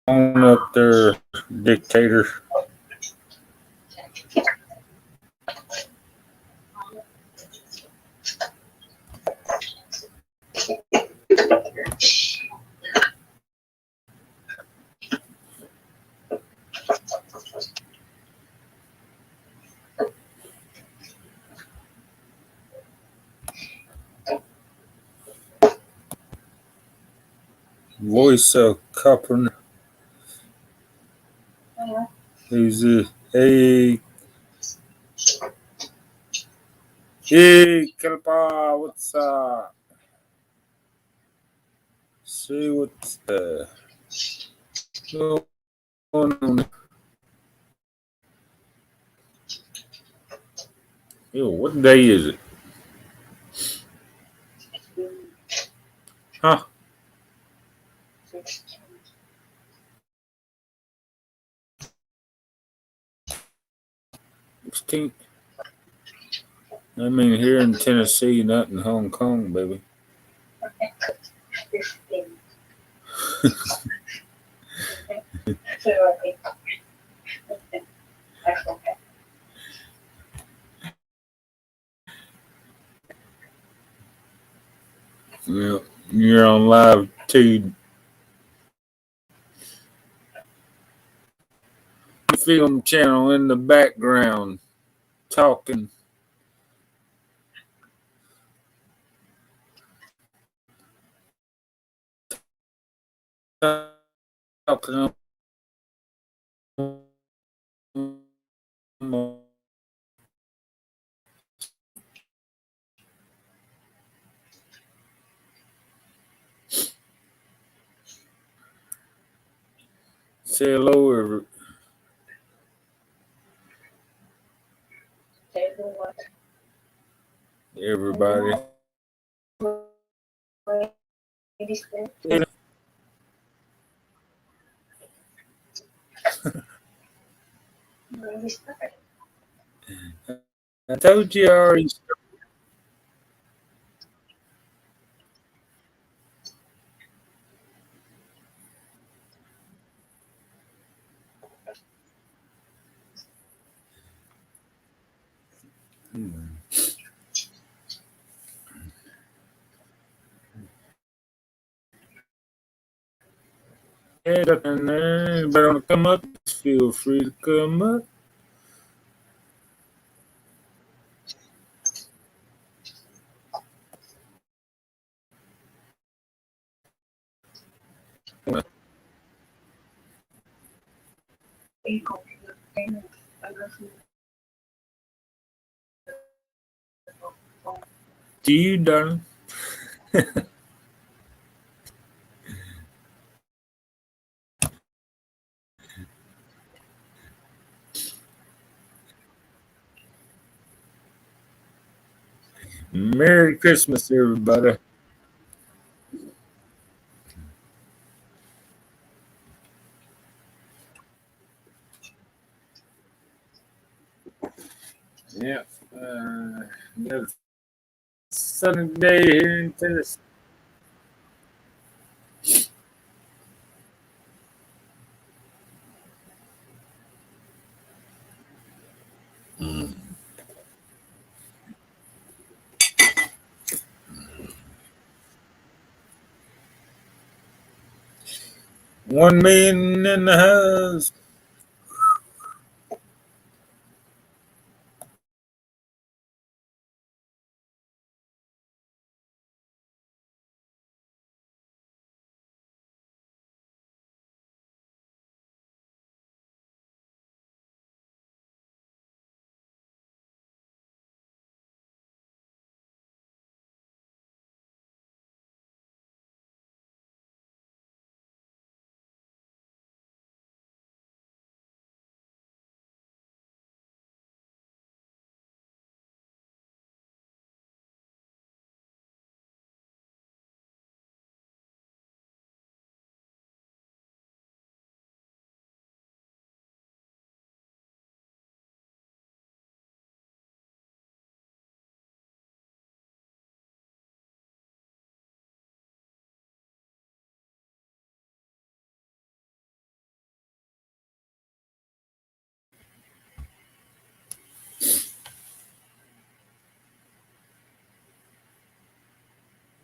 on up there, dictator. Voice of Copper. Who's it? Hey, Kalpa, what's up? See what's going on. Yo, what day is it? Huh? 16th? I mean, here in Tennessee, not in Hong Kong, baby. Yeah, you're on live too. Film channel in the background talking. Talking. Say hello, everybody. I told you already. Hey, anybody want to come up? Feel free to come up. Do you, darling? Merry Christmas, everybody. Yeah. Another sunny day here in Tennessee. One man in the house.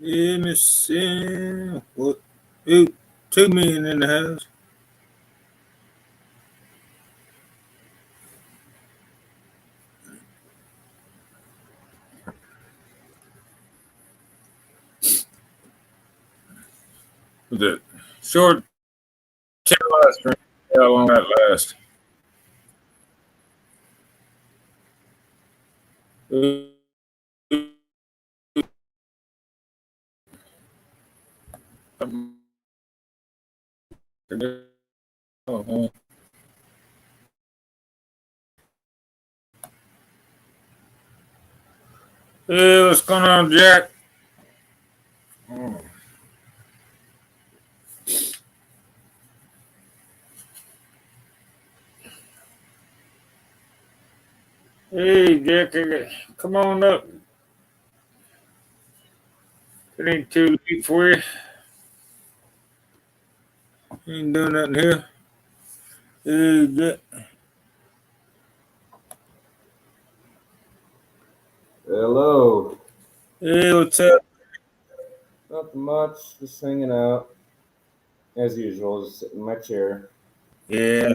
Let me see. What? Ooh, 2 million in the house. With the short tail last string. How long that last? Uh, Hey, what's going on, Jack? Oh. Hey, Jack, come on up. It ain't too late for you. Ain't doing nothing here. Hey, Jack. Hello. Hey, what's up? Nothing much. Just hanging out. As usual, just sitting in my chair. Yeah,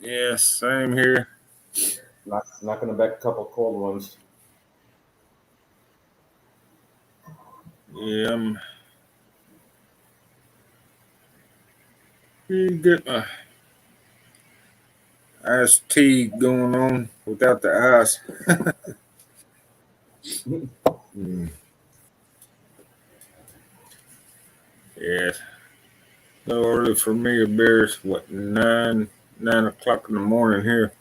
yeah, same here. Knocking back a couple cold ones. Yeah, I'm get my iced tea going on without the ice. Mm. Yeah, no early for me. Beer's what 9 o'clock in the morning here.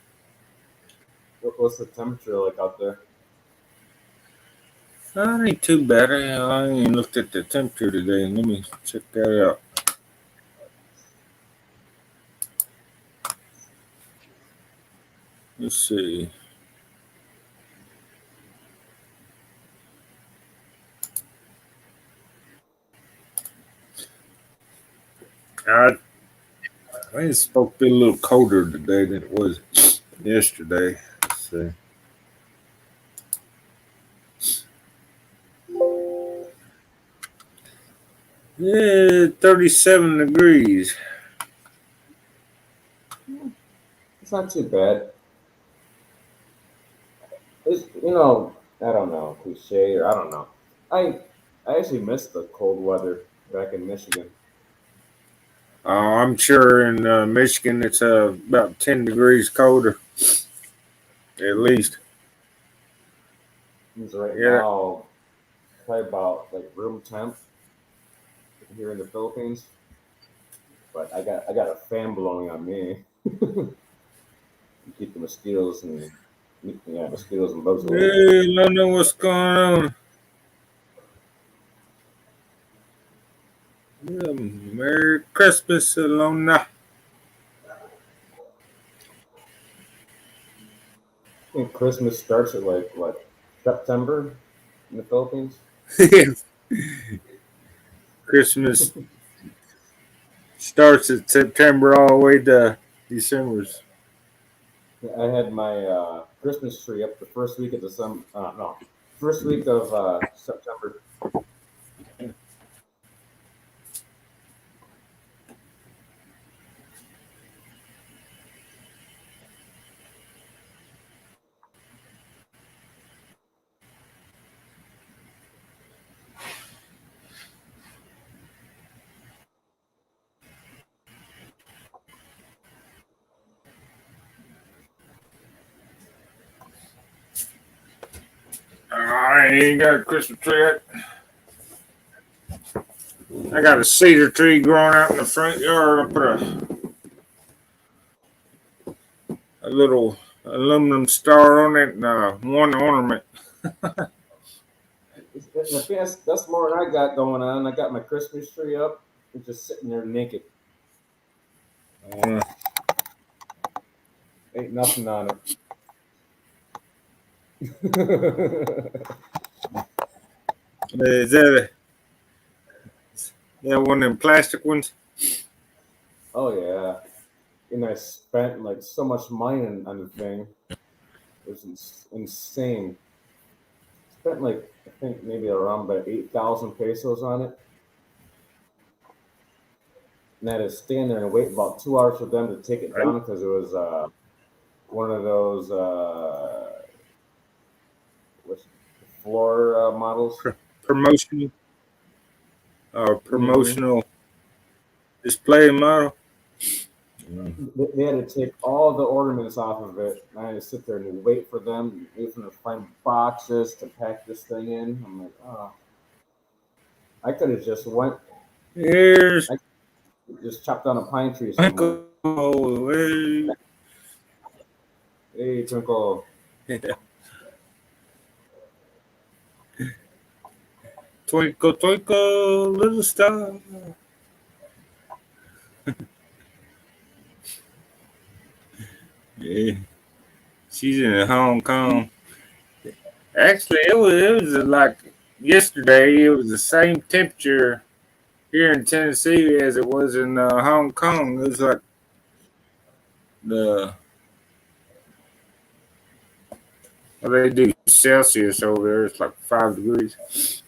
What's the temperature like out there? Ain't too bad. I ain't looked at the temperature today. Let me check that out. Let's see. I I think it's supposed to be a little colder today than it was yesterday. Let's see. Yeah, 37 degrees. It's not too bad. I don't know, cliche or I don't know. I actually missed the cold weather back in Michigan. I'm sure in Michigan it's about 10 degrees colder, at least. It's right Yeah. now probably about like room temp here in the Philippines, but I got a fan blowing on me to keep the mosquitoes and bugs away. Yeah, I don't know what's going on. Yeah, Merry Christmas, Alona. I think Christmas starts at like what September in the Philippines. Christmas starts in September all the way to December. I had my Christmas tree up the first week of December. No, first week of September. I ain't got a Christmas tree yet. I got a cedar tree growing out in the front yard. I put a little aluminum star on it and one ornament. In the past, that's more than I got going on. I got my Christmas tree up and just sitting there naked. Uh, Ain't nothing on it. is that one of them plastic ones? Oh yeah, and I spent like so much money on the thing. It was insane. spent like I think maybe around about 8,000 pesos on it. And I had to stand there and wait about 2 hours for them to take it Right? down because it was one of those what's floor models. Promotional or Hmm. promotional display model. Mm. They had to take all the ornaments off of it. And I had to sit there and wait for them, wait for them to find boxes to pack this thing in. I'm like, oh, I could have just went, Here's I just chopped down a pine tree somewhere. Michael. Hey. Hey, Twinkle. Twinkle, twinkle, little star. Yeah, she's in Hong Kong. Actually, it was like yesterday. It was the same temperature here in Tennessee as it was in Hong Kong. It was like the well, they do Celsius over there. It's like 5 degrees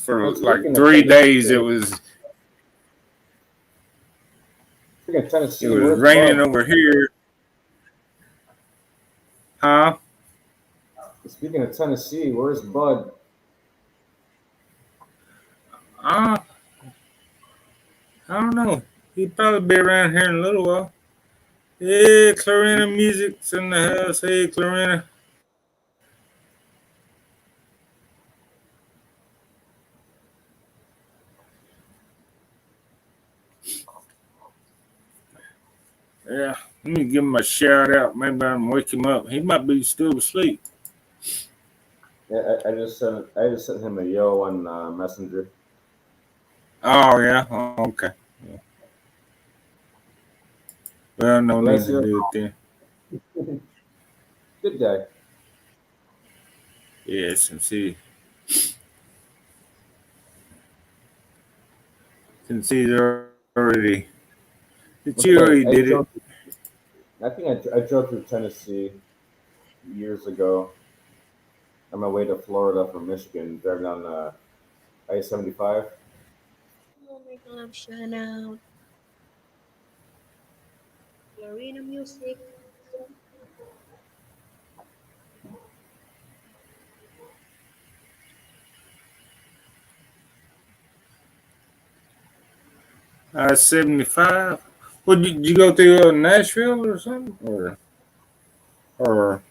for Well, like speaking of 3 days. It Tennessee, was speaking of it Tennessee, was where's raining Bud? over here, huh? Speaking of Tennessee, where's Bud? Uh, I don't know. He'd probably be around here in a little while. Hey, Clarina Music's in the house. Hey, Clarina. Yeah, let me give him a shout out. Maybe I can wake him up. He might be still asleep. Yeah, I just sent him a yo on Messenger. Oh, yeah. Oh, okay. Yeah. Well, no need Bless to you. do it then. Good guy. Yeah, since he's already, I since think you already I did it. drove. I think I drove through Tennessee years ago on my way to Florida from Michigan, driving on I-75. Oh my God, shout out. Arena Music. 75. What did you go through Nashville or something? Or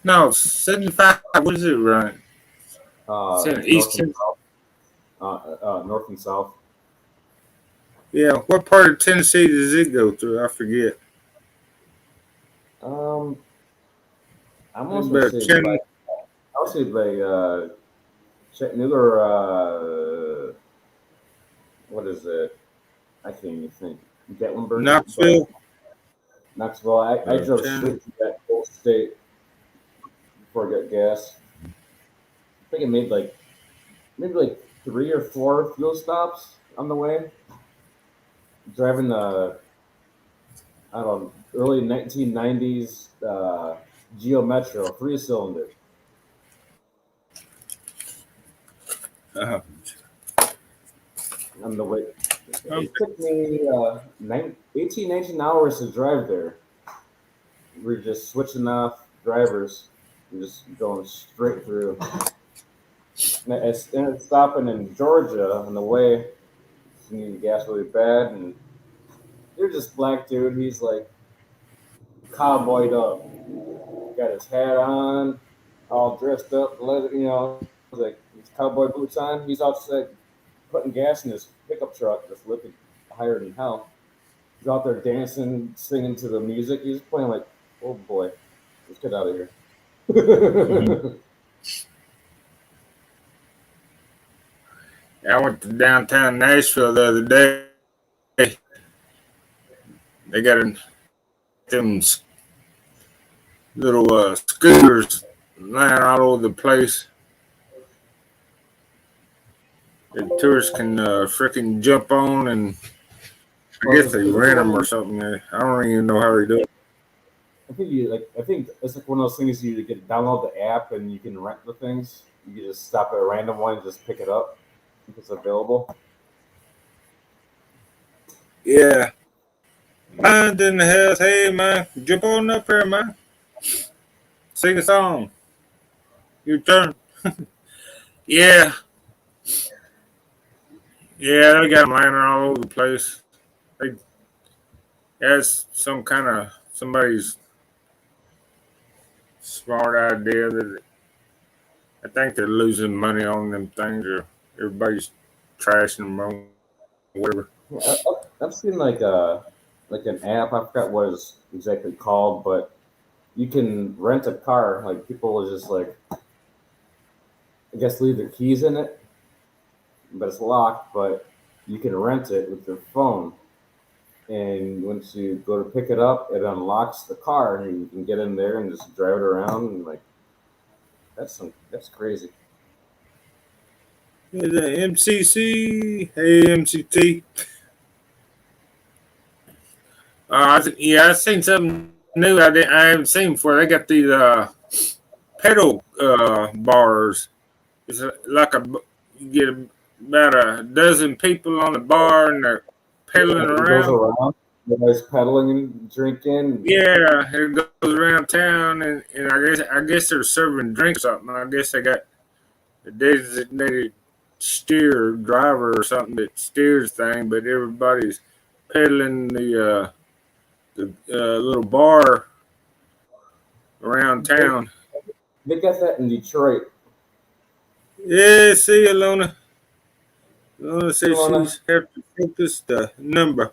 no, 75. What is it run? North East. and south. North and south. Yeah, what part of Tennessee does it go through? I forget. Um, I almost would About say by Ken. I would say by Chattanooga or what is it? I can't even think. Gatlinburg, but Knoxville. Knoxville. I drove Chandler. straight to that whole state before I got gas. I think I made like maybe like 3 or 4 fuel stops on the way. Driving the I don't know early 1990s Geo Metro 3-cylinder Uh, on the way. um, It took me 18, 19 hours to drive there. We're just switching off drivers and just going straight through. And I ended up stopping in Georgia on the way. Needing gas really bad, and they're just black dude. He's like cowboyed up, got his hat on, all dressed up, leather, like his cowboy boots on. He's outside putting gas in his pickup truck that's looking higher than hell. He's out there dancing, singing to the music. He's playing like, oh boy, let's get out of here. I went to downtown Nashville the other day. They got them little scooters lying all over the place. The tourists can freaking jump on, and I Well, guess they the rent cool them or thing, something. I don't even know how they do it. I think it's like one of those things you can download the app and you can rent the things. You can just stop at a random one and just pick it up if it's available. Yeah. Mind in the house. Hey, man. Jump on up here, man. Sing a song. Your turn. Yeah. Yeah, they got them landing all over the place. They, that's some kind of somebody's smart idea that I think they're losing money on them things or everybody's trashing them or whatever. Yeah, I've seen like an app. I forgot what it's exactly called, but you can rent a car. Like people will just like I guess leave their keys in it, but it's locked. But you can rent it with your phone, and once you go to pick it up, it unlocks the car, and you can get in there and just drive it around. And like that's crazy. Yeah, the MCC. Hey, MCT. Yeah, I seen something new I haven't seen before. They got these pedal bars. It's like you get about a dozen people on the bar and they're Yeah, pedaling it goes around. around. Everybody's pedaling and drinking. Yeah, it goes around town, and I guess they're serving drinks or something. I guess they got a designated steer driver or something that steers thing, but everybody's pedaling the little bar around They, town. they got that in Detroit. Yeah, see you, Lona. Lona says Alona. she's have to focus the number.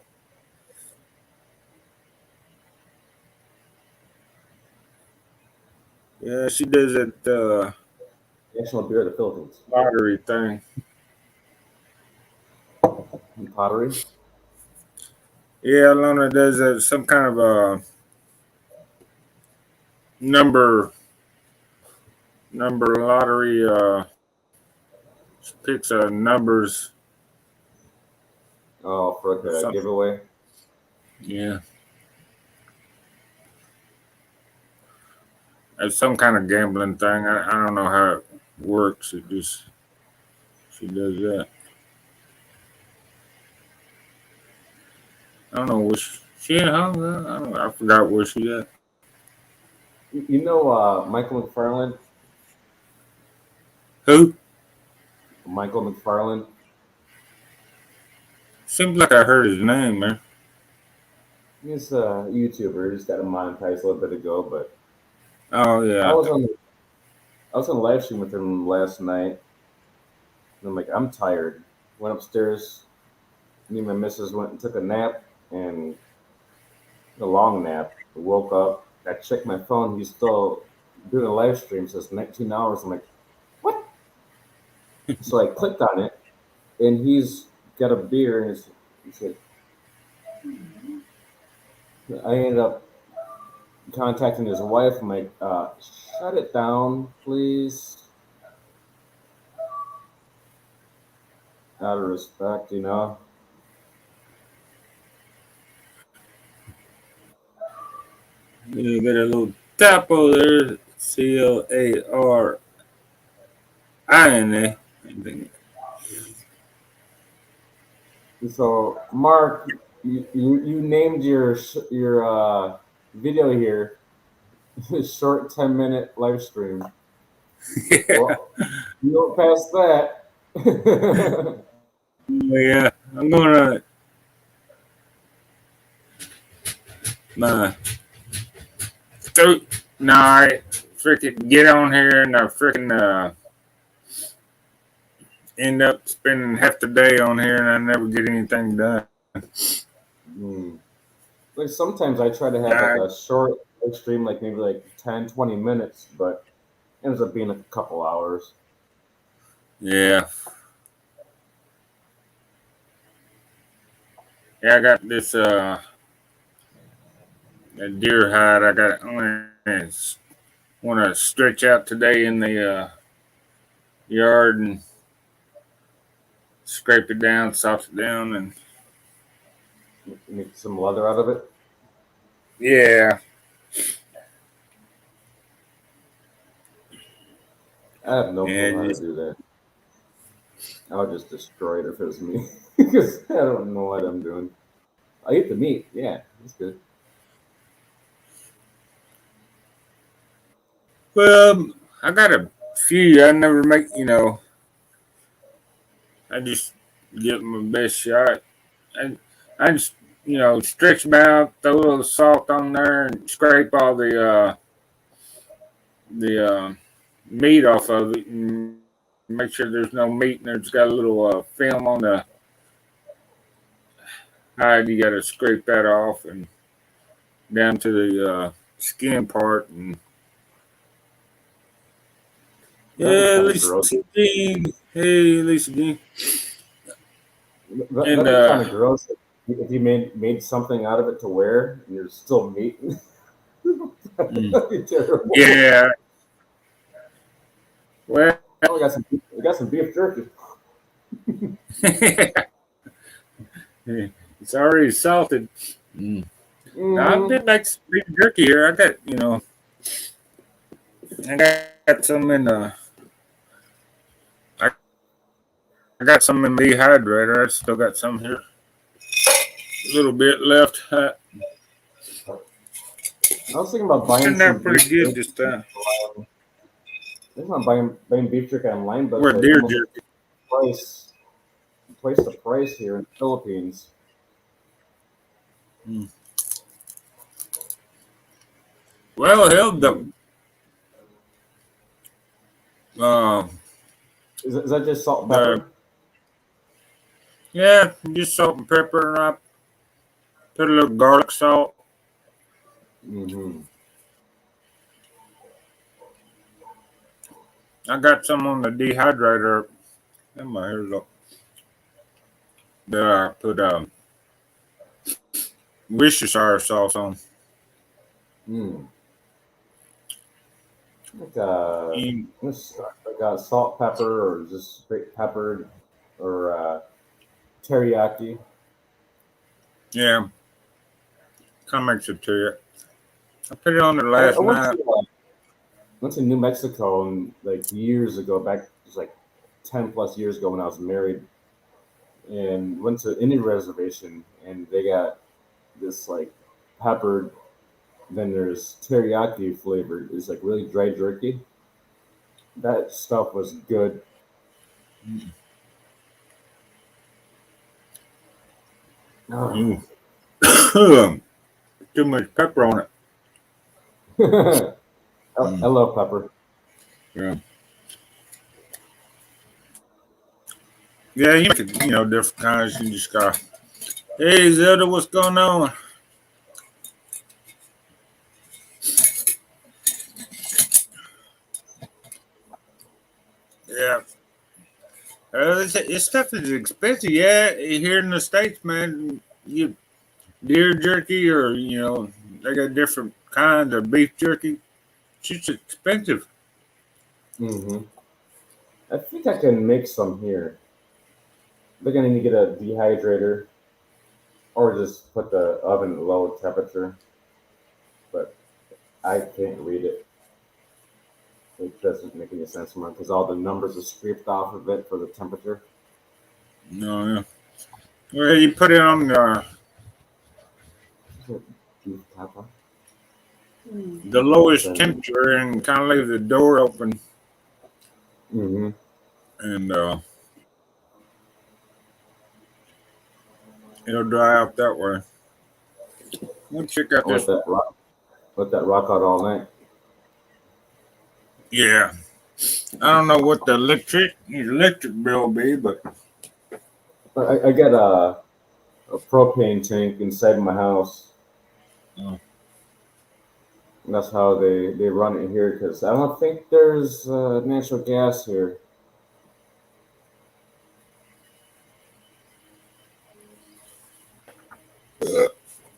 Yeah, she does that National Beer of the Philippines. lottery thing. And pottery. Yeah, Lona does some kind of number lottery. She picks numbers. Oh, for like a Something. giveaway. Yeah, it's some kind of gambling thing. I don't know how it works. It just she does that. I don't know what she in home. I don't know. I forgot where she at. You know Michael McFarland? Who? Michael McFarland. Seems like I heard his name, man. He's a YouTuber. He just got monetized a little bit ago, but Oh I yeah. was on I was on a live stream with him last night, and I'm like, I'm tired. Went upstairs. Me and my missus went and took a nap, and a long nap. Woke up. I checked my phone. He's still doing a live stream. Says 19 hours. I'm like, what? So I clicked on it, and he's got a beer, and he's like, I ended up contacting his wife. I'm like, shut it down, please. Out of respect, you know. You got a little typo there. CLARINA. And so, Mark, you named your video here short 10-minute live stream. Yeah. Well, you don't pass that. Yeah. I'm gonna my throat. Nah, I freaking get on here and I freaking end up spending half the day on here and I never get anything done. Hmm. Like sometimes I try to have like I, a short live stream, like maybe like 10, 20 minutes, but it ends up being like a couple hours. yeah. Yeah, I got this a deer hide. I got want to stretch out today in the yard and scrape it down, soft it down, and Make some leather out of it. yeah, I have no clue And how to just, do that. I would just destroy it if it was me because I don't know what I'm doing. I eat the meat. Yeah, it's good. well, I got a few. I never make, I just give my best shot. And I just, stretch them out, throw a little salt on there, and scrape all the meat off of it, and make sure there's no meat, and there's got a little film on the hide. You got to scrape that off and down to the skin part, and That'd be yeah, kind of Lisa gross. Jean. Hey, Lisa Jean. And That'd be kind of gross if you made something out of it to wear and you're still meat. mm, That'd be terrible. yeah, well, Oh, we got some beef jerky. it's already salted. Mm. I Mm-hmm. did like some beef jerky here. I got some in the. I got some in the dehydrator. I still got some here. A little bit left. I was thinking about buying Turned out some pretty beef good jerky. this time. I'm not buying beef jerky online, but Or like deer almost jerky. price twice the price here in the Philippines. Mm. Well, hell, Mm. uh, Is that just salt and the pepper? yeah, just salt and pepper, and I put a little garlic salt. Mm-hmm. I got some on the dehydrator. And my hair's up. That I put Worcestershire sauce on. Mm. Like And, salt, pepper, or just straight pepper, or teriyaki. yeah, come makes it to it. I put it on there I last went night. to New Mexico and like years ago, back it was like 10 plus years ago when I was married, and went to Indian reservation, and they got this like peppered. Then there's teriyaki flavored. It's like really dry jerky. That stuff was good. Oh. Mm. Too much pepper on it. I Mm. love pepper. Yeah. Yeah, you make it, different kinds. You just got, hey, Zelda, what's going on? Yeah. This stuff is expensive. Yeah, here in the States, man, deer jerky or, they got different kinds of beef jerky. It's just expensive. Hmm. I think I can make some here. They're gonna need to get a dehydrator or just put the oven at low temperature. But I can't read it. It doesn't make any sense anymore because all the numbers are scraped off of it for the temperature. No, yeah. Well, you put it on Is it beef papa? the lowest Then, temperature and kind of leave the door open mm-hmm. and it'll dry out that way. We'll check out I'll this. let that rock out all night. Yeah. I don't know what the electric bill will be, but I got a propane tank inside my house. oh, And that's how they run it here because I don't think there's natural gas here.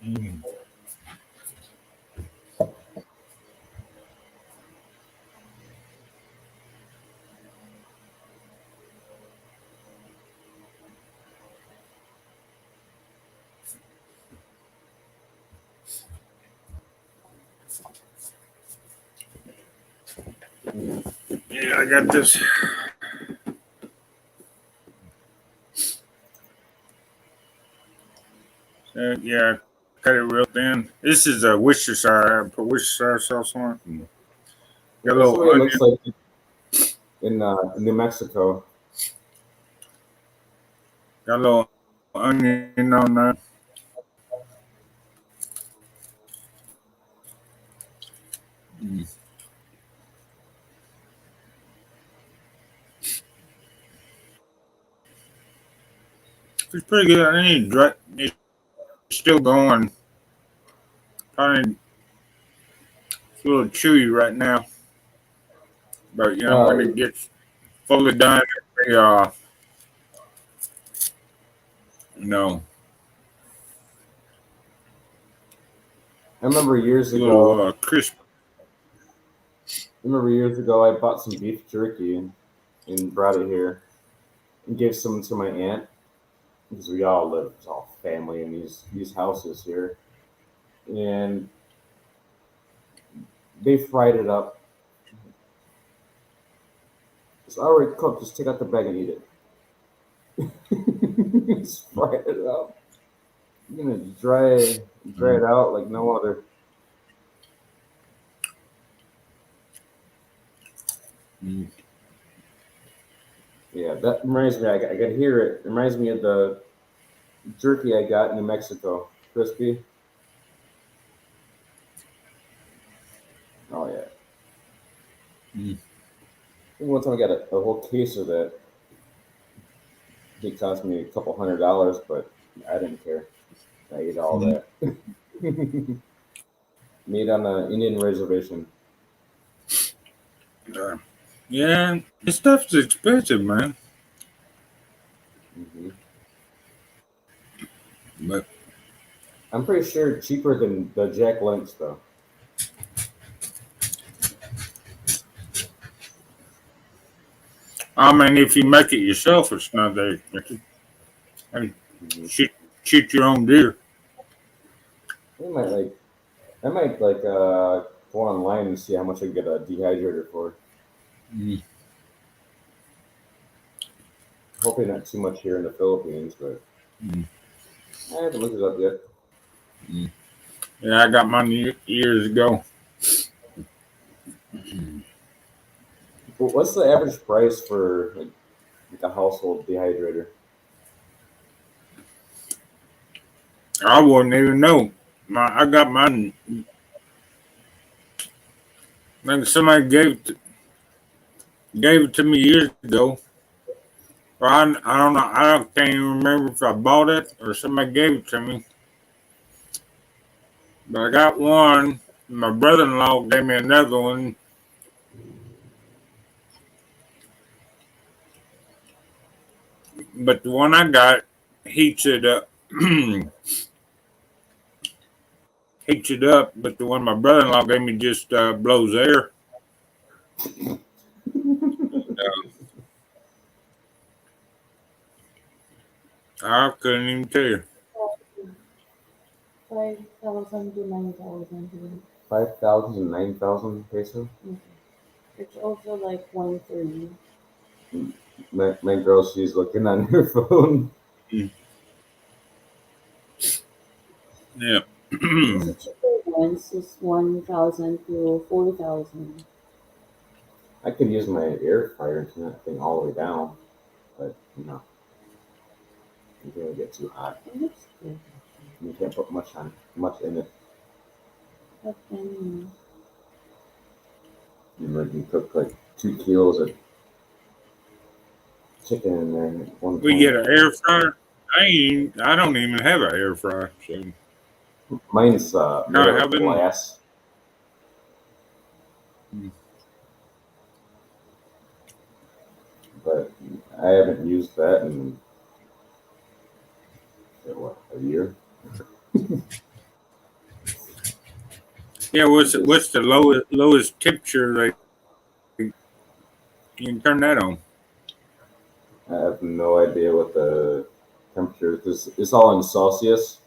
mm. Yeah, I got this. Yeah, cut it real thin. This is a Worcestershire. I put Worcestershire sauce on it. Got a That's the little way it onion. looks like in New Mexico. Got a little onion on that. It's pretty good. I need dry. It's still going. Probably it's a little chewy right now, but you know when Uh, it gets fully done, you know, I remember years a little ago. crisp. I remember years ago I bought some beef jerky and brought it here and gave some to my aunt because we all live, it's all family in these houses here, and they fried it up. It's already cooked. Just take out the bag and eat it. Just fry it up. You're gonna dry it out like no other. Mm. Yeah, that reminds me. I got to hear it. It reminds me of the jerky I got in New Mexico. Crispy. Oh yeah. Mm. One time I got a whole case of that. It cost me a couple $100, but I didn't care. I ate all Mm. that. Made on an Indian reservation. Yeah, this stuff's expensive, man. Hmm. But I'm pretty sure cheaper than the Jack Links though. I mean, if you make it yourself, it's not that expensive. I mean, Hmm. shoot, shoot your own deer. I might like I might like go online and see how much I can get a dehydrator for. Mm. Hopefully not too much here in the Philippines, but Mm. I haven't looked it up yet. Mm. Yeah, I got mine years ago. But what's the average price for like a household dehydrator? I wouldn't even know. I got mine. Like somebody gave it to me years ago. Or I don't know. Can't even remember if I bought it or somebody gave it to me. But I got one. My brother-in-law gave me another one. But the one I got heats it up. Heats it up. But the one my brother-in-law gave me just blows air. I couldn't even tell you. 5,000 to 9,000. 5,000 to 9,000 pesos. Okay. It's also like 1 3. My girl, she's looking on her phone. Mm. Yeah. Because the cheaper ones is 1,000 to 4,000. I could use my air fryer and turn that thing all the way down, but it's gonna get too hot. It looks good. You can't put much in it. But then, You can cook like 2 kilos of chicken in there at one We get time. an air fryer. I don't even have an air fryer. So Mine's made out how of been? glass. But I haven't used that in what, a year. Yeah. What's the lowest temperature that you can turn that on? I have no idea what the temperature is because it's all in Celsius.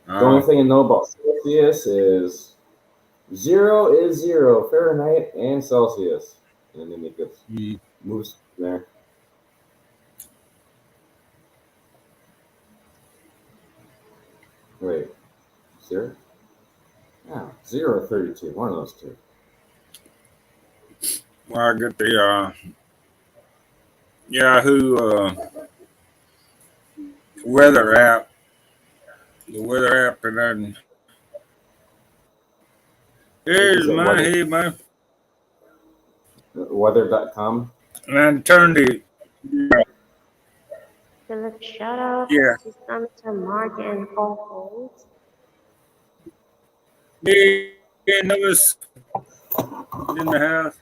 The only Oh. thing I know about Celsius is Zero is zero Fahrenheit and Celsius, and then it gets Mm. moves from there. Wait, zero? Yeah, 0 or 32. One of those two. Well, I get the Yahoo weather app, the weather app, and then Is here's it my hey man, weather.com? and I turned it. Philip, shut up. Yeah, System to Mark and co-host. yeah, no, it's in the house.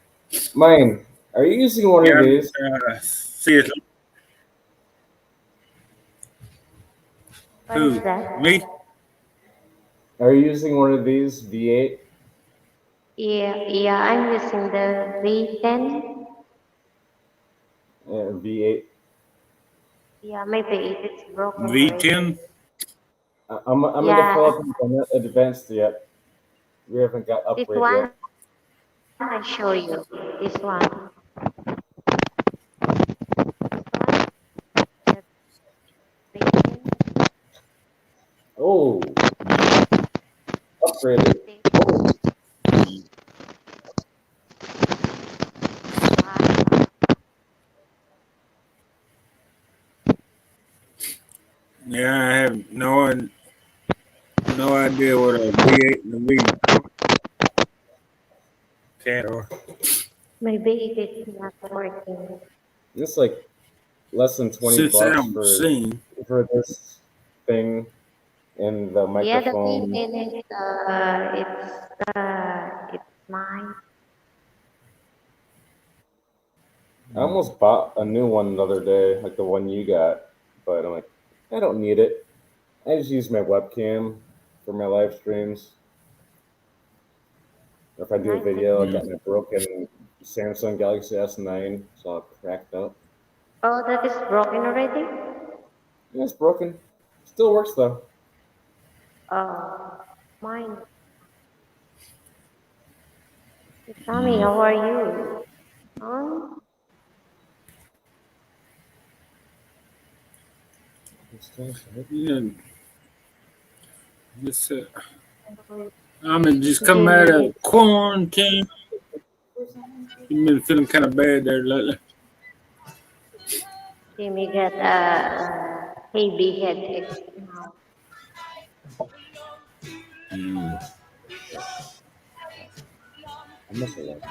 Mine. Are you using one of Yeah, these? see it. What is Who? that? Me? Are you using one of these V8? Yeah, I'm using the V10. V8. Yeah, maybe it's broken already. V10. I'm in the Yeah, Philippines. I'm not advanced yet. We haven't got this upgrade one yet. I show you. This one. This one. The V10. Oh, upgraded. This Oh, one. Yeah, I have no idea what a V8 and a V10 are. Maybe it is not working. it's like less than 20 Since I bucks haven't seen. for this thing and the Yeah, the microphone. V10 is it's mine. I almost bought a new one the other day, like the one you got, but I'm like, I don't need it. I just use my webcam for my live streams. If I do a Nice. video, I Mm. got my broken Samsung Galaxy S9, it's all cracked up. Oh, that is broken already? Yeah, it's broken. Still works though. Mine. Tommy, how are you? Huh? Yeah, just, I'm just come out of quarantine. You've been feeling kind of bad there lately. Jimmy got a heavy headache now. Mm. I must have left.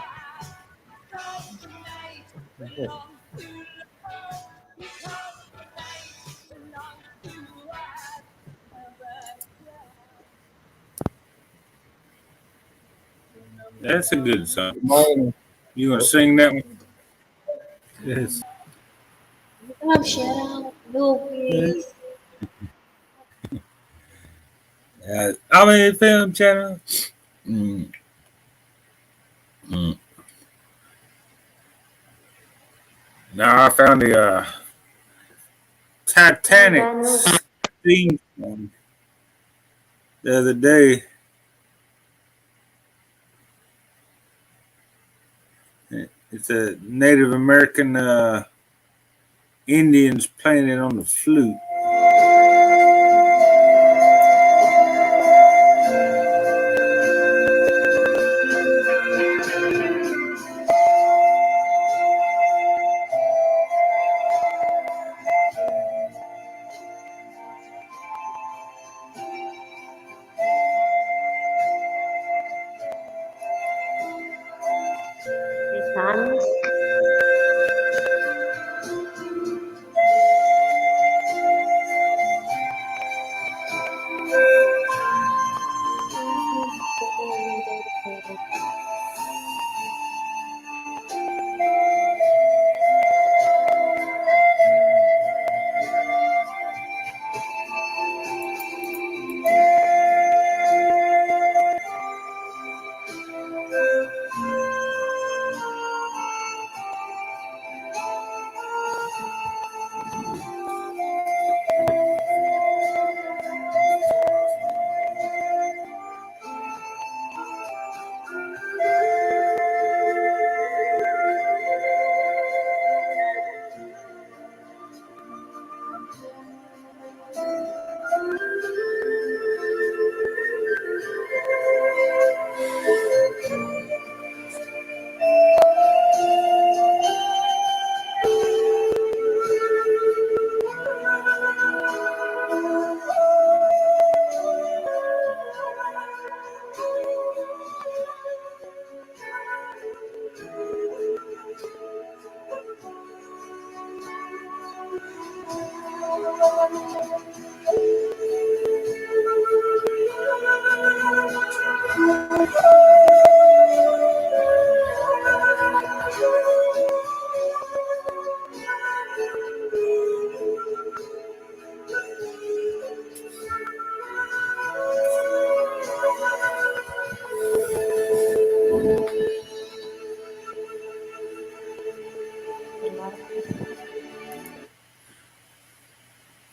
Okay. That's a good song. Mine. You gonna Oh, sing that one? Yes. Love, shout out. No, please. I'm in film channel. Mm. Mm. Now I found the Hi, Titanic Danu. theme song the other day. It's a Native American Indians playing it on the flute. Hey, Thomas.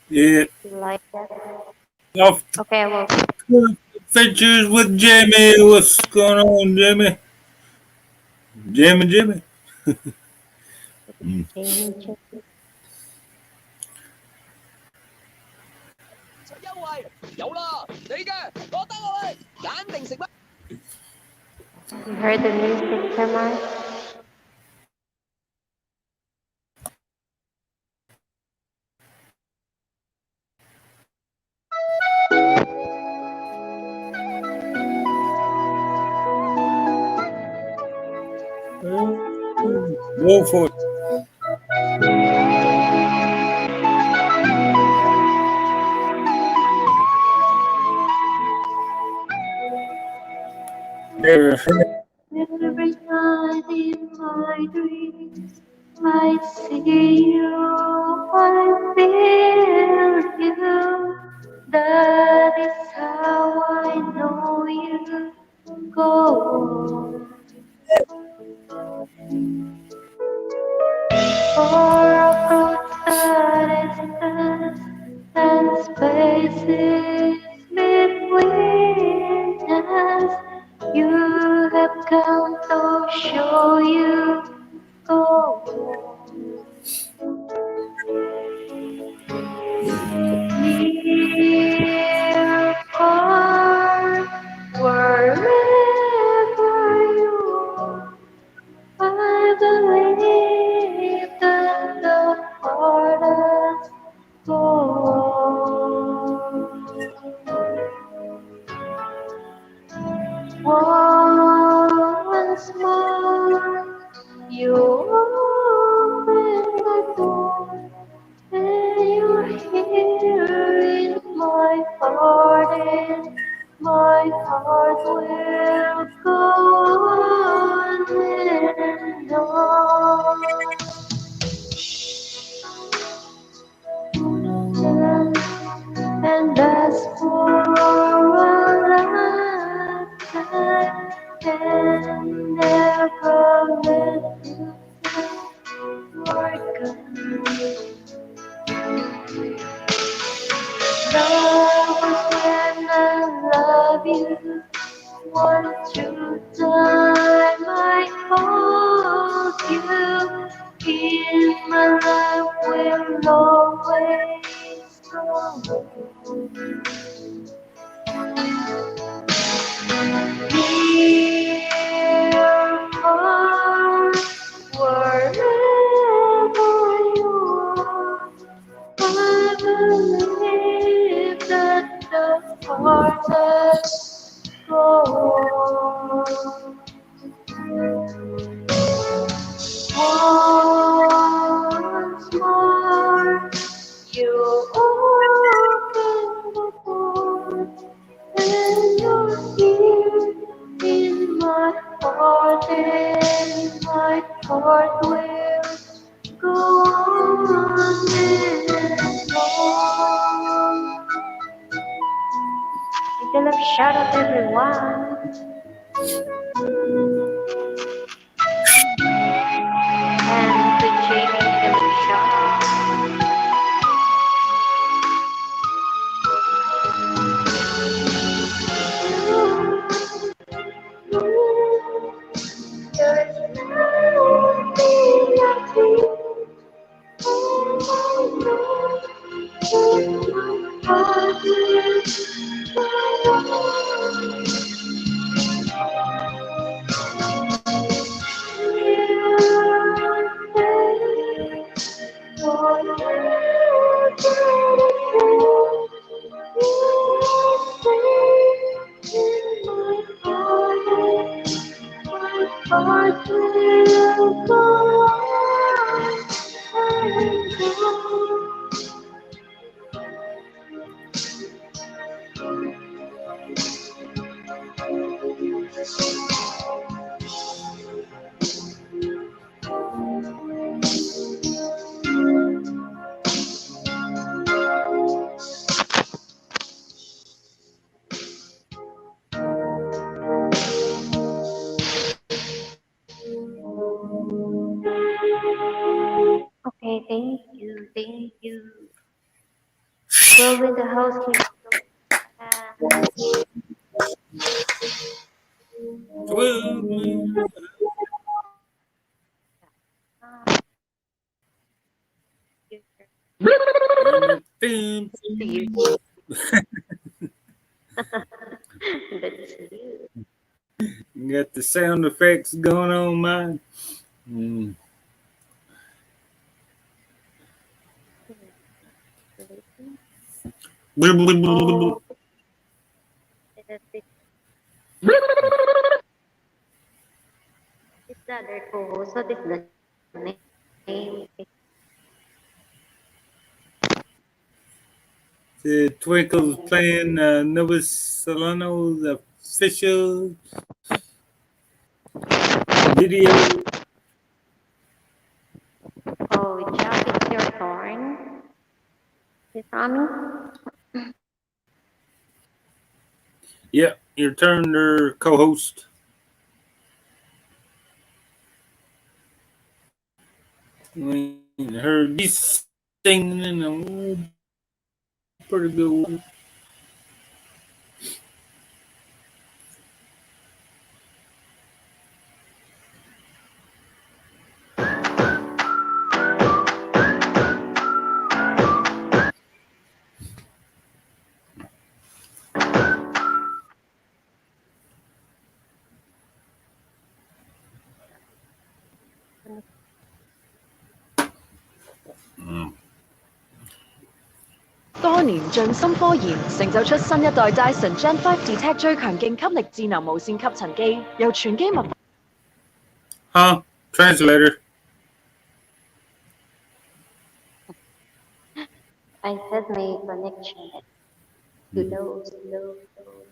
Yeah. You like that? Off Okay, well, the Adventures with Jimmy. What's going on, Jimmy? Jimmy. change. 優惠有啦，你嘅攞得我去，揀定食乜？ You heard the music, Tamar? Go for it. There. Every night in my dreams, I see you, I feel you. That is how I know you go. For across the distance and spaces between us, you have come to show you go. Near, far, wherever you are, I believe that the heart has gone. Once more, you open the door, and you're here in my heart, and my heart will go on and on. And as for a lifetime, and never let you forget. Love was when I love you. One true time I hold you. In my life will always go. Near, far, wherever you are, I believe that the heart has gone. Once more, you open the door, and you're here in my heart, and my heart will go on and on. Big love shout out everyone. And to Jamie, big love shout out. There's nothing I feel. Okay, thank you, thank you. Well, when the house keeps Well, to you, that's you. got the sound effects going on, man. Mm. Oh, that's it. It's the other co-host. What is the name? The Twinkle's playing Nova Solano's official video. Oh, Jack, it's your turn. You saw me? Yeah, your turn there, co-host. We heard you singing in a pretty good way. Mm. 多年盡心科研，成就出新一代 Dyson Gen 5 Detect 最強勁吸力智能無線吸塵機，由全機密。Huh? Translator. I said my connection is slow, slow, slow.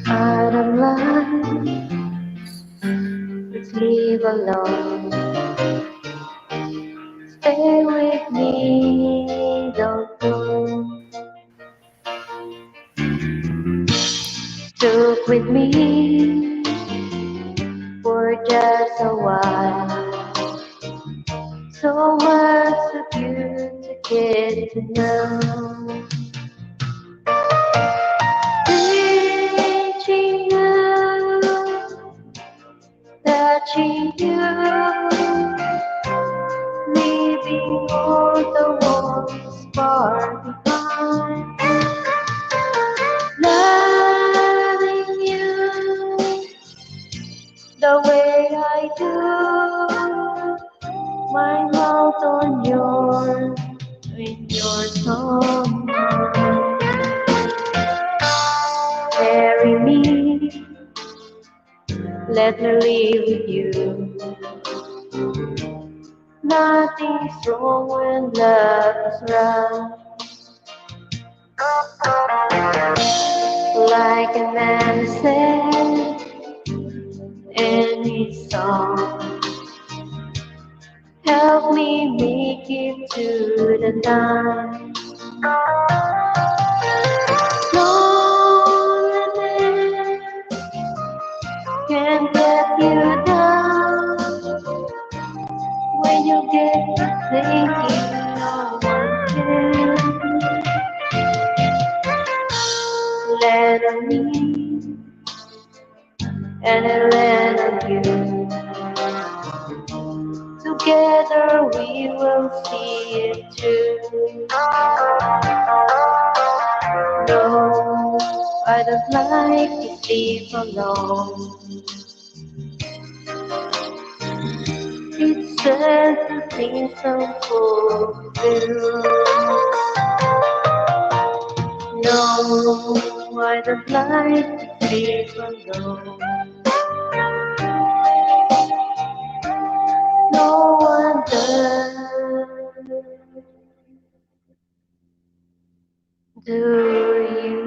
Autumn light, let's leave alone. Stay with me, don't go. Took with me for just a while. So much of you to get to know. Reaching out, touching you, leaving all the walls far behind. Loving you the way I do, my mouth on yours when you're someone. Marry me, let me live with you. Nothing's wrong when love is right. Like a man said in his song, help me make it to the night. Loneliness can get you down when you get to thinking no one cares. Let on me and I let on you. Together we will see it through. No, I don't like to sleep alone. It's sad to think so fulfilled. No, I don't like to sleep alone. No one does. Do you?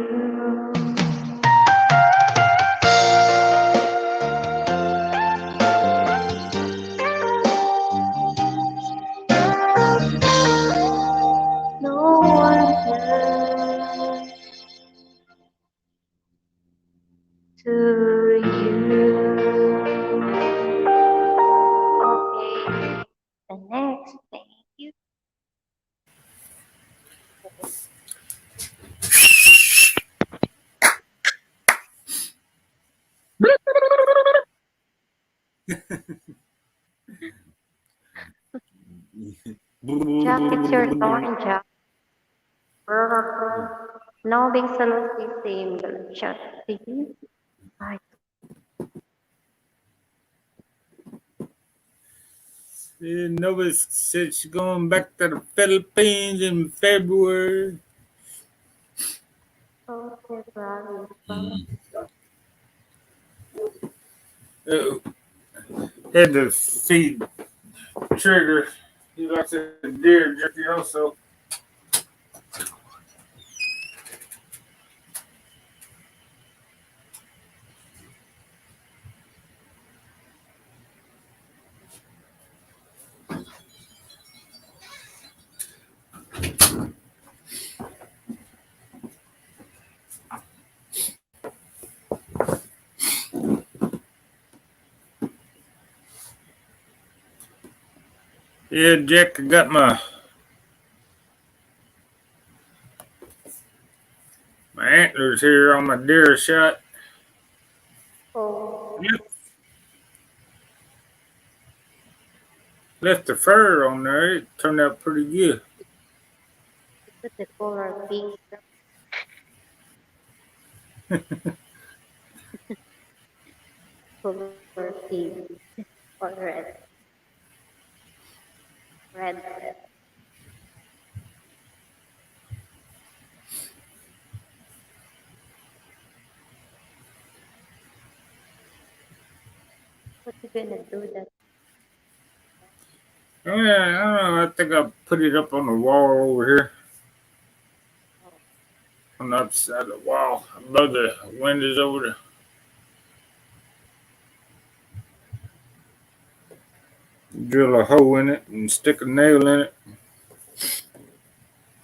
And next, thank you. Jack, it's your turn, Jack. No being salute the same Jack. See? Bye. Nobody said she's going back to the Philippines in February. Okay, brother. Uh, Had to feed Trigger. He likes a deer jerky also. Yeah, Jack, I got my antlers here on my deer shot. Oh, Left the fur on there. It turned out pretty good. put the color pink. Color pink or red. Red. What you gonna do that? Oh, yeah, I don't know. I think I'll put it up on the wall over here. On the other side of the wall. Above the windows over there. Drill a hole in it and stick a nail in it.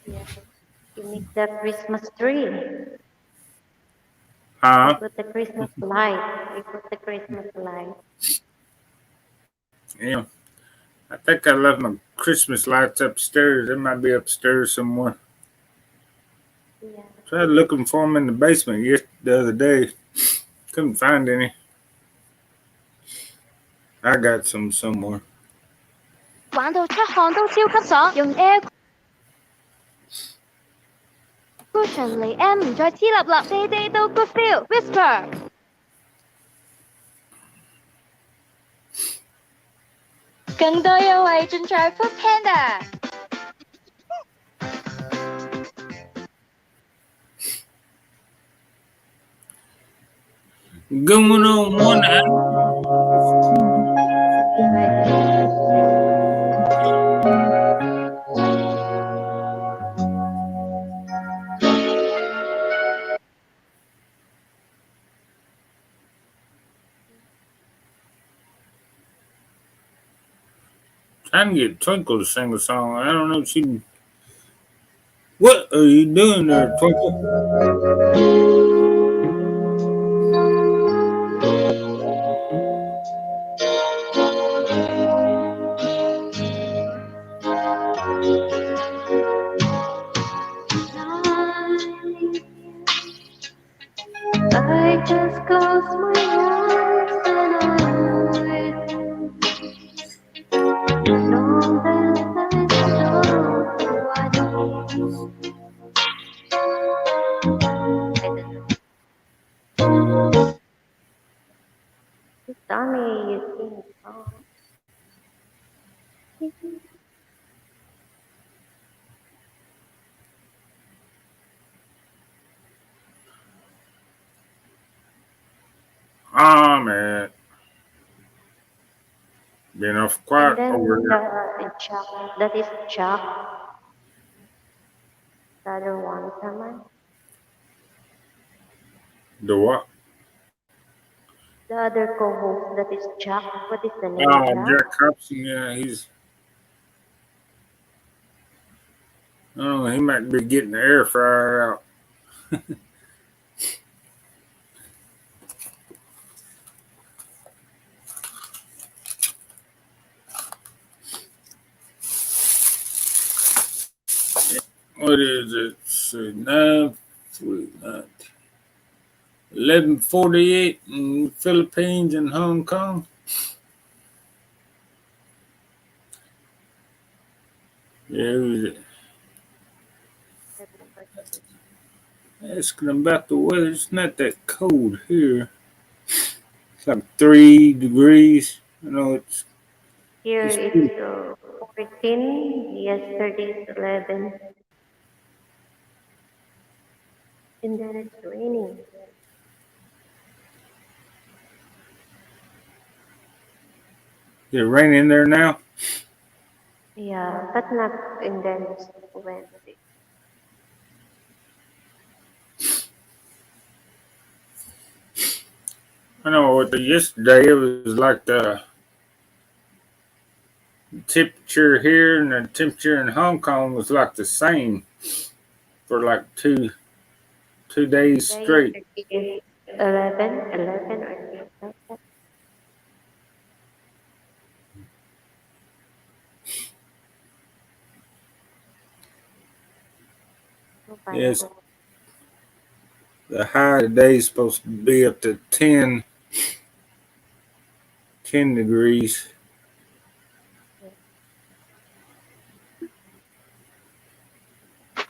Yeah. You make the Christmas tree. Huh? You put the Christmas light. You put the Christmas light. Yeah. I think I left my Christmas lights upstairs. They might be upstairs somewhere. Yeah. Tried looking for them in the basement the other day. Couldn't find any. I got some somewhere. 玩到出汗都超級爽，用 Air Cushion 嚟 M 唔再黐立立，地地都 good feel。Whisper 更多優惠盡在 Food Panda。Going on one hour. Trying to get Twinkle to sing a song. I don't know if she. What are you doing there, Twinkle? I just close my eyes and I know that I don't know what. Tell me you sing a song. Ah, man. Being off quiet And then over here. Chuck, that is Chuck. The other one, someone. The what? The other co-host, that is Chuck. What is the name, Oh, Chuck? Jack Hobson. Yeah, he's. Oh, he might be getting the air fryer out. what is it? So 11:48 in Philippines and Hong Kong. Yeah, asking about the weather. It's not that cold here. It's like 3 degrees. You know, Here it's it's 14, yesterday it's 11, and then it's raining. raining there now. Yeah, but not in Dennis Wednesday. I know what yesterday it was like the temperature here and the temperature in Hong Kong was like the same for like two days Today straight. is 11 or something like that. Oh, by the Yes, way. the high today is supposed to be up to 10 degrees.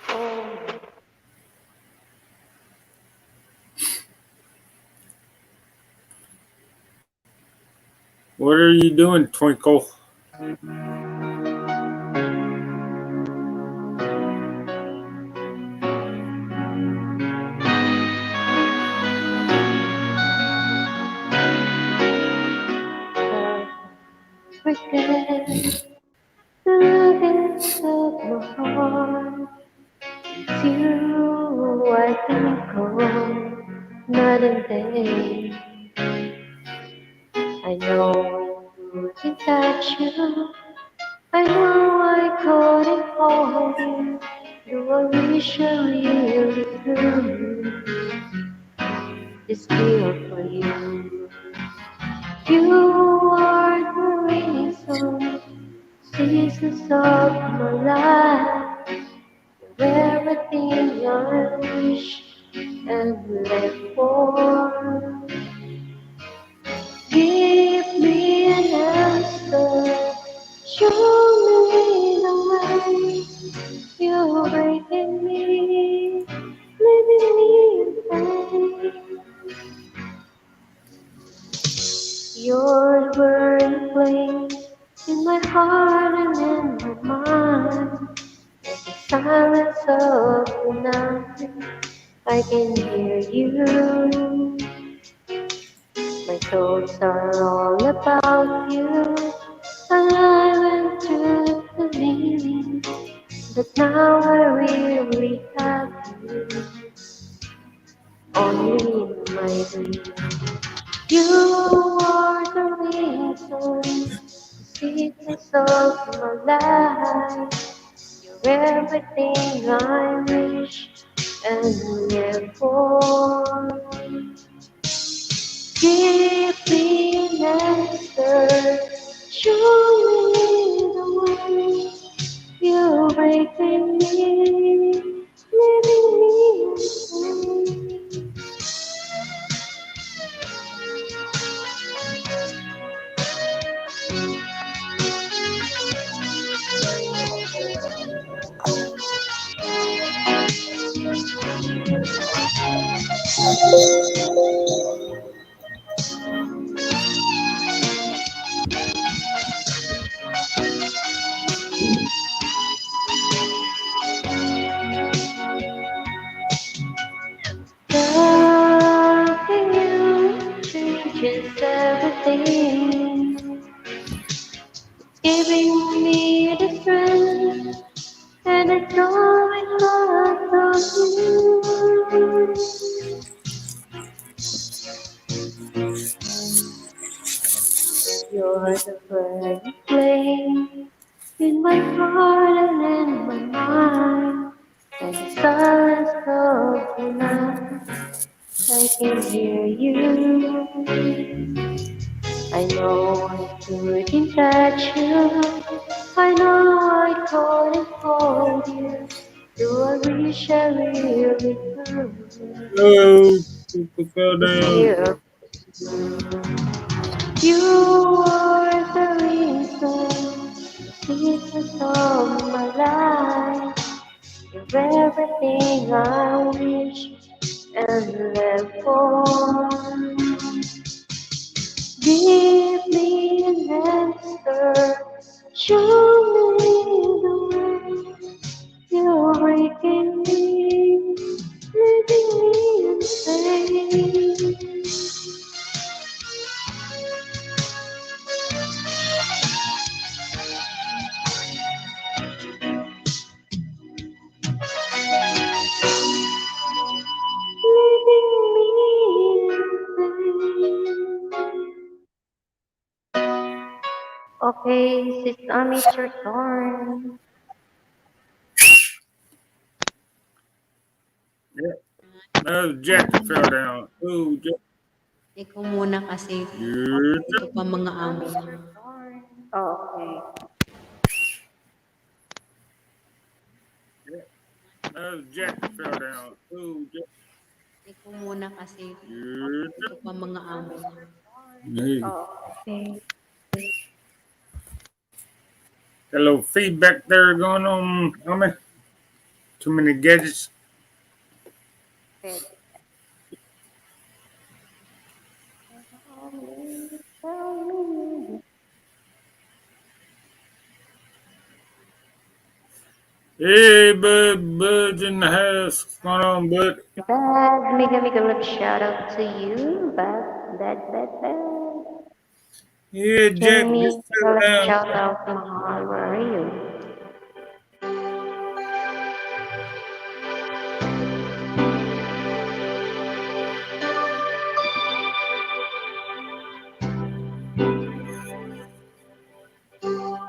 Oh, What are you doing, Twinkle? forget the look of my heart. It's you I think of night and day. I know I couldn't touch you. I know I couldn't hold you. Do I wish I really could just feel for you. You are the reason, seasons of my life. You're everything I wish and live for. Give me an answer, show me the way. You're breaking me, leaving me in pain. Yours were in flames in my heart and in my mind. In the silence of the night, I can hear you. My thoughts are all about you. Alive and true believing that now I really have you. Only in my dreams. You are the reason, the sweetness of my life. You're everything I wish and live for. Give me an answer, show me the way. You're breaking me, leaving me insane. Loving you changes everything, giving me the strength, and it's all because of you. You're the burning flame in my heart and in my mind, and the silence of the night. I can hear you. I know I couldn't touch you. I know I couldn't hold you. Do I wish I really could Oh, people fell down. hear you are the reason, sweetness of my life. You're everything I wish and live for. Give me an answer, show me the way. You're breaking me, leaving me insane. Leaving me insane. Okay, Sis it's your turn. No, jacket fell down. Oh, Ikaw muna kasi jacket. ito pa mga amo It's mo. your turn. Oh, okay. No, jacket fell down. Oh, Ikaw muna kasi jacket. ito pa mga amo mo. Hey, Oh, okay. got a little feedback there going on me. Too many gadgets. Good. Hey, Bud's in the house. What's going on, Bud? Bad, mega love shout out to you. Bad. Yeah, Jack just Jamie, fell love down. shout out Mahal. Where are you?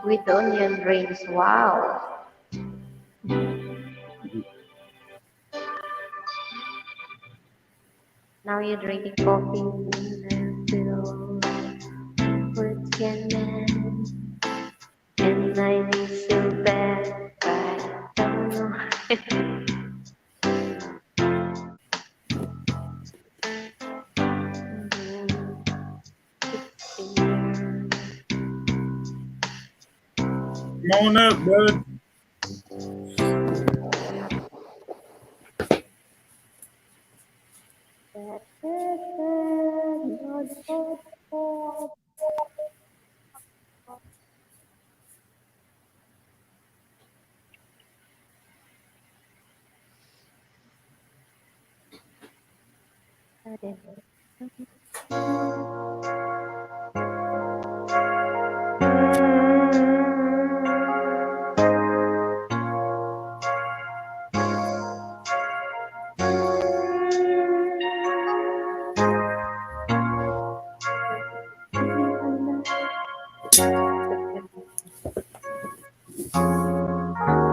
With onion rings. Wow. Now you're drinking coffee until words can end. And I miss you bad, but I don't know. Come on up, Bud.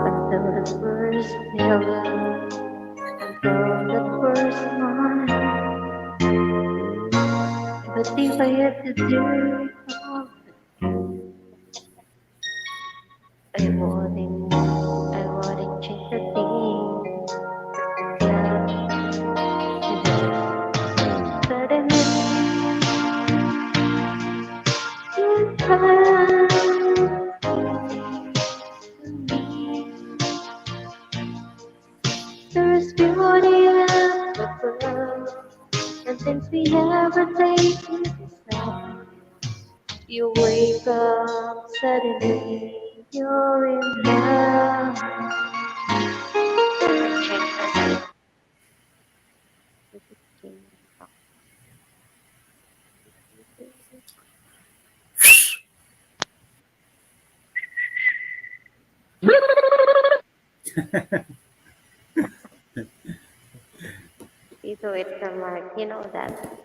Until the first hello, until the first smile. But if I had to do it all, I wouldn't change a thing. Suddenly, you there's beauty up above, and things we never take into stock. You wake up suddenly, you're in love. It's a mark, you know that.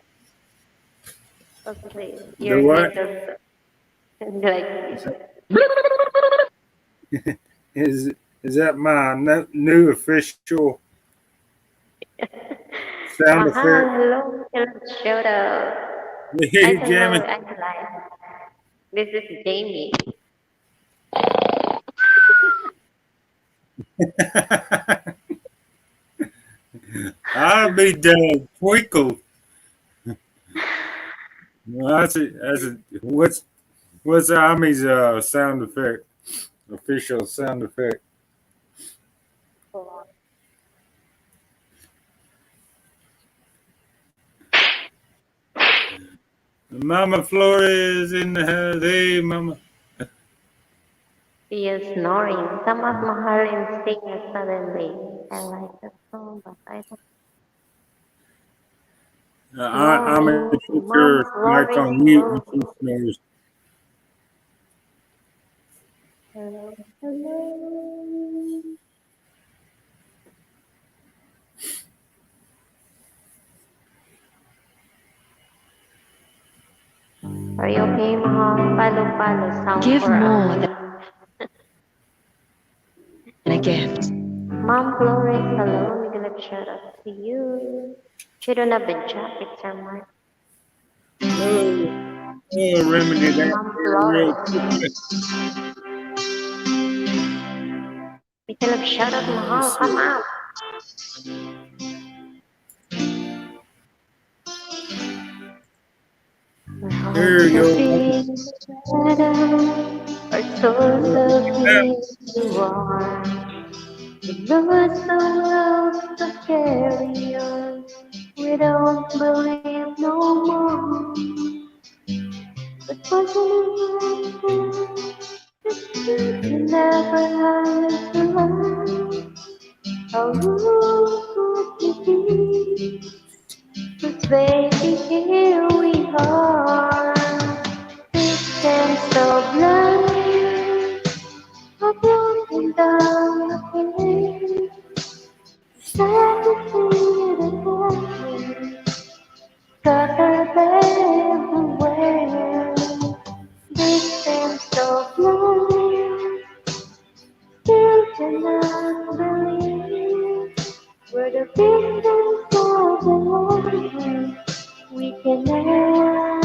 Okay, The you're what? kind of like Is that my new official sound effect? hello, shout out. Hey, Hello, Jamie. I'm live. This is Jamie. be Twinkle. Well, what's Ami's sound effect? Official sound effect. Mama Flores in the house. Hey, Mama. He is snoring. Tamat Mahal and Singer suddenly. I like that song, but I don't. I'm Snoring. put Mom your mic snoring. on mute Hello. when she snores. Hello. Hello. Are you okay, Mahal? Palo sound Give for more Ami. than a gift. Mom Flores, hello. Miguel, shout out to you. You don't have the jacket, sir Mark. Oh, remedy that Mom here real Flores. quick. Miguel, shout out Let's Mahal. Come see. up. My Here heart you will go. beat better. Our souls will keep you warm. We lose the will to carry on. We don't believe no more. But wasn't it you never had to learn? How rude could you be? 'Cause baby, here we are. Distance of love, a broken down again. Sad to see it happening, scattered everywhere. Distance of love, still cannot believe. We're the victims of the moment we can never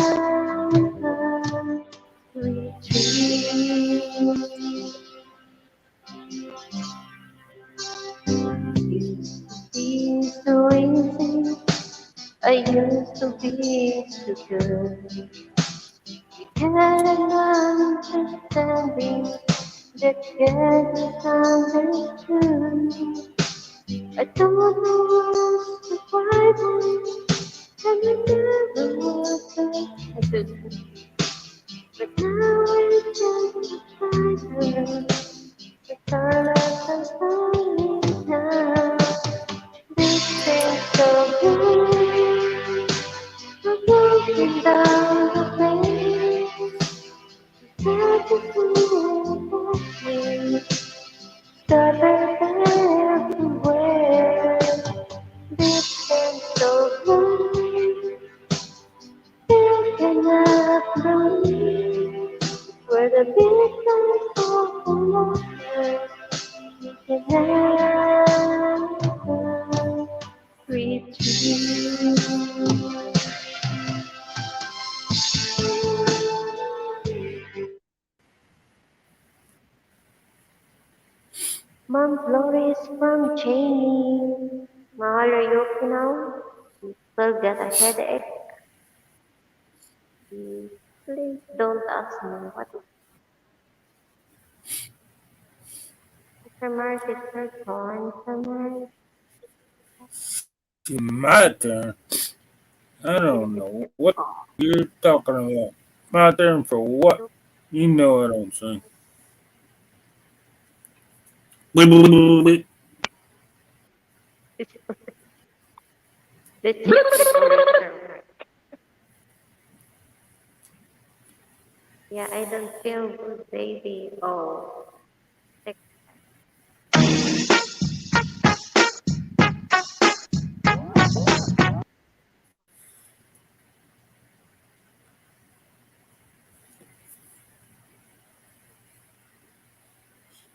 retrieve. Used to be so easy, I used to be so good. We had an understanding that can't understood. I don't know what's the Bible, and I never was I could. But now it's just a title. The colors are falling down. This is so good. I'm walking down the place. Sad to see it scattered everywhere. This is so good. Still cannot believe we're the victims of the water. We can never retrieve. Mom Flores from Cheney. Mahal, are you okay now? You still got a headache? Please don't ask me what Mr. Mark is her turn. Mr. Mark. It's my turn. I don't know what you're talking about. My turn for what? You know what I'm saying. The chicken Mr. Yeah, I don't feel good, baby. Oh, like,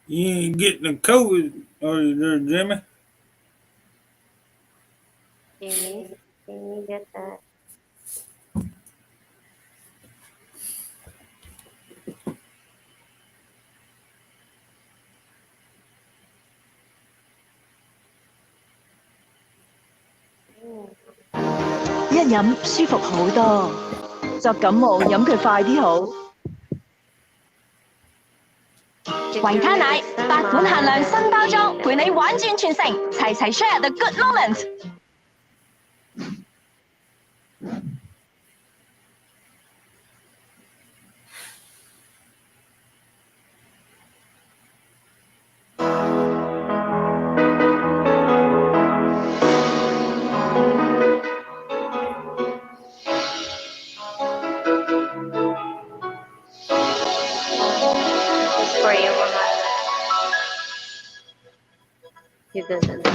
You ain't getting the COVID, are you there, Jimmy? Jimmy get that. 一飲舒服好多。作感冒飲佢快啲好。維他奶8款限量新包裝，陪你玩轉全城，齊齊 share the good moment。For you, Mama. You don't understand.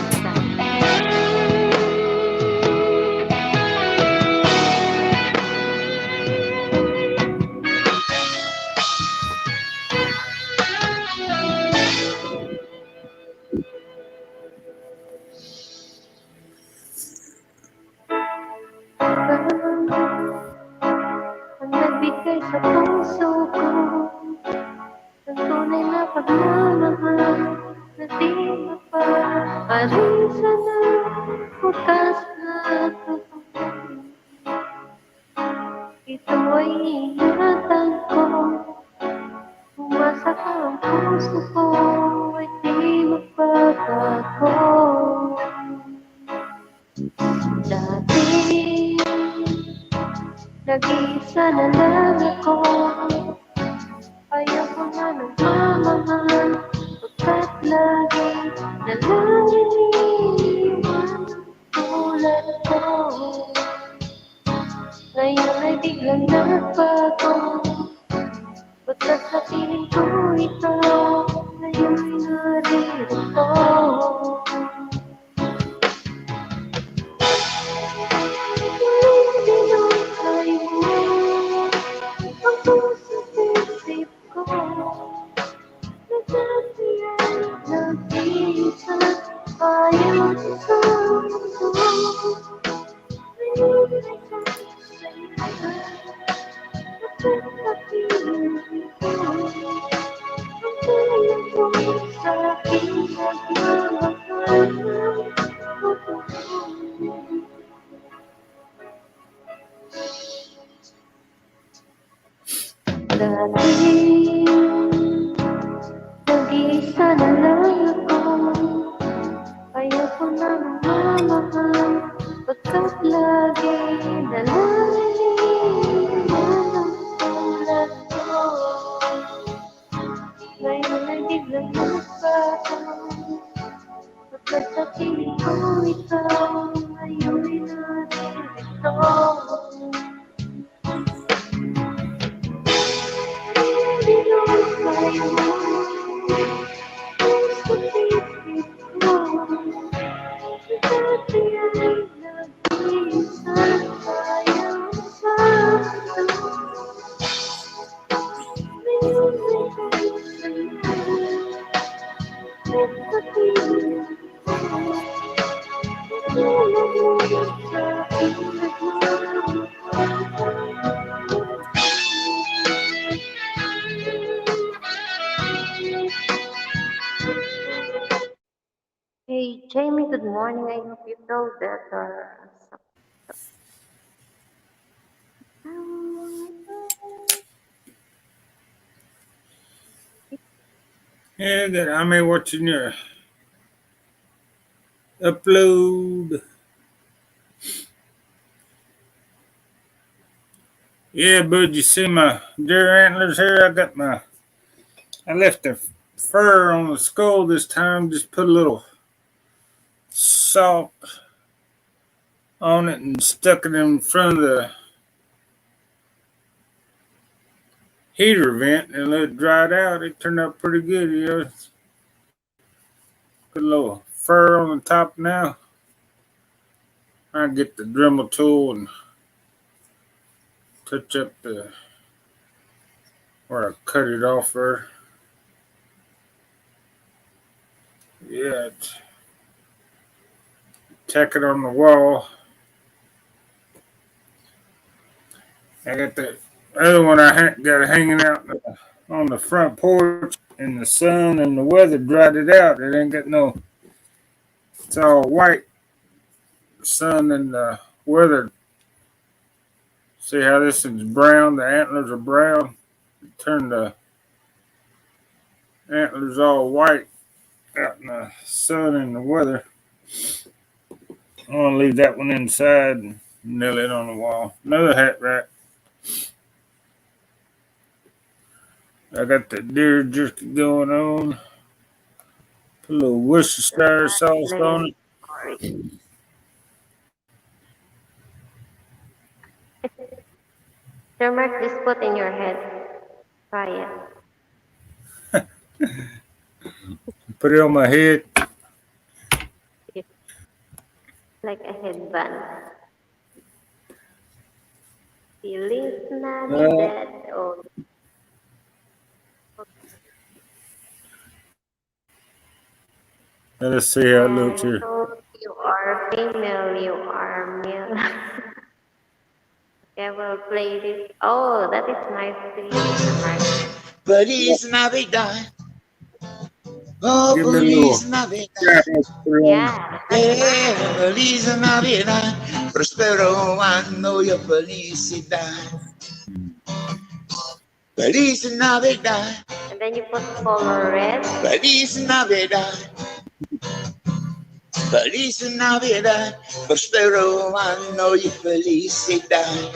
Ang nagbigay sa puso ko ng tunay na pagmamahal na di mapapalisan ng bukas na totoo. Ito ay ingatan ko, umasa ka ang puso ko ay di magbabago. Dati nag-iisa na lang ako, ayaw ko na ng mamahal, pagkat lagi na lang iniiwan tulad ko. Ngayon ay biglang nagbago, pagkat sa piling ko ito, ngayon ay naririto. Dati nag-iisa na lang ako, ayaw ko na mamahal, pagkat lagi na lang iniiwan ang tulad ko. Ngayon ay biglang nagbago, pagkat sa piling ko ito, ngayon ay naririto. Hey Jamie, good morning. I hope you feel better. Yeah, that I'm here watching your upload. Yeah, bud, you see my deer antlers here? I left the fur on the skull this time. Just put a little salt on it and stuck it in front of the heater vent and let it dry it out. It turned out pretty good, you know. Put a little fur on the top now. I get the Dremel tool and touch up where I cut it off there. Yeah, tack it on the wall. I got the other one I got hanging out on the front porch, and the sun and the weather dried it out. It ain't got no, it's all white. The sun and the weather See how this is brown? The antlers are brown. Turn the antlers all white out in the sun and the weather. I'm gonna leave that one inside and nail it on the wall. Another hat rack. I got the deer jerky going on. Put a little Worcestershire sauce on it. Turmeric, just put in your head. Try it. Put it on my head. Like a headband. Feliz Uh, Navidad. Oh, let's see how it looks here. so you are female, you are male. Okay, we'll play this. Oh, that is nice to you, Feliz Navidad. Oh, Give me a Feliz little. Navidad. Yeah, that's nice. Feliz Navidad. Prospero año y felicidad. Feliz Navidad. And then you put color red. Feliz Navidad. Feliz Navidad. Prospero año y felicidad.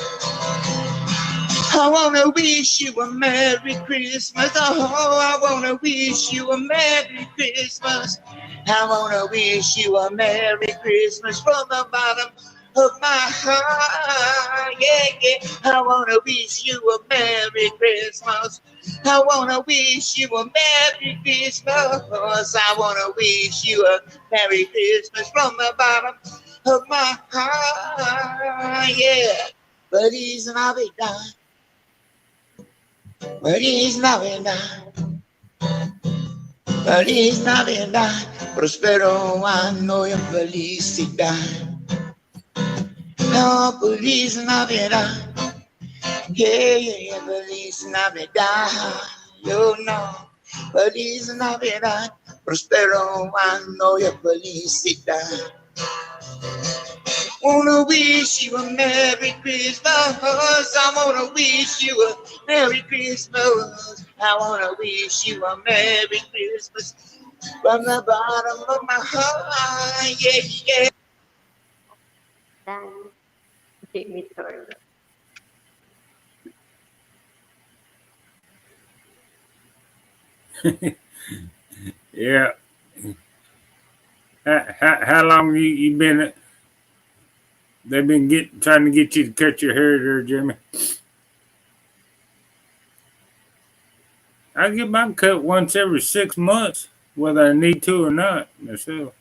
I wanna wish you a Merry Christmas. Oh, I wanna wish you a Merry Christmas. I wanna wish you a Merry Christmas from the bottom of my heart. Yeah, yeah. I wanna wish you a Merry Christmas. I wanna wish you a Merry Christmas. I wanna wish you a Merry Christmas from the bottom of my heart. Yeah. Feliz Navidad. Feliz Navidad, Feliz Navidad, prospero año y felicidad. Oh, Feliz Navidad, yeah, yeah, yeah, Feliz Navidad, you know, Feliz Navidad, prospero año y felicidad. Wanna wish you a Merry Christmas. I wanna wish you a Merry Christmas. I wanna wish you a Merry Christmas from the bottom of my heart. Yeah, yeah. Done. Jimmy Turner. Yeah. How long you been? They've been trying to get you to cut your hair there, Jimmy. I get mine cut once every 6 months, whether I need to or not myself.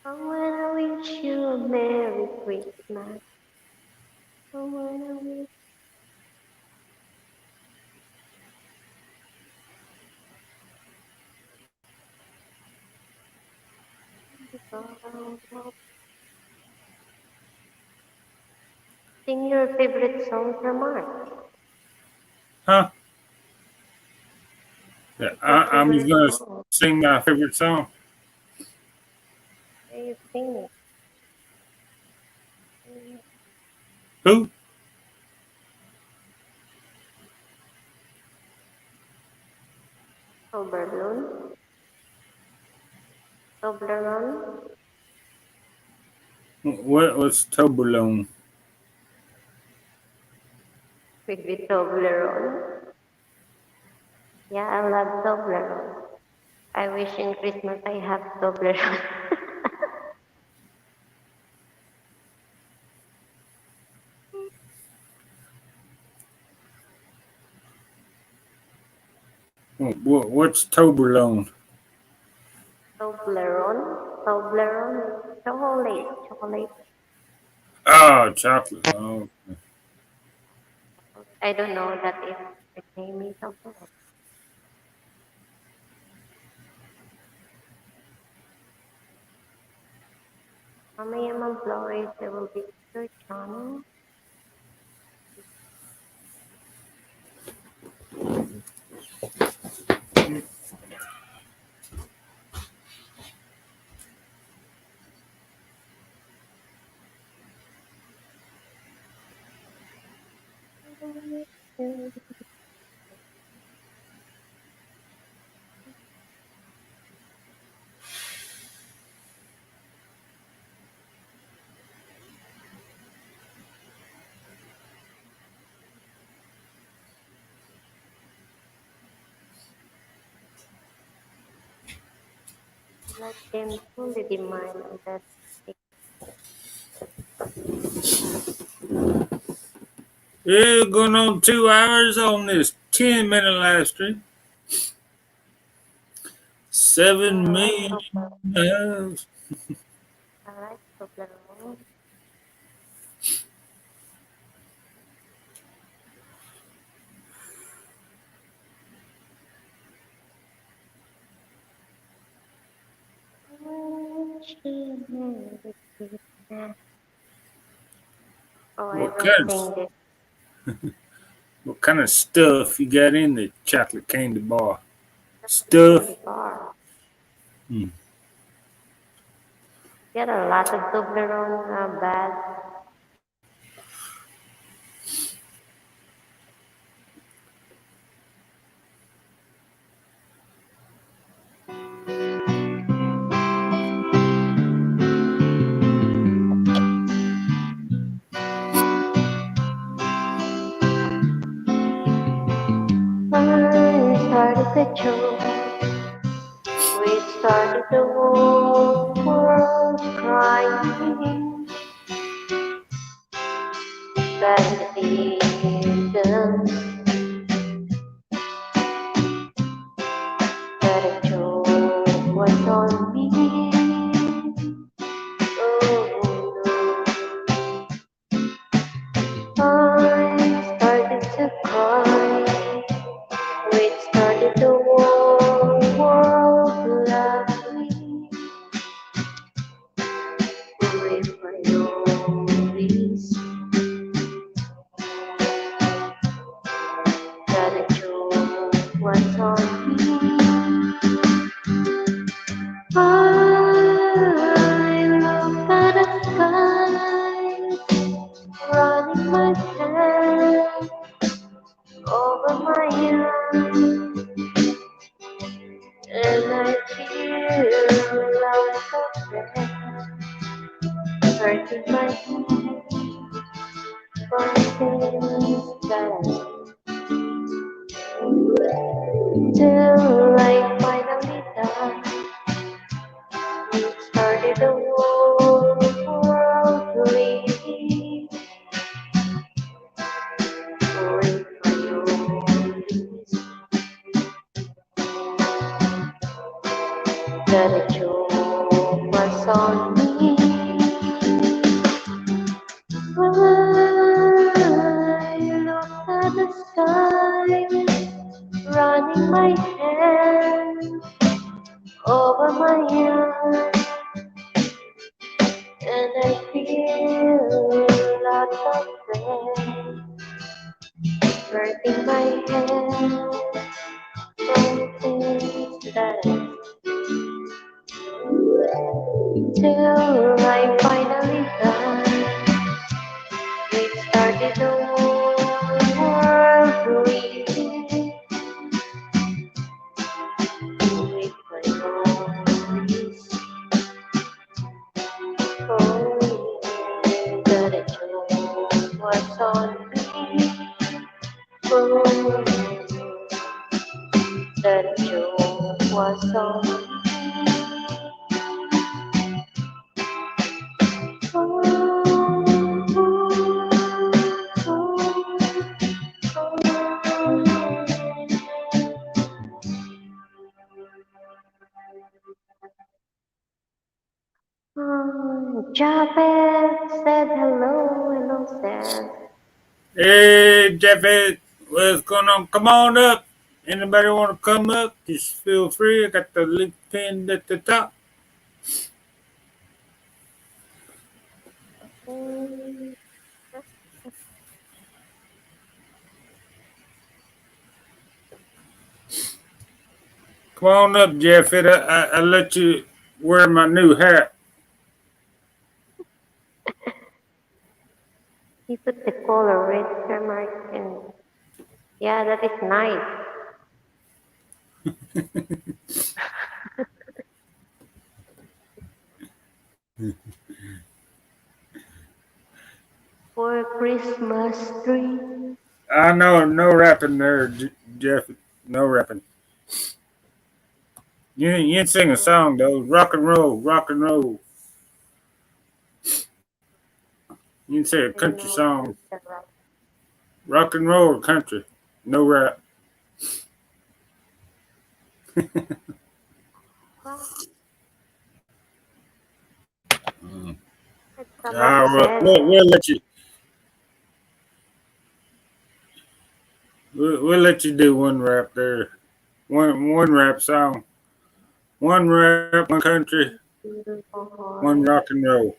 I wanna wish you a Merry Christmas. I wanna wish you. Sing your favorite song from Mark. Huh? Yeah, I'm just gonna Song. sing my favorite song. Are you singing? Who? Toblerone. Toblerone. What was Toblerone? Maybe Toblerone. Yeah, I love Toblerone. I wish in Christmas I have Toblerone. What's Toblerone? Toblerone. Toblerone. Chocolate. Chocolate. Oh, chocolate. Oh. I don't know that is the name is Toblerone. Mamaya mag-Flores, there will be search channel. Let them fully demand that We're going on 2 hours on this 10-minute live stream. 7 million. I like Toblerone. Oh, I What will kind, sing this. what kind of stuff you got in the chocolate candy bar? Candy Stuff. bar. Hmm. Get a lot of Toblerone bad. I started the joke. We started the whole world crying. That didn't, that a joke was on me. Oh no, I started to cry. We started the whole world laughing. With my oldies, that a joke was on me. I looked at the sky, running my hand over my eyes, and I feel like a friend, hurting my head for things that till I finally died. We started the whole world bleeding with my oldies. That a joke was on me. I looked at the sky, running my hand over my eyes, and I feel lots of pain, hurting my head from things that till I finally died. We started the whole world bleeding with my oldies. Oh, that a joke was on me. Oh, that a joke was on me. Javed said hello, Sam. Hey, Jeffy, what's going on? Come on up. Anybody want to come up? Just feel free. I got the link pinned at the top. Come on up, Jeffy. I let you wear my new hat. He put the color red, Sir Martin. Yeah, that is nice. For Christmas tree. I know, no rapping there, Jeffy. No rapping. You didn't sing a song though. Rock and roll, rock and roll. You can say a country song. Rock and roll or country. No rap. We'll let you. We'll let you do one rap there. One rap song. One rap, one country, one rock and roll.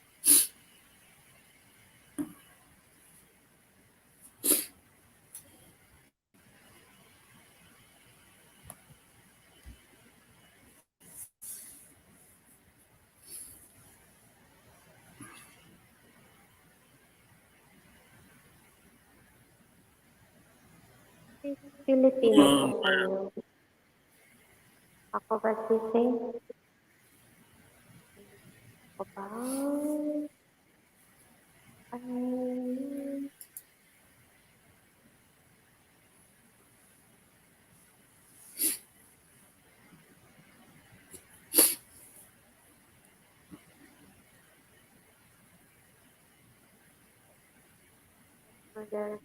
Filipino po kayo. Ako ba sising? Ako ba?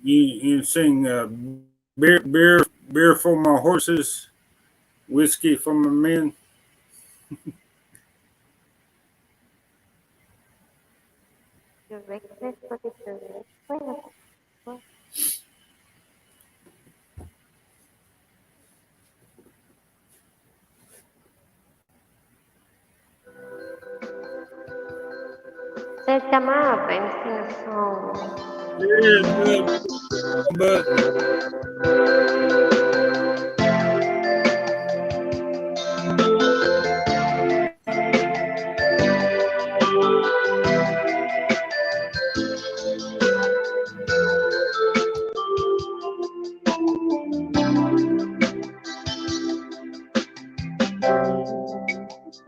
You sing beer for my horses, whiskey for my men. Your reckless, what is your reckless? Sir, come up and sing a song. Yeah, but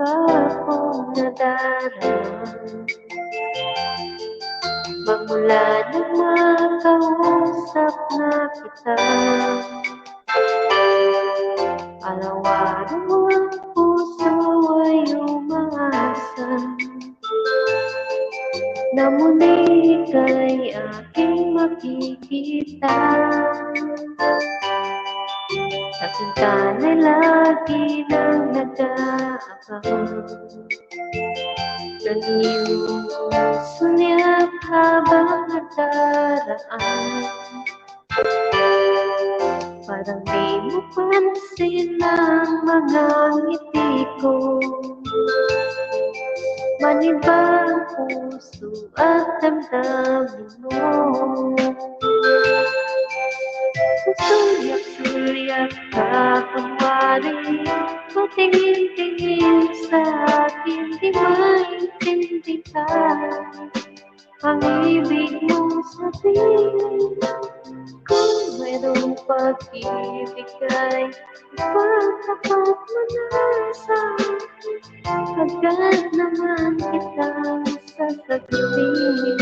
Akong nadarama magmula nang makausap na kita. Araw-araw ang puso ay umaasa na muli ka'y aking makikita. Sa pintana'y lagi nang nag-aabang ng iyong sulyap habang nagdaraan. Parang di mo pansin ang mga ngiti ko. Manibang puso at damdamin mo. Sulyap-sulyap ka kunwari, patingin-tingin sa akin, di maintindihan ang ibig mong sabihin. Kung mayroong pag-ibig ay ipagtapat mo na sa akin, agad naman kitang sasagutin.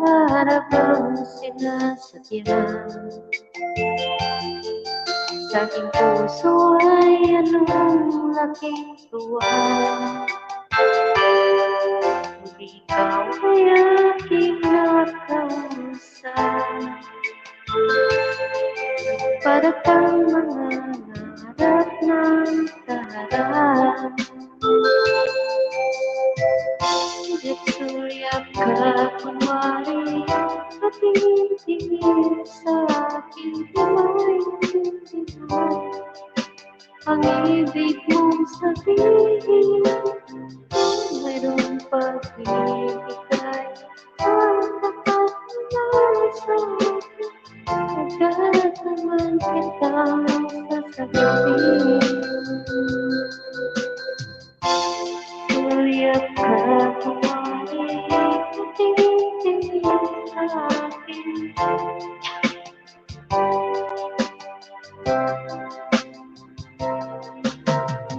Para bang sinasadya sa aking puso ay anong laking tuwa. Kung ikaw ay aking nakausap, para kang mga narap ng kaharap. Sulyap ka kunwari, patingin-tingin sa akin, di maintindihan ang ibig mong sabihin, mayroong pag-ibig ay ang tapat na sa akin. Agad naman kitang sasagutin. Kuya ka tumahin, tingin sa akin.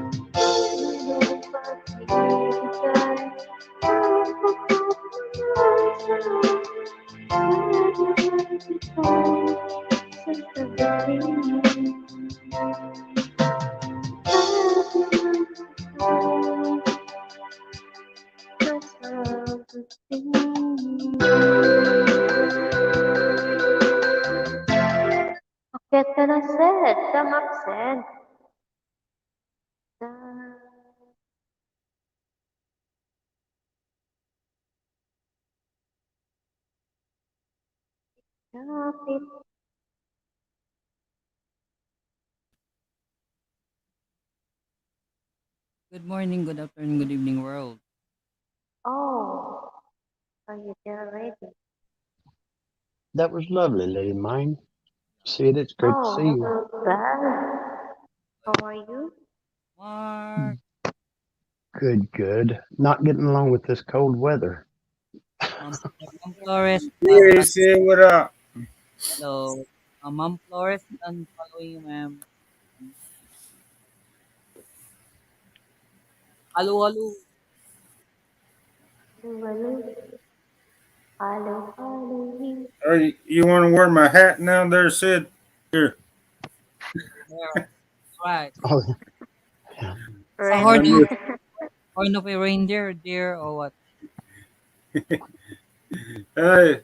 Mayroong pag-ibig ay ang tapat na sa akin. Agad naman kitang sasagutin. Akyat ka na, Seth. Come up, Seth. Kapit. Good morning, good afternoon, good evening, world. Oh, are you there already? That was lovely, lady mine. Sid, it's great to see you. Hello, Dad. How are you? Mark, Good, good. Not getting along with this cold weather. Ma'am Flores, Yeah, say what up. hello. Ma'am Flores, I'm following you, ma'am. Hello, hello. Hello. You want to wear my hat now there, Sid? Here. There. Right. Oh, yeah. Sa horn of a reindeer, deer, or what? Hey,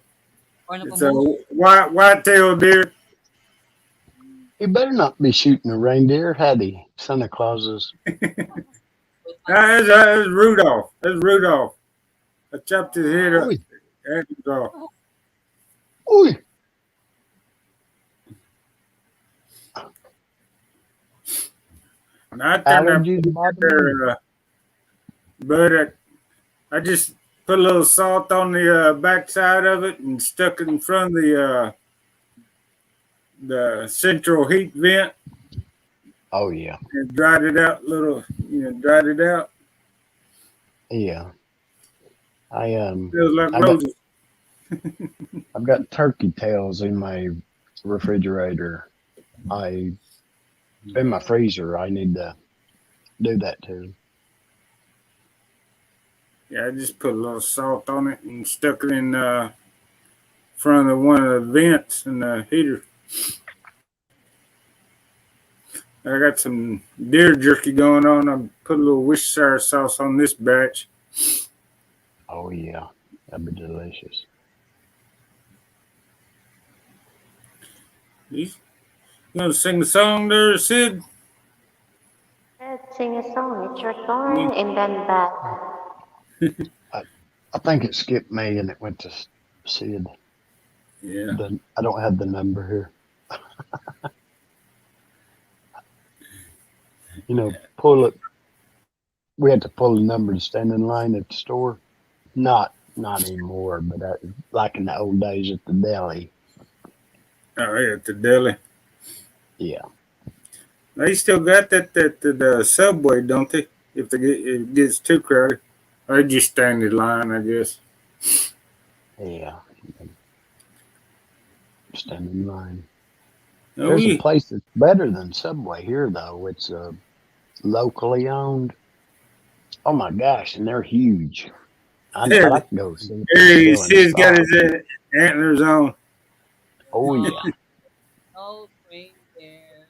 Horn of a it's a moose? white-tailed deer. He better not be shooting a reindeer, had he? Santa Claus's. That's Rudolph. That's Rudolph. I chopped his head up. Oi, That's Rudolph. oi. And I turned up Allergies about the there, but I just put a little salt on the backside of it and stuck it in front of the central heat vent Oh, yeah. and dried it out dried it out. Yeah. Feels like I got, roses. I've got turkey tails in my refrigerator. In my freezer. I need to do that too. Yeah, I just put a little salt on it and stuck it in front of one of the vents in the heater. I got some deer jerky going on. I put a little Worcestershire sauce on this batch. Oh, yeah. That'd be delicious. You gonna sing the song there, Sid? Let's sing a song. It's your turn, and then back. I think it skipped me and it went to Sid. Yeah. I don't have the number here. Pull it. We had to pull the number to stand in line at the store. Not anymore, but like in the old days at the deli. Oh, yeah, at the deli. Yeah. They still got that at the Subway, don't they? If it gets too crowded, they just stand in line, I guess. Yeah. Stand in line. Oh, There's a yeah. place that's better than Subway here, though. It's locally owned. Oh my gosh, and they're huge. I like to go see. Hey, Sid's got his antlers on. Oh yeah. No reindeer.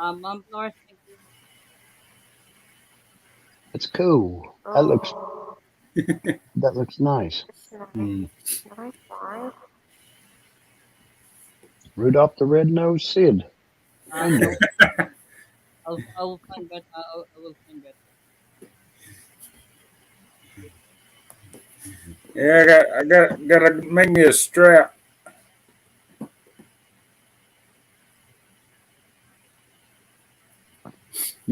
Ma'am Flores, thank you. It's cool. That looks nice. Hmm. Nice. Rudolph the Red-Nosed Sid. I will find better. I will find better. Yeah, I gotta make me a strap.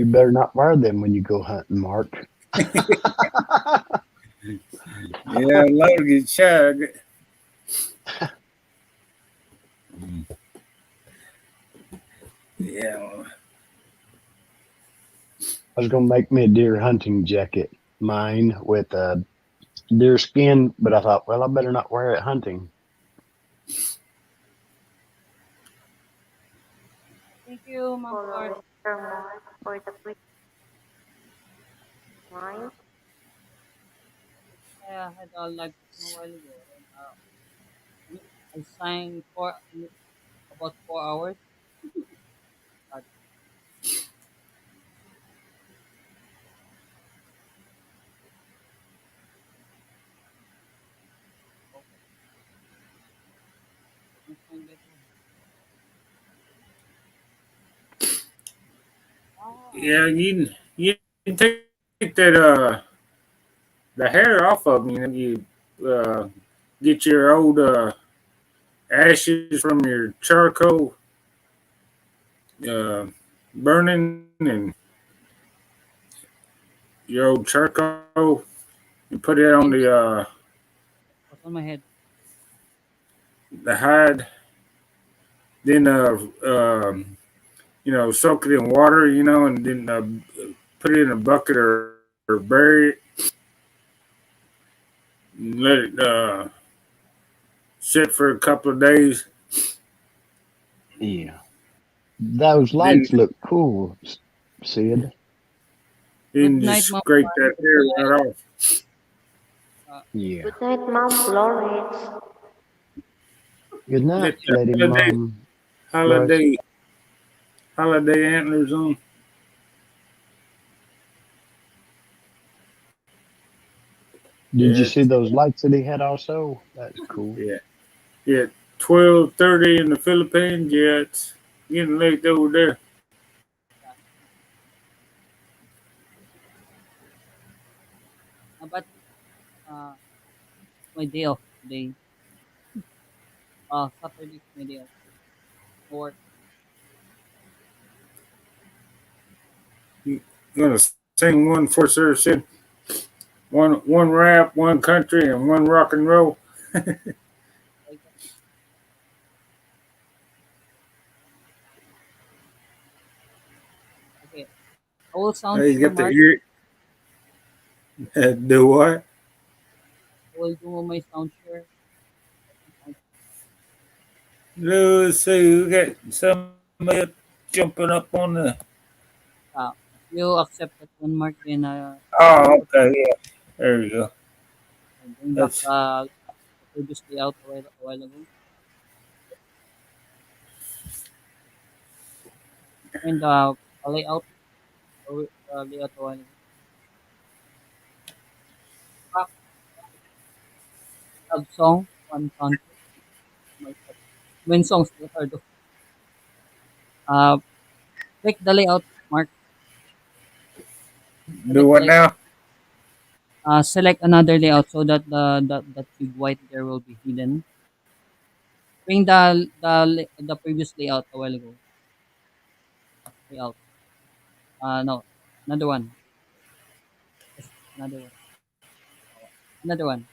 You better not wear them when you go hunting, Mark. Yeah, Lord get shot. Yeah. I was gonna make me a deer hunting jacket, mine with a deer skin, but I thought, well, I better not wear it hunting. Thank you, Ma'am Flores. Follow Mr. Mark for the quick line. I had a live session a while ago. And, I sang for about 4 hours. Uh, I sang that one. Yeah, Wow. you can take that the hair off of them. You get your old ashes from your charcoal uh, burning and your old charcoal. You put it on And what's on my head? the hide. Then soak it in water. And then put it in a bucket or bury it. And let it sit for a couple of days. Yeah. Those Then lights look cool, Sid. Good then just night, Ma'am scrape Flores. that hair right off. Yeah. Good night, Mom Florence. Good night, Let the Lady Mom Flores. holiday holiday antlers on. Did you Yeah, see those lights that he had also? That's cool. yeah, yeah. 12:30 in the Philippines. Yeah, it's getting late over there. Yeah. But my day off today. Saturday is my day off. No work. You gonna sing one for Sir Sid? One rap, one country, and one rock and roll. Like that. Okay. I will sound Hey, you sure, got the Mark. ear. Do what? I will do my sound sure. Let's see. We got somebody jumping up on the. Uh, you accept that one, Mark, then Oh, okay, yeah. There you go. bring back That's the previous layout a while ago. And a layout, layout a while ago. Ah, love song, one country. My main songs that are the uh, click the layout, Mark. do Select the what layout. now? Select another layout so that that big white there will be hidden. Bring the previous layout a while ago. Layout. No, another one. Yes, another one. Another one.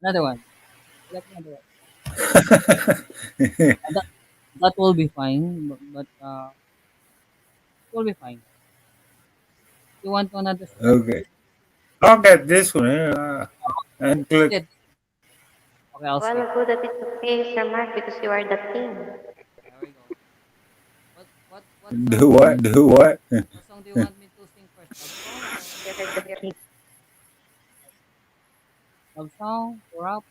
Another one. Select another one. That that will be fine, but it will be fine. You want another song? Okay. I got this one here. And This click. it. Okay, I'll Well, skip. good that it's okay, Sir Mark, because you are the king. There we go. What song Do do you what? Do what? what song do you want me to sing first? Love song or You're the king. love song? Rap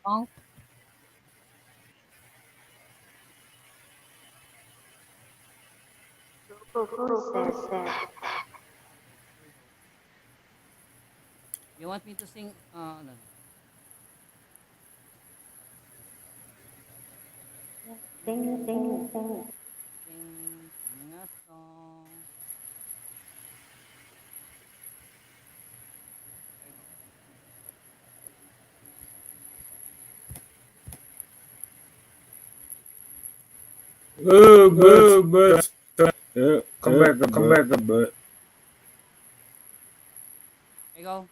song? Who said? Here we go. You want me to sing? No. Sing, sing, sing. Sing a song. There we go. But come back, but. There you go.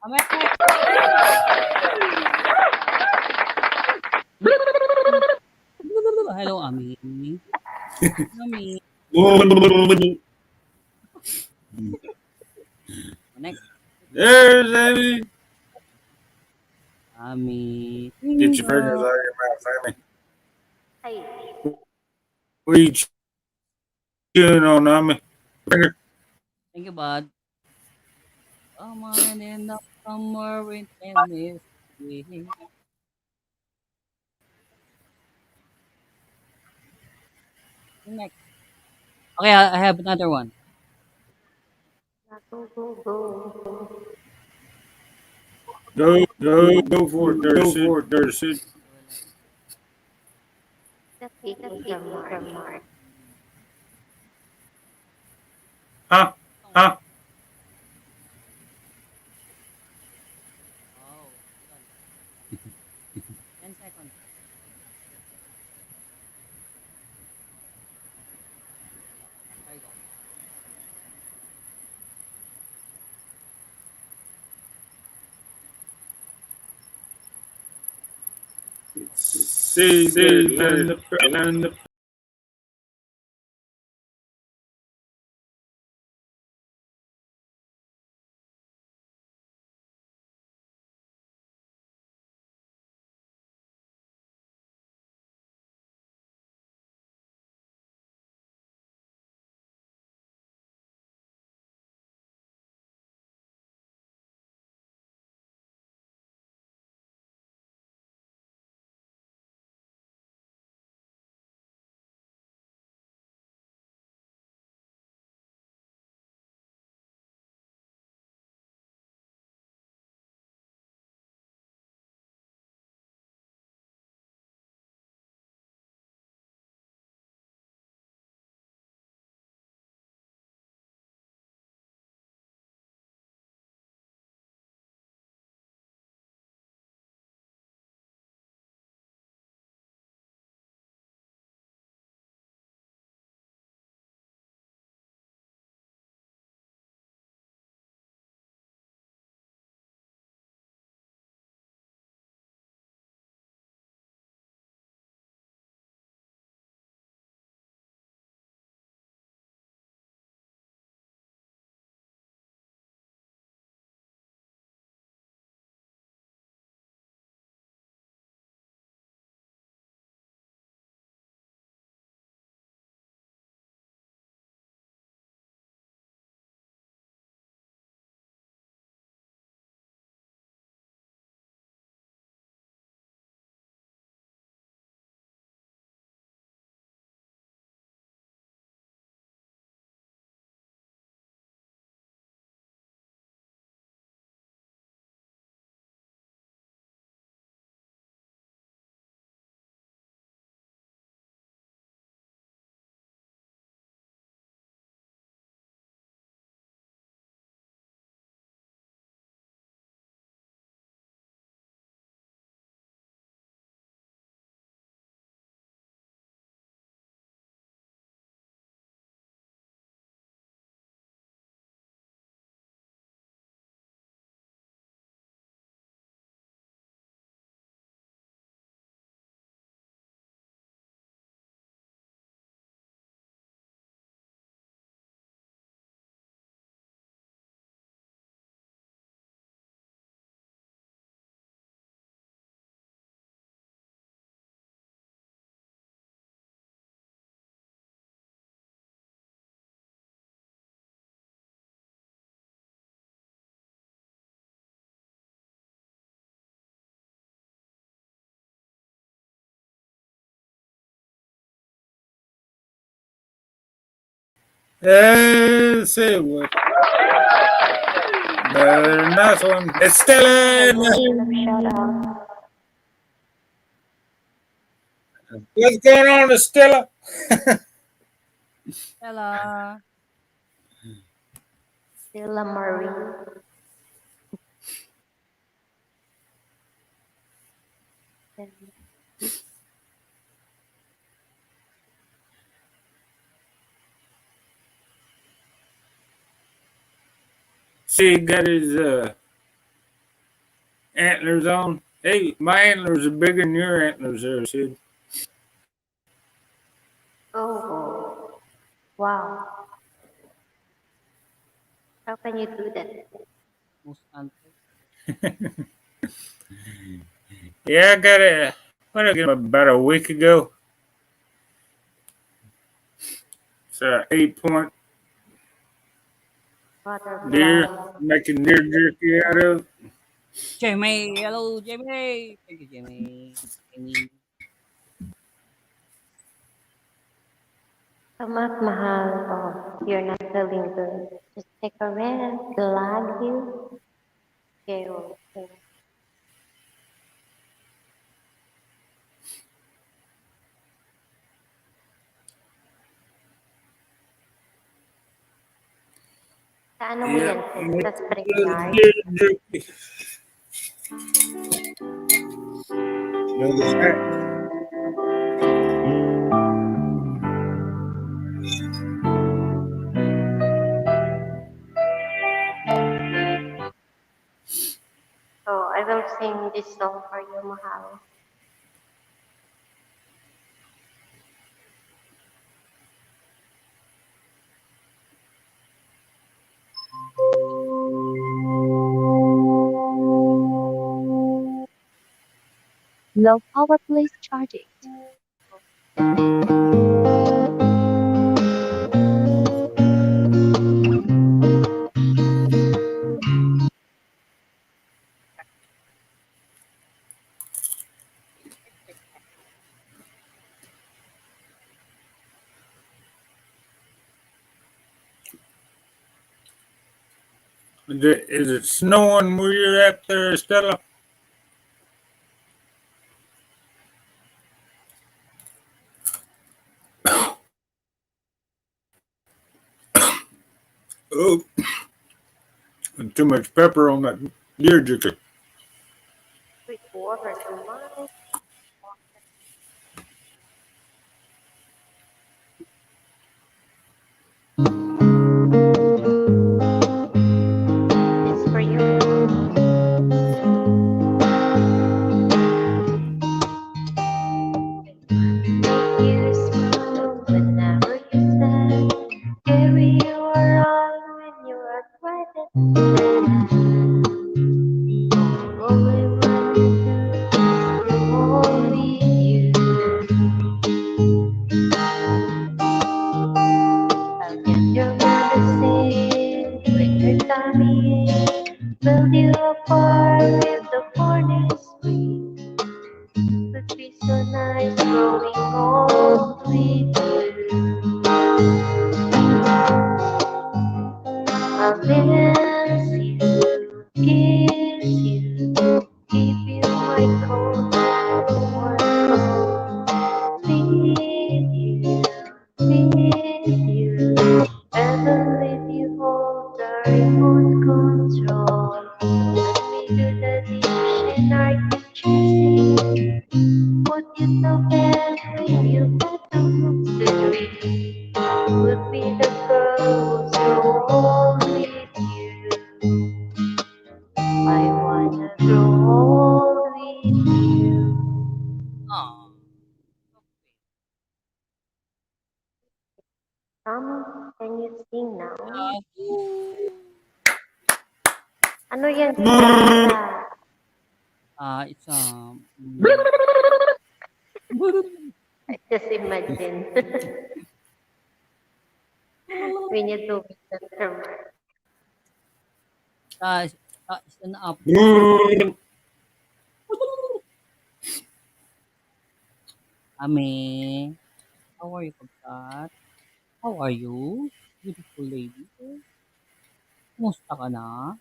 Next. Hello, Ami. Ami. Next. There's Amy. Ami. Get your fingers out of your mouth, Amy. Hey. What are you chewing on, Amy? Finger. Thank you, bud. Come on in the summer with tennis. Next. Okay, I have another one. Go, go, go. Go for it, Dirty Sid. Just take it from Mark. Huh? Huh? Oh, 10 seconds. There you go. Sid and the Say what? The nice one. Estella. Shout out. What's going on, Estella? Stella. Stella Marie. Sid got his antlers on. Hey, my antlers are bigger than your antlers there, Sid. Oh, wow. How can you do that? Most antlers. Yeah, I got it. What did I get 'em about a week ago? It's a 8-point deer, Butterfly. making deer jerky out of. Jamie, hello, Jamie. Thank you, Jamie. Jamie. Kamat mahal. Oh, you're not feeling good. Just take a rest. Glad you. Okay, okay. Sa ano mo Yeah, yan? make Sa spring yard? deer jerky. Another snack. So, I will sing this song for you, mahal. Low power place charging. Is it snowing where you're at there, Stella? Oh, too much pepper on that deer jerky. Sweet water too much. It's for you. You smile whenever you stand. Carry you around when you are quiet and sad. All I wanna do is grow with you. I'll get your medicine when your tummy aches. Build you a fire with the furnace sweet. Would be so nice growing old with you. I'll dance you, kiss you, give you my coat and warm coat. Feed you, never let you hold the remote control. Let me do the dish in our kitchen sink. Put you to bed when you got the roots to dream. Would be the girl who's so old with you. I wanna grow old with you. Aw. Can you sing now? Yahoo! Ano yan sa kanta? It's I just imagine. We need to make that term. it's an up. Ame, how are you, Pagkat? How are you? Beautiful lady. Kumusta ka na?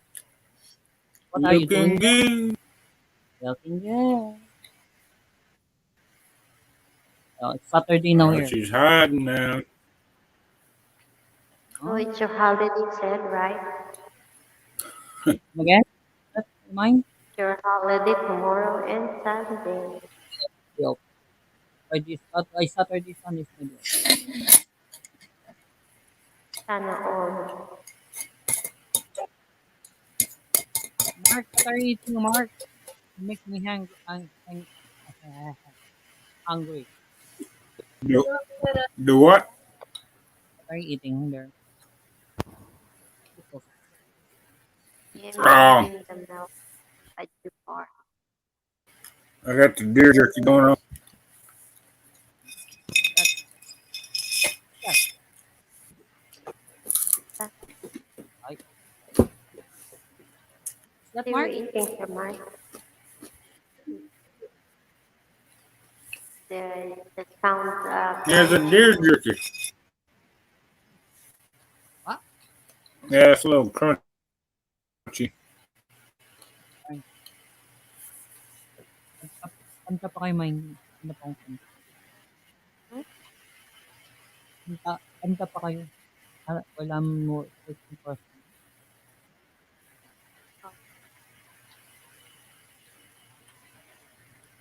What are you Looking doing? good. Helping you. It's Saturday now Oh, here. she's hiding now. So it's your holiday set, right? Again? That's mine? Your holiday tomorrow and Saturday. Yup. Saturday, Sunday, Sunday. Sana all. Mark, what are you eating, Mark? Make me hungry. The, the what? What are you eating there? You Oh, mentioned the milk at the bar. I got the deer jerky going on. That, that, That's I, is that they were Mark? eating for mine. The sound There's a deer jerky. What? Yeah, it's a little crunchy. Ay, kanta pa kayo main. Ano pa akong kanta? Kanta pa kayo. Wala mo certain person.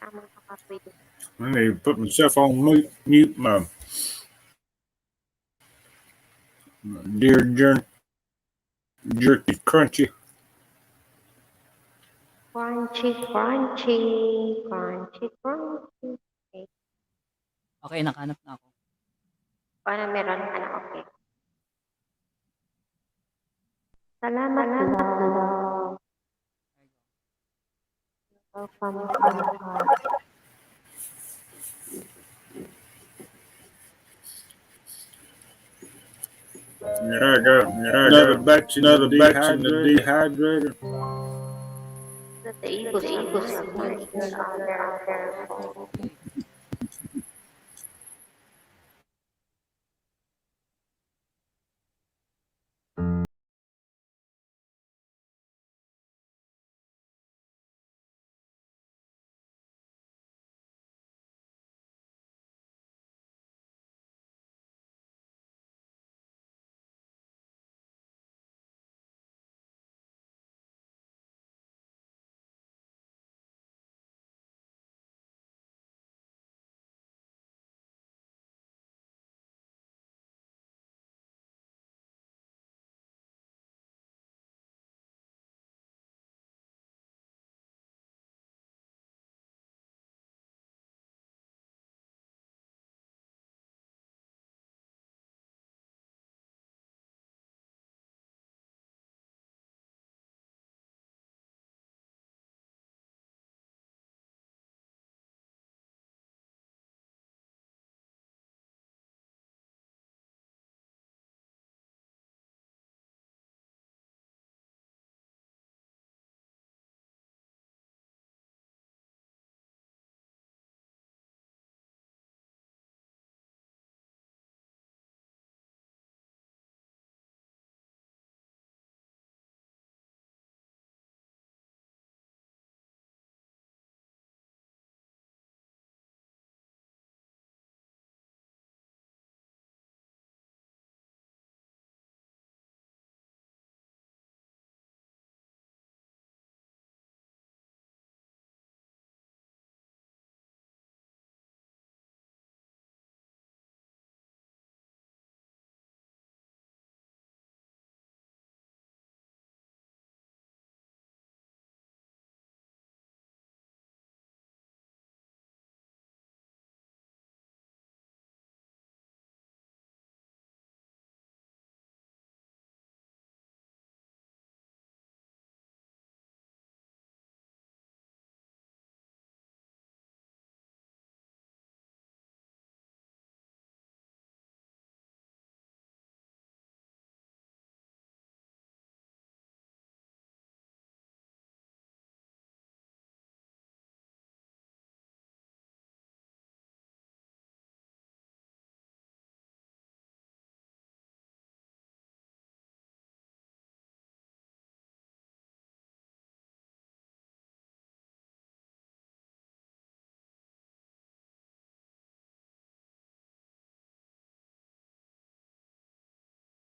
tama makapwede. I need to put myself on mute my deer jerky crunchy. Crunchy, crunchy, crunchy, crunchy. Okay. Okay, nakahanap na ako. Para meron ka na okay. Salamat, love. Welcome to my heart. Yeah, I got another batch in the dehydrator. The Eagles are mentioned on their phone.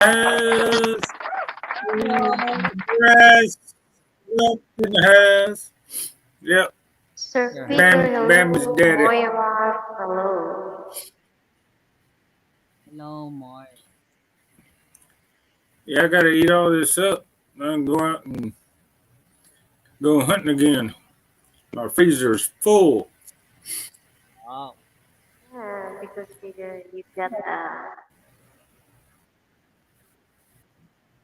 House, grass, up in the house. Yep, Sir Your Peter, Bam's hello. daddy. Moira, hello. hello, Mark. Yeah, I gotta eat all this up. I'm go out and go hunting again. Our freezer's full. Wow. Yeah, because you got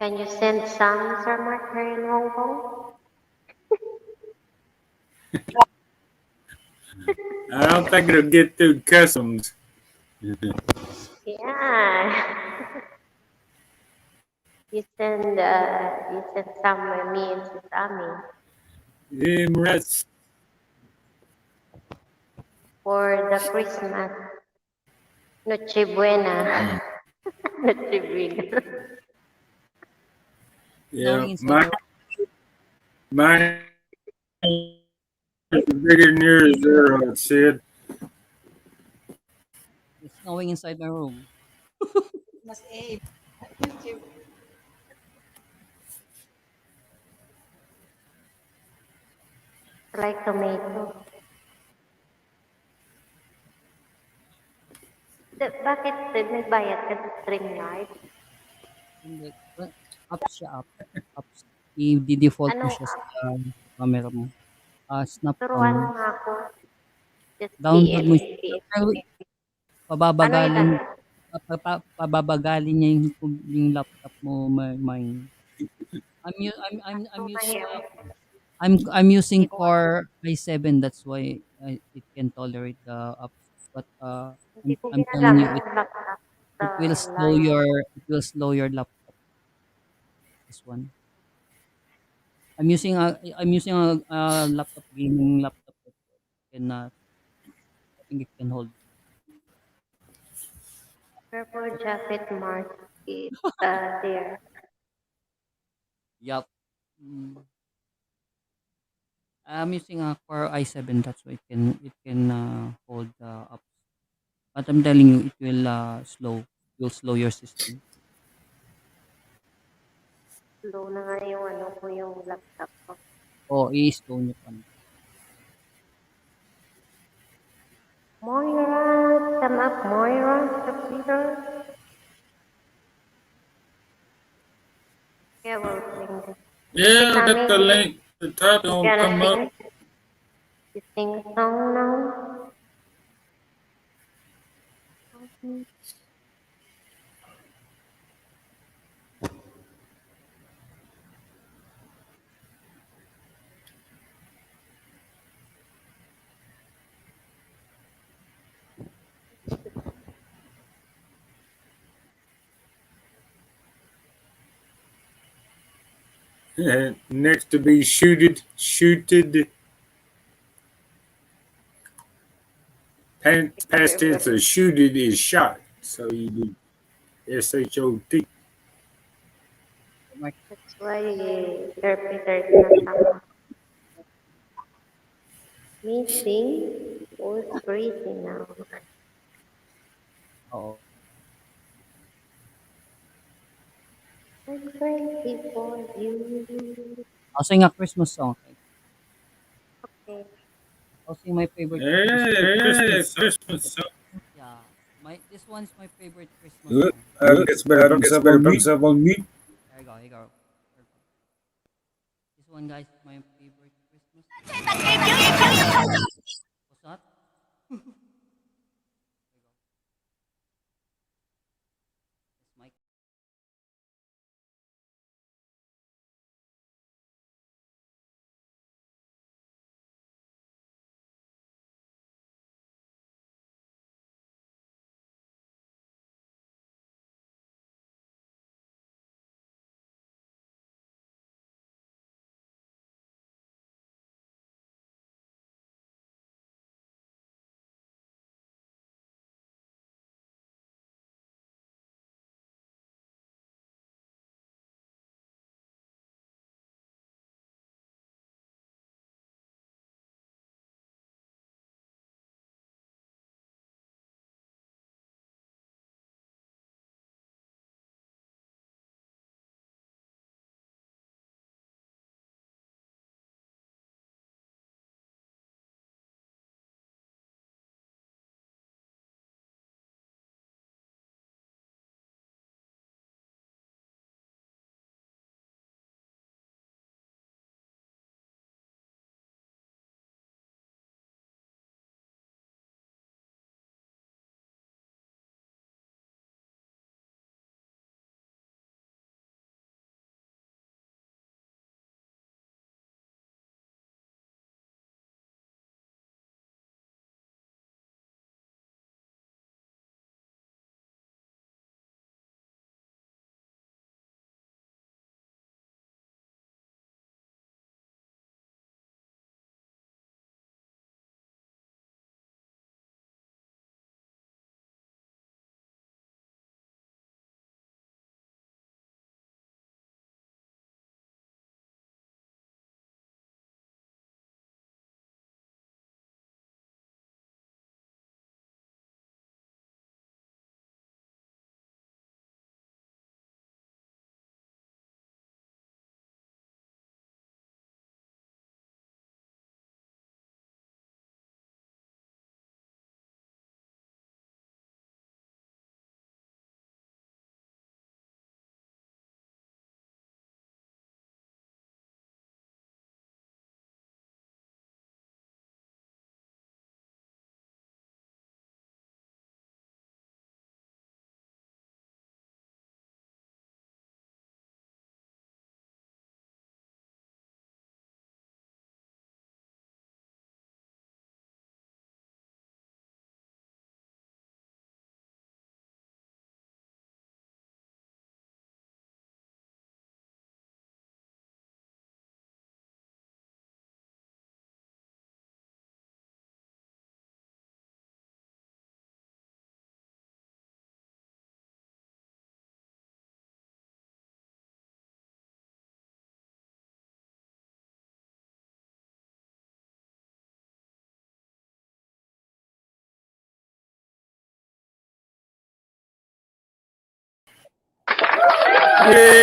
can you send some, Sir Mark, here in Hong Kong? I don't think it'll get through customs. Yeah. You send some me and Sasami Them rats. for the Christmas. Noche Buena. Noche Buena. Snowing Yeah, inside my mine is bigger than yours there, Sid. It's snowing inside my room. Like tomato. Bakit nagbayad ka sa StreamYard? Hindi. Well, apps siya, apps. I-default mo Anong siya sa app? camera mo. Snap Turuan on. mo nga ako. Just Download PM. mo siya. Pero Ano pababagalin, yan? pababagalin niya yung laptop mo, mine. I'm Ano using mahirap? I'm using Core i7. That's why it can tolerate the apps. But Hindi ko I'm telling you, ginagamit yung laptop sa it will slow live. your laptop. This one. I'm using a laptop, gaming laptop that can I think it can hold. Purple jacket mark is there. Yup. I'm using a Core i7. That's why it can hold up. But I'm telling you, it will slow your system. Slow na nga yung ano ko yung laptop ko. Oh, i-slow nyo pa. Moira, come up, Moira, computer. Yeah, we'll sing this. Yeah, I got the link. The top You don't gonna come sing? up. You sing a song now? Next to be shooted. Past tense of shooted is shot. So you do SHOT. That's why Sir Peter did not come. Meeting was crazy now. Oo. I'm crazy for you. I'll sing a Christmas song. Okay. I'll sing my favorite Christmas song. Yeah. This one's my favorite Christmas Good. song. It's better put himself on mute. Here you go. Here you go. This one, guys, is my favorite Christmas. What's that?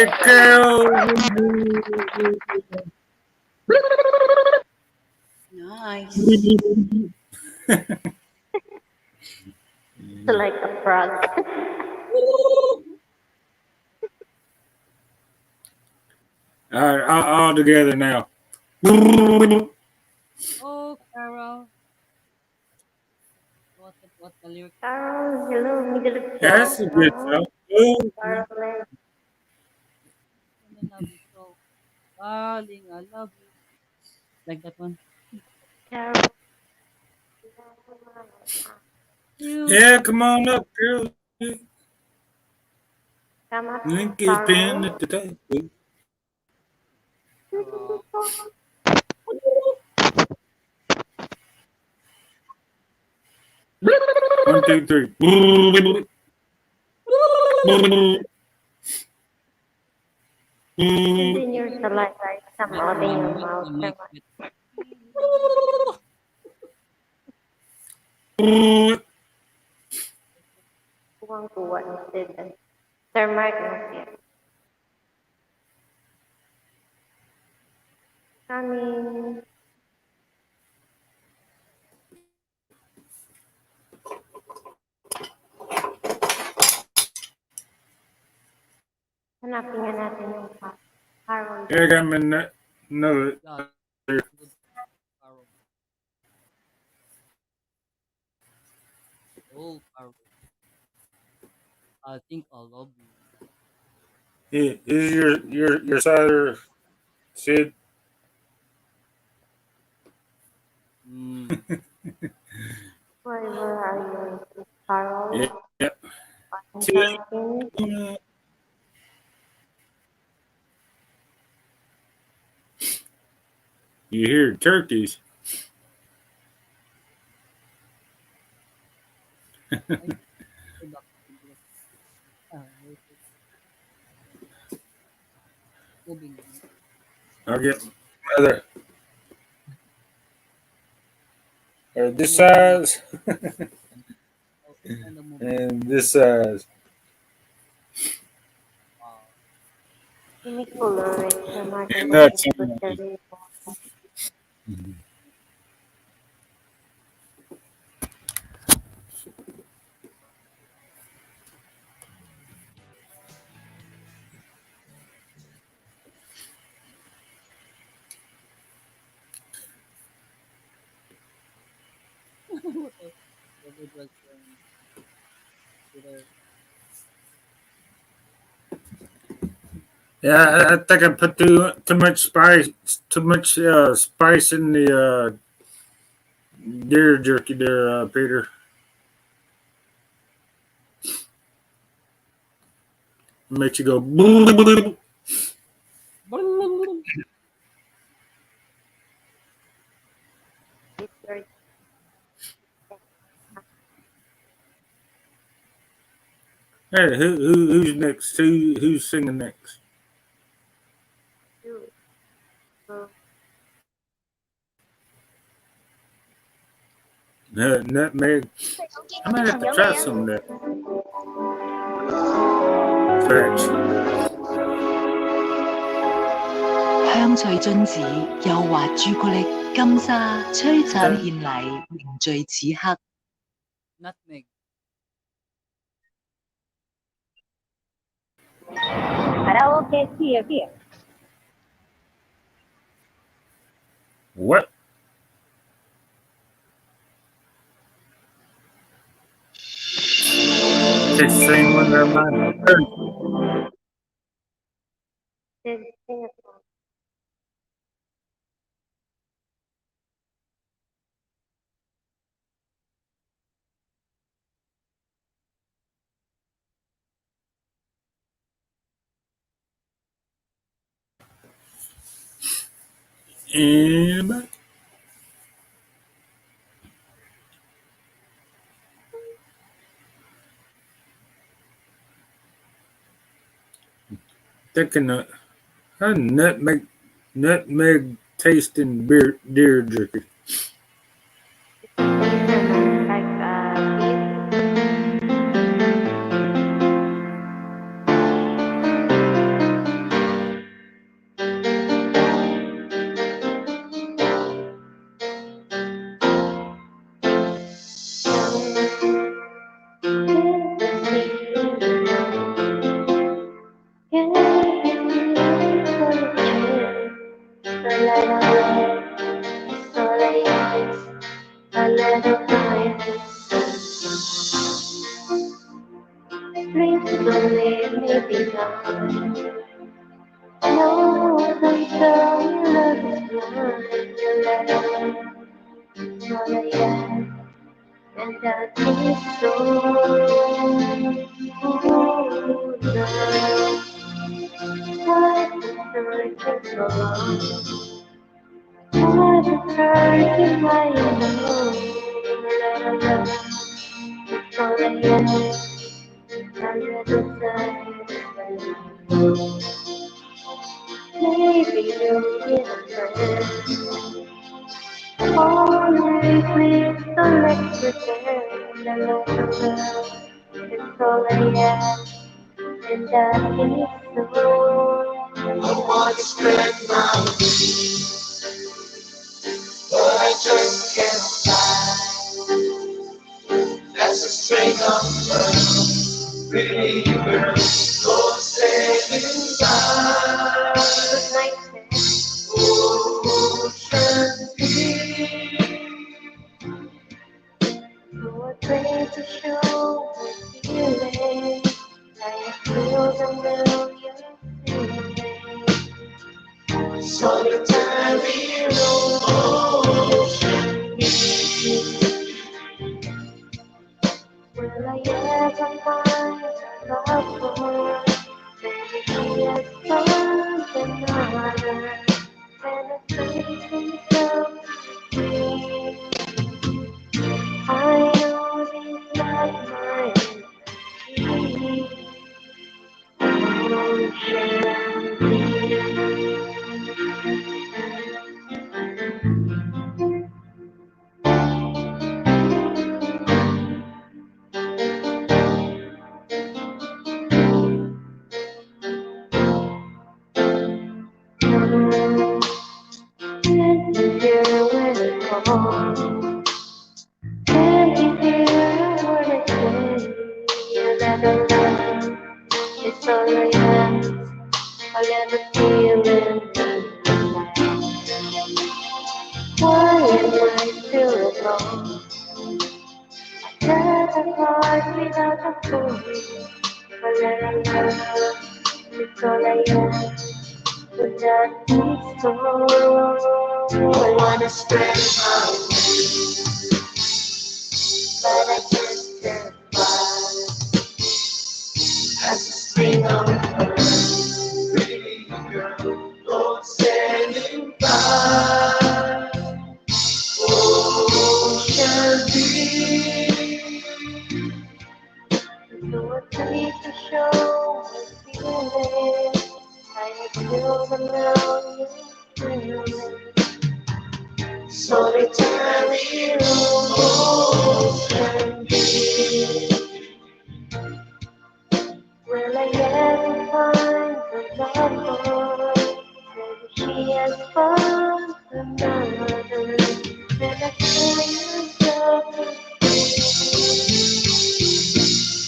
Hey, Carol. Nice. It's like a frog. All right, all together now. Oh, Carol. What the lyric? Carol, hello, middle of That's a good song. Ooh. Carol, I love you so. Darling, I love you. Like that one. Carol. You. Yeah, come on up, girl. Come up, Link is pinned Carol. at the top. One, two, three. Using your saliva is somehow in your Make mouth. the mic Come on. Kuwang-kuwa instead. Sir Mark not here. Coming. Hanapin nga natin yung Carol. Yeah, I got me another. Yeah. Good. Carol. Oh, Carol. I think I love you. Yeah, is your cider, Sid? Where are you, Carol? Yeah. Yep. Something. You hear turkeys? I'll get another. Or this size and this size. Ini color Sir Mark And and that's put the Yeah, I think I put too much spice in the deer jerky there, Peter. Makes you go. Hey, who's next? Who's singing next? Nutmeg. I might have to try some of that. Thanks. 香脆榛子，幼滑朱古力，金沙璀璨獻禮，凝聚此刻。 Nutmeg. Karaoke here. What? Just sing one of mine. Sing a song. Anybody? Thinking a nutmeg tasting deer jerky. No, don't tell me love is blind. Your letter, all I ask, and that is so. Oh, love, why the search so long? Why the search why you know? Love, it's all I ask, and that is so. Maybe you'll get a friend. Only please don't let pretend I love you. It's all I ask, and that is so. I want to spread my wings, but I just can't fly. That's a string of pearls, pretty girl, don't say goodbye. Good night, ocean so afraid to show my feelings. I feel the million feelings. Solitary ocean. Will I ever find a lover? Maybe she has found another. And I think himself free. I know he's not mine. Can't you hear when it calls? Can't you hear what I say? You never love, it's all I have. I let the feeling inside. Why am I still alone? I got a heart without a soul. I let her love, it's all I have. But that is so. I wanna spread my wings, but I just can't fly. As a string of pearls, pretty girl, don't say goodbye. Ocean deep, so afraid to show my feelings. I feel the million feelings. Solitary ocean deep. Will I ever find a lover? Maybe she has found another. And I feel myself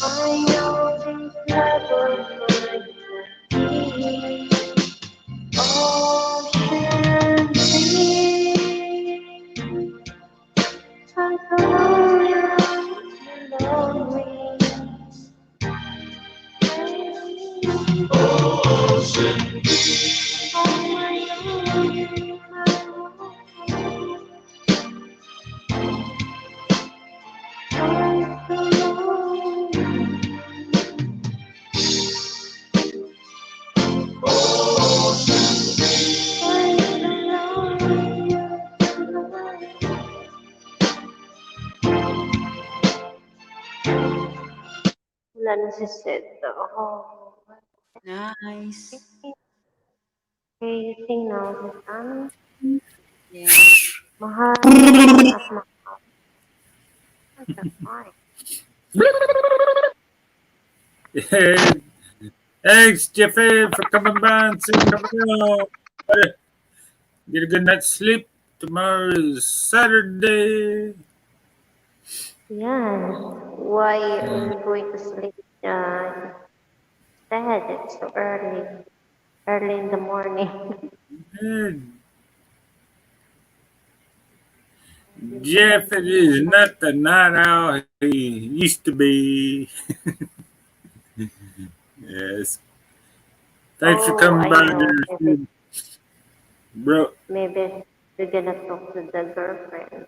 I know these never find me. Ocean sea. I'm so lonely. Ocean deep. Oh my I'm so lonely. Wala na si Seto. Oh. Nice. Okay, sing now, Susan. Yeah. Mahal at mahal. That's fine. Thanks, Jeffy, for coming by and saying hello. Get a good night's sleep. Tomorrow is Saturday. Yeah. Why are you going to sleep instead? It's so early. Early in the morning. Jeff is not the night owl he used to be. Yes. Thanks for Oh, coming I by know. there, bro. Maybe you're gonna talk to the girlfriend.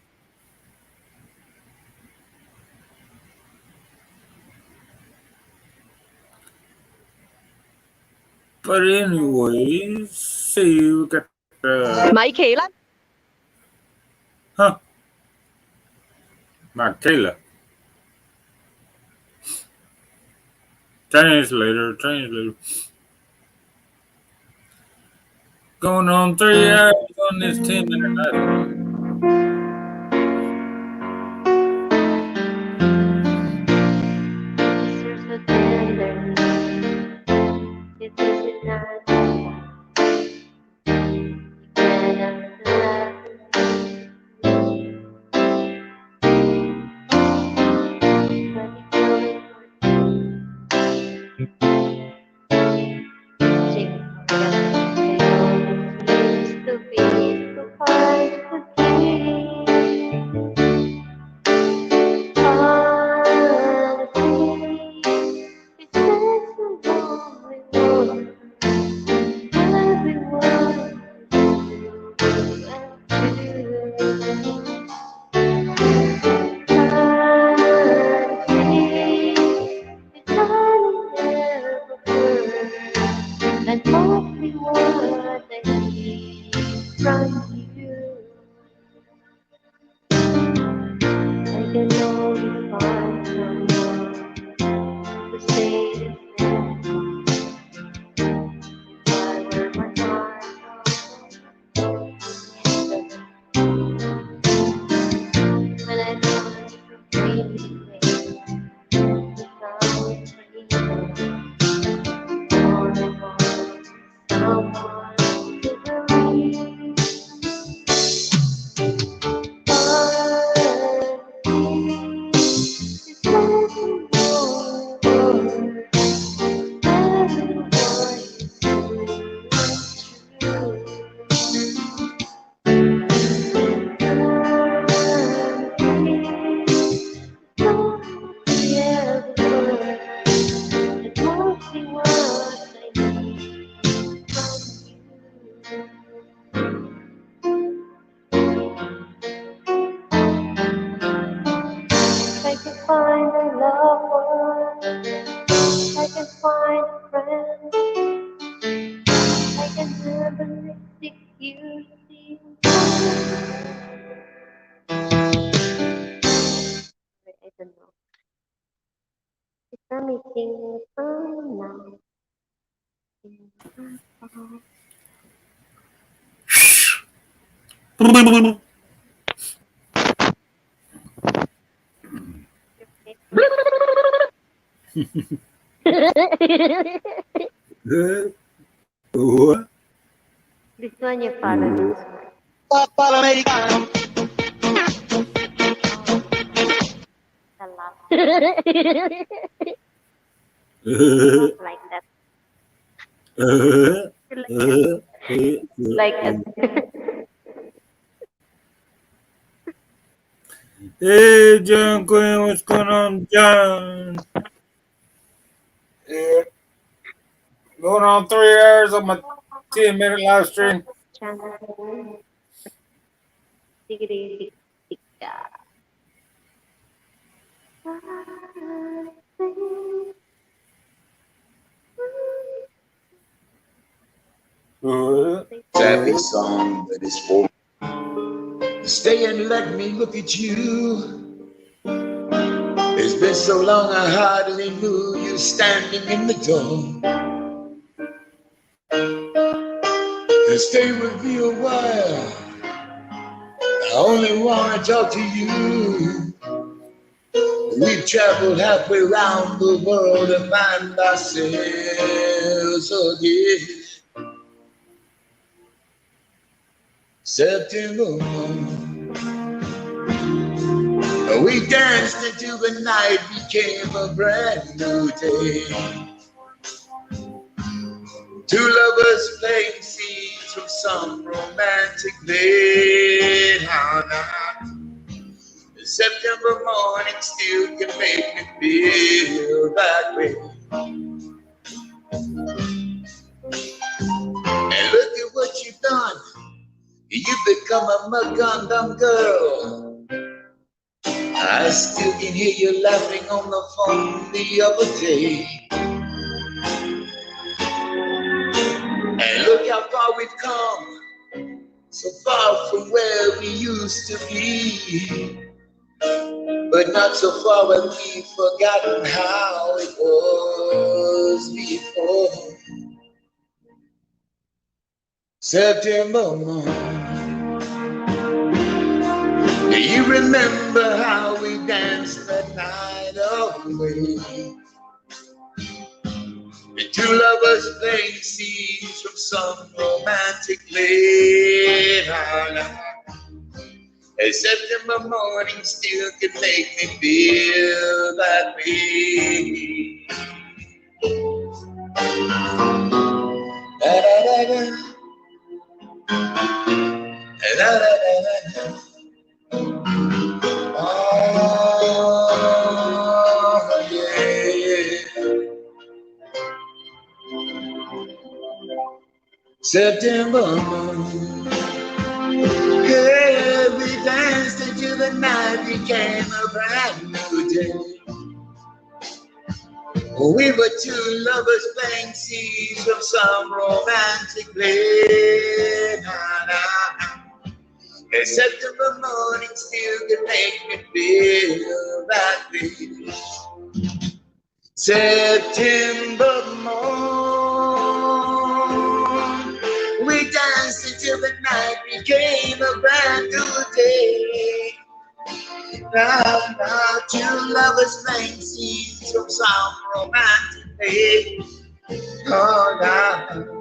But anyways, see, we got the 咪奇啦！ huh, Michaela. Translator. Going on 3 hours on this 10-minute night. You're so tender. It doesn't matter. And hopefully what I need from you, I can only find someone to say the same. If I were my heart, when I thought you really stay, without all I want someone to believe. I can find a loved one, I can find a friend, I can have a security. I don't know. It's a meeting from now. What? This one you follow this Americano. one. A lot. Not like that. Like a Hey, John Quinn, what's going on, John? Yeah. Going on 3 hours on my 10-minute live stream. channel. Diggy Happy song that is for me. Stay and let me look at you. It's been so long I hardly knew you standing in the door. And stay with me a while. I only want to talk to you. We've traveled halfway around the world to find ourselves again. September morning, we danced until the night became a brand new day. Two lovers playing scenes from some romantic play. How now, the September morning still can make me feel that way. You become a Magandam girl. I still can hear you laughing on the phone the other day. And look how far we've come, so far from where we used to be. But not so far that we've forgotten how it was before. September morn, do you remember how we danced that night away? The two lovers playing scenes from some romantic play. A September morning still can make me feel that way. Da, da, da, da. Da, da, da, da, da. Oh, yeah. September morning. Hey, we danced until the night became a brand new day. We were two lovers playing scenes from some romantic play. A September morning still can make me feel that way. September morn, we danced until the night became a brand new day. Now, two lovers playing scenes from some romantic play. Oh, now,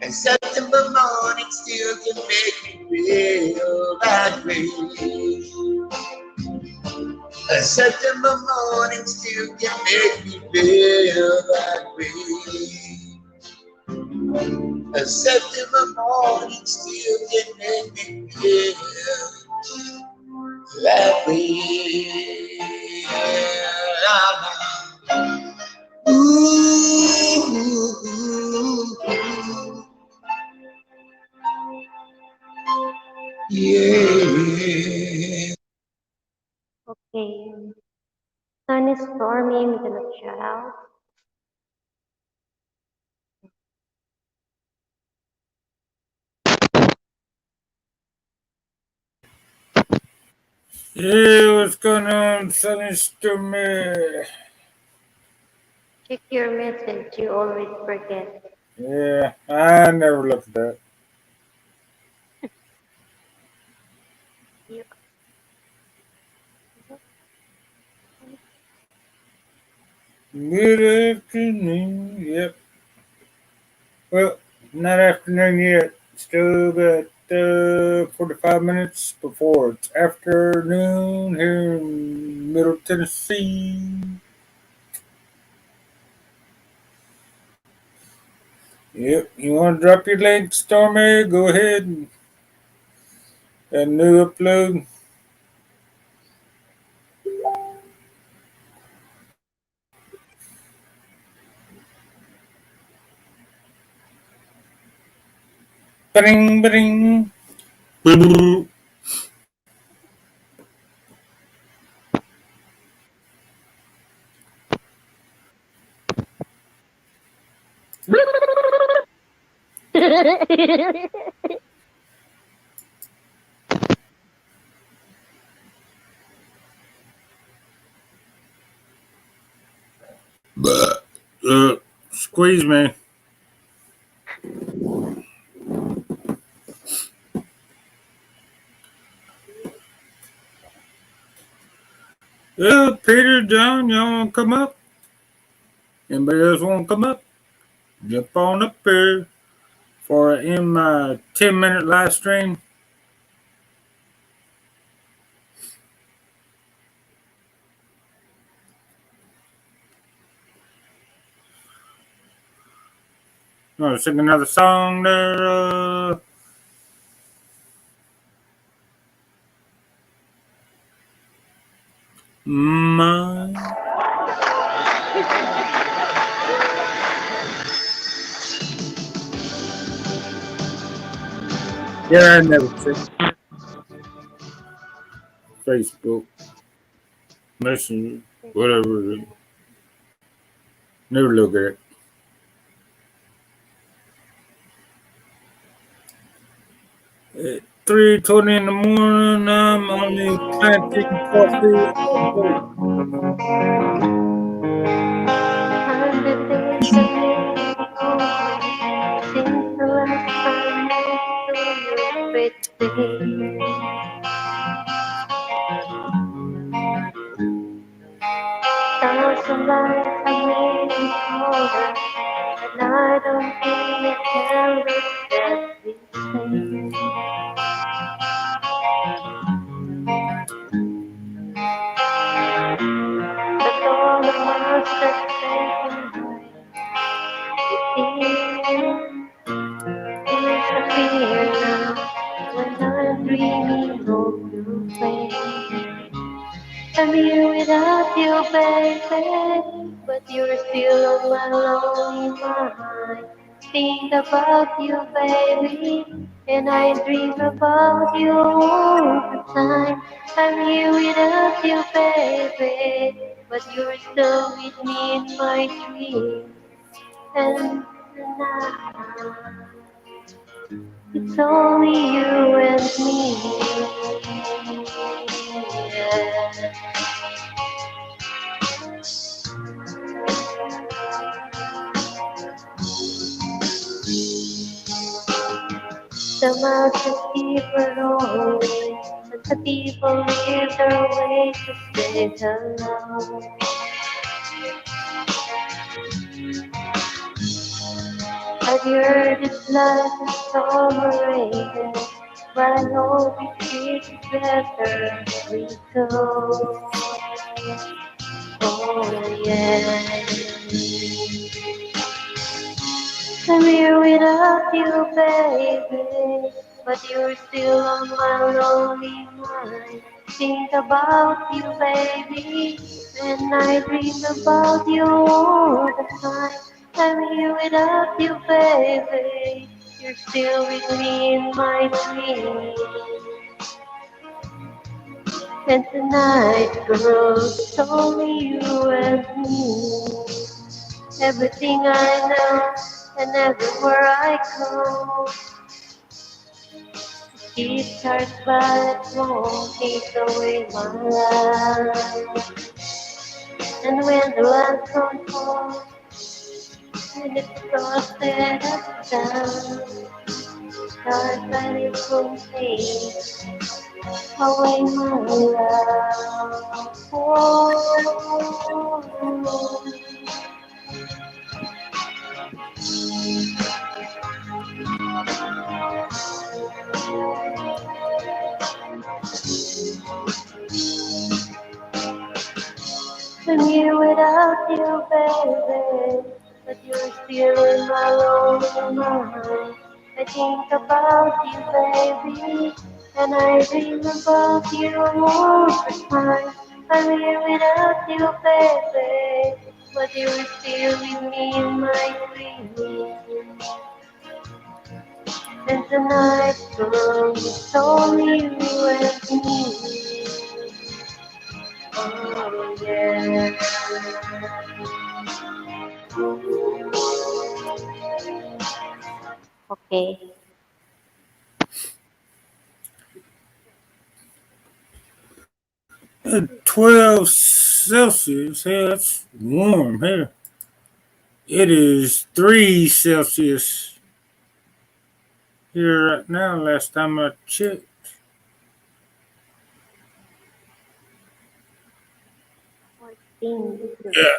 and September morning still can make me feel that way. A September morning still can make me feel that way. A September morning still can make me feel that way. Ooh. Yeah. Okay. Sun is stormy, I'm gonna shout out. Hey, what's going on, Sunny Stormy? Check your message, you always forget. Yeah, I never looked at that. Good afternoon. Yep. Well, not afternoon yet. Still about 45 minutes before it's afternoon here in Middle Tennessee. Yep. You want to drop your link, Stormy? Go ahead and new upload. Bing, bing. Boo. Squeeze me. Peter, John, y'all want to come up? Anybody else want to come up? Jump on up here for in my 10-minute live stream. I'm going to sing another song there. My. Yeah, I never see Facebook, Messenger, whatever. Never look at it. 3:20 in the morning. I'm only planting coffee. Hundred days have been over since the last time I saw your pretty thousand lives have made me colder, and I don't think it can look that the same. But all the miles that taken disappear now when I'm dreaming of your face. I'm here without you, baby, but you're still on my lonely mind. Think about you, baby, and I dream about you all the time. I'm here without you, baby, but you're still with me in my dreams. And tonight, it's only you and me. Yeah. The mountains keep rolling, and the people leave their way to say hello. I've heard it's like a summer rain, but I hope it gets better as we go. Oh yeah. I'm here without you, baby, but you're still on my lonely mind. Think about you, baby, and I dream about you all the time. I'm here without you, baby, you're still with me in my dreams. And tonight, girl, it's only you and me. Everything I know and everywhere I go, it starts but it won't take away my life. And when the lights don't fall and it's frosted us down, start but it won't take away my love. Oh, I'm here without you, baby, but you're still in my lonely mind. I think about you, baby, and I dream about you all the time. I'm here without you, baby, but you're still with me in my dreams. And tonight, girl, it's only you and me. Oh yeah. Okay. 12 Celsius. Hey, that's warm here. It is 3 Celsius here right now. Last time I checked. Yeah.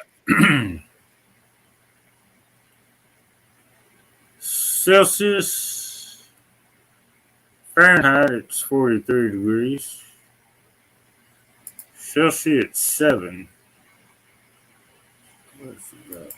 Celsius. Fahrenheit, it's 43 degrees. Celsius, 7. What's that?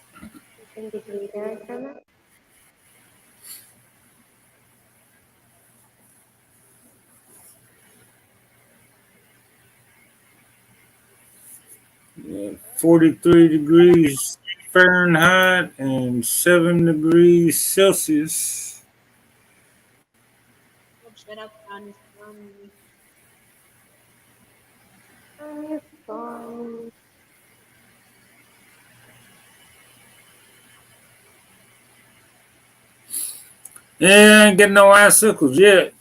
Yeah, 43 degrees Fahrenheit and 7 degrees Celsius. Shut up, honey. I'm gone. Yeah, I ain't getting no icicles yet.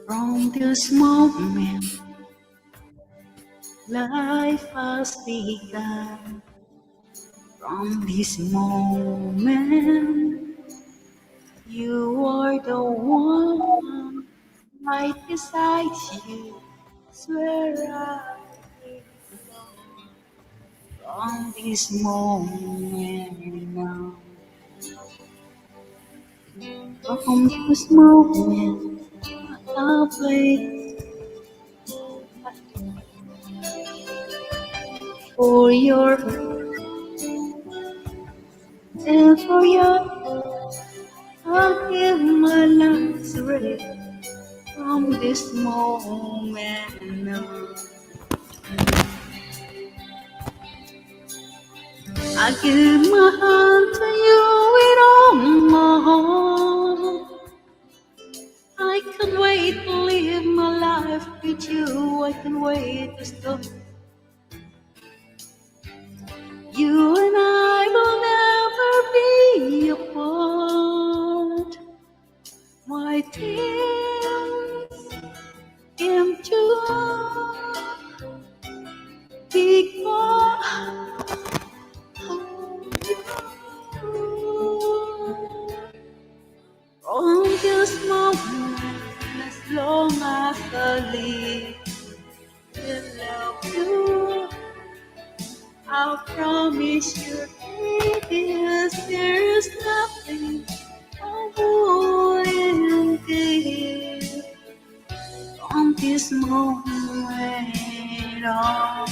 From this moment, life has begun. From this moment, you are the one right beside you. Swear I belong. From this moment now, from this moment, I'll wait for your and for your. I'll give my life ready from this moment on. I give my heart to you with all my heart. I can't wait to live my life with you. I can't wait to stop. You and I will never be apart. My tears came to because from this moment, as long as I live, will love you. I promise you, there's nothing I wouldn't give. From this moment on,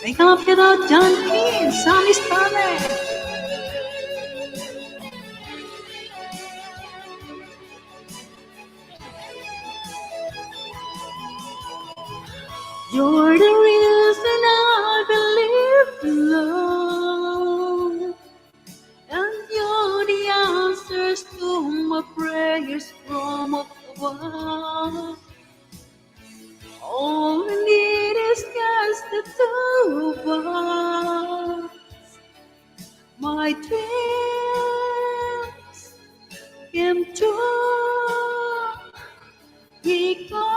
wake up, get out, John King, sun is coming. You're the reason I believe in love, and you're the answers to my prayers from above. All we need is just the two of us. My dreams came true because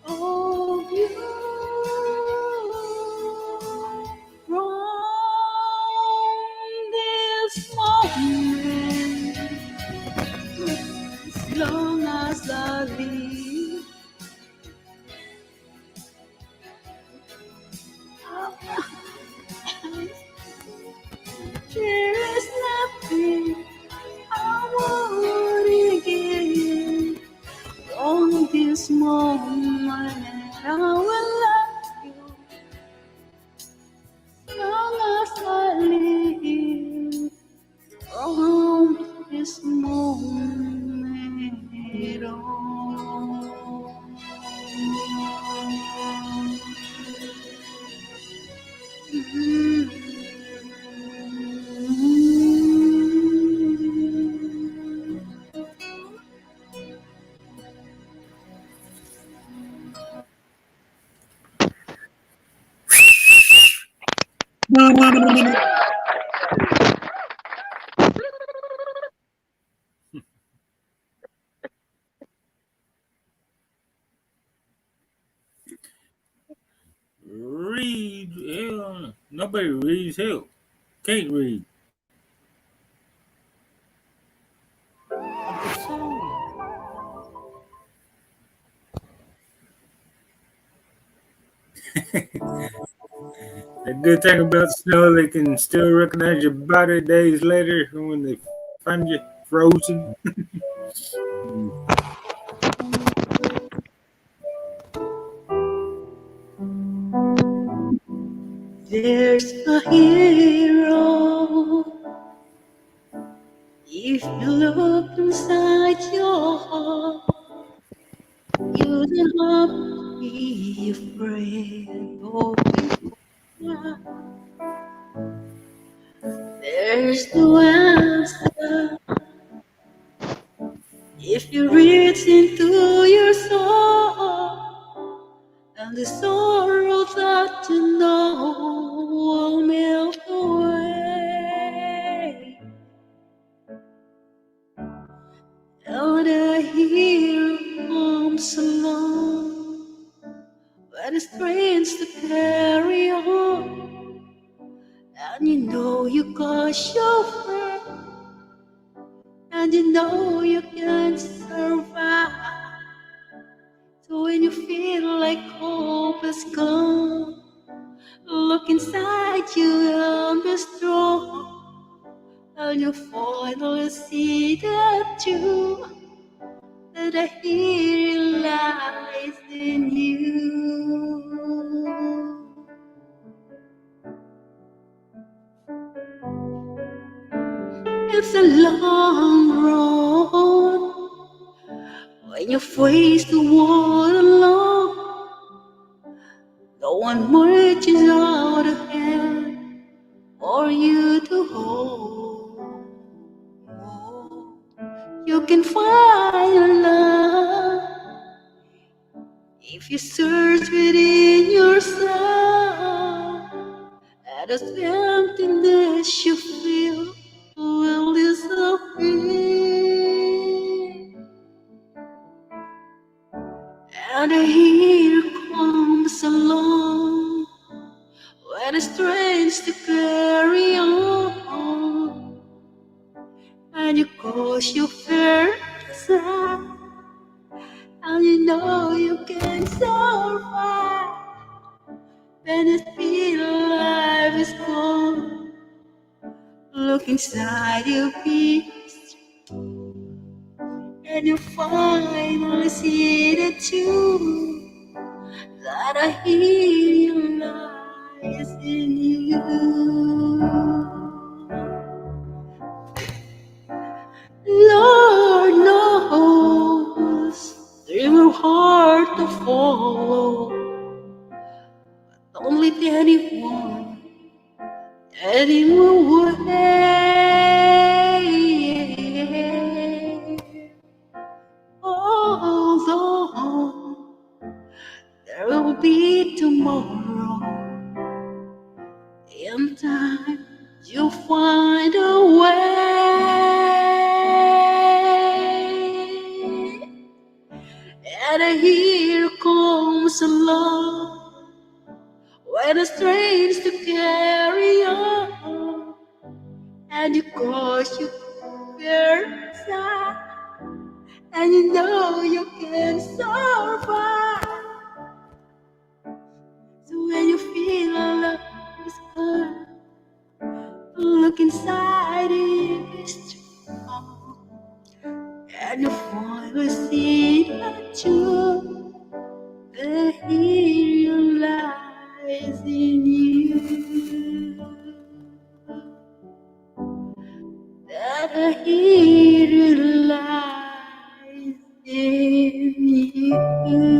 of you. From this moment, as long as I live, there is nothing I wouldn't give. From this moment, I will love you as long as I live. From this moment on. Read. Hell, nobody reads. Hell, can't read. It's a song. The good thing about snow, they can still recognize your body days later when they find you frozen. There's a hero. If you look inside your heart, you don't have to be afraid of it. There's no answer if you reach into your soul, and the sorrow that you know will melt away. And the hero comes along when it's strange to carry on, and you know you got your friend, and you know you can survive. So when you feel like hope is gone, look inside you and be strong, and you finally see that you, that a hero lies in you. It's a long road when you face the wall alone. No one reaches out a hand for you to hold. You can find love if you search within yourself, and the emptiness you feel will disappear. And a hero comes along when it's strange to carry on, and you cross your fear aside, and you know you can survive. When it feels life is gone, look inside your peace, and you finally see the truth, that a healing lies in you. Lord knows there's no heart to follow. Don't let anyone get in your way. Although there will be tomorrow, in time you'll find a way. And here comes along when it's strange to carry on, and you cross your fear side, and you know you can survive. So when you feel love is gone, look inside it is strong, and you finally see that you, the hero lies in you. That a hero lies in you.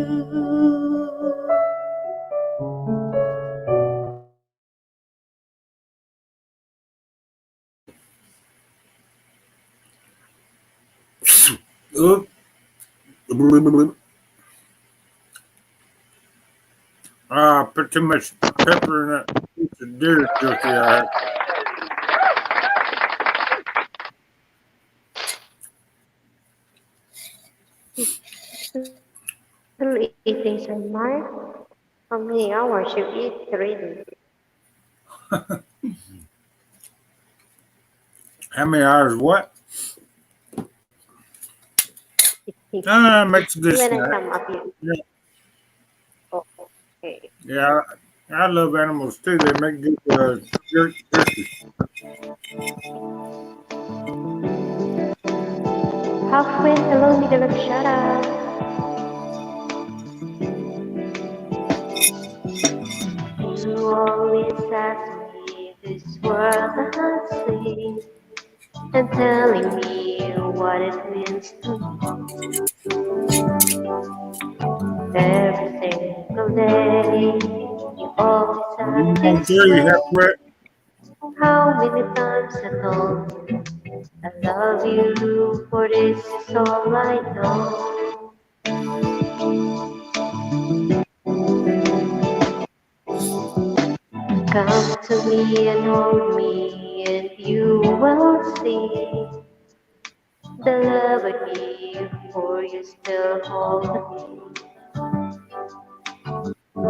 Oop. Put too much pepper in that piece of deer jerky I had. Still eating some more? How many hours you eat already? How many hours what? Makes a good When I snack. come up, you. Yeah. Oh, okay. Yeah, I love animals too. They make good jerky. Halfway, hello, middle of shout out. You always ask me this world I see, and telling me what it means to me. Every single day, you always ask I'm this sure you have way. wet. How many times I told you I love you, for this is all I know. Come to me and hold me, and you will see the love I give, for you still hold me.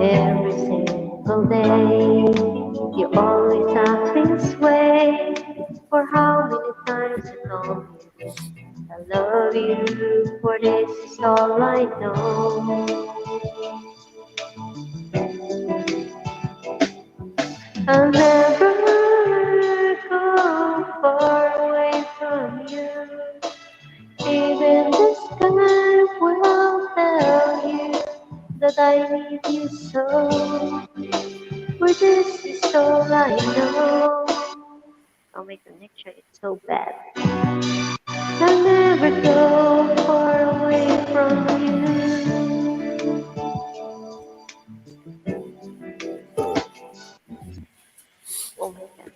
Every single day, you always act this way. For how many times I told you I love you, for this is all I know. I'll never go far away from you. Even the sky will tell you that I need you so. For this is all I know. Oh, my connection is so bad. I'll never go far away from you. Oh my god.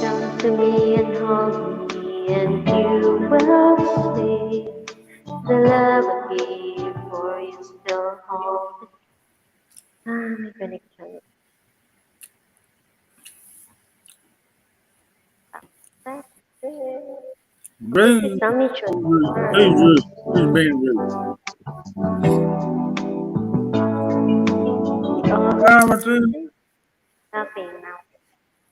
Come to me and hold me, and you will see the love I give, for you still hold. Ah, my connection. That's it. This is Rude. Sammy Chun. Who's rude? Who's being rude? Oh, What's rude? nothing now.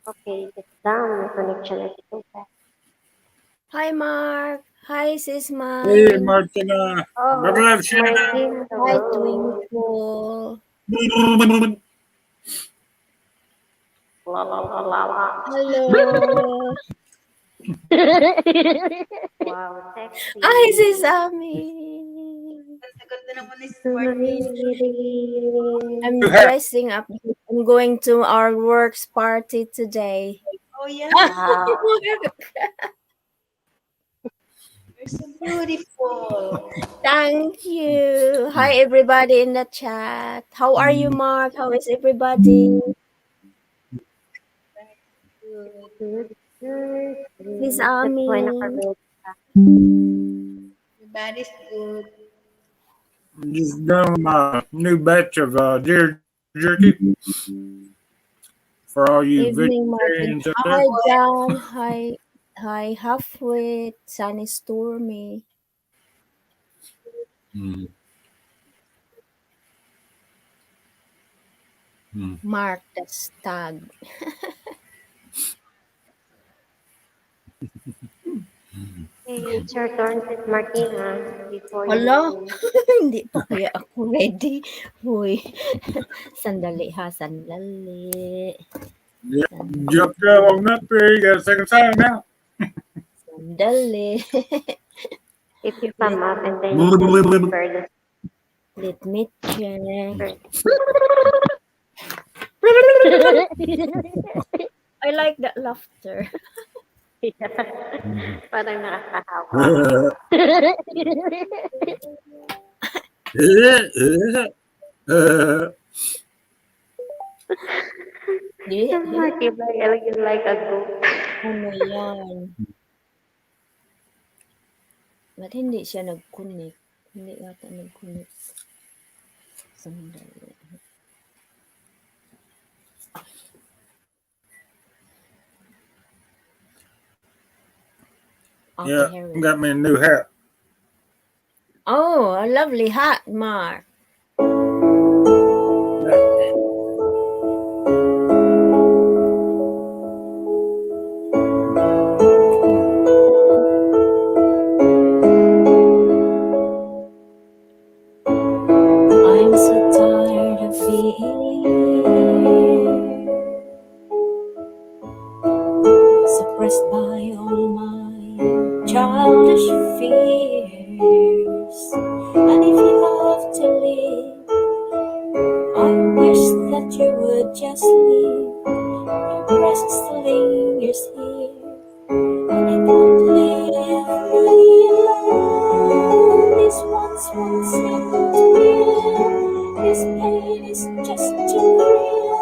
Okay, it's down. My connection is so bad. Hi, Mark. Hi, Sis Hey, Mine. Martina. Oh, Love shout Martin, Hi, hello. Twinkle. out. La la la la la. Hello. Wow, sexy. Hi, Sis Ami. I'm dressing up. I'm going to our works party today. Oh yeah, Wow. you're so beautiful. Thank you. Hi, everybody in the chat. How are you, Mark? How is everybody? Good. Sis That's why Ami. nakabit. Everybody's good. Just done my new batch of deer jerky for all you Evening, Martin. vegetarians out Hi, there. John. Hi, Halfwit. Sunny Stormy. Mm. Mm. Mark the Stag. Hey, it's your turn, Sis Martina, before Hala, you. hindi pa kaya ako ready. Hoy, sandali ha, sandali. Yeah, jumped up on up there. You got a second time now. Sandali. If you come up and then you Blibble, can blibble. prepare the Let me check. first. I like that laughter. Parang nakakahawa. Di, Matibay, elegant like a goat. ano yan? Ba't hindi siya nag-connect? Hindi yata nag-connect. Sandali. Okay, Yeah, here we go. got me a new hat. Oh, a lovely hat, Mark. that you would just leave. Your presence lingers here, and it won't leave me alone. This once won't seem to real. This pain is just too real.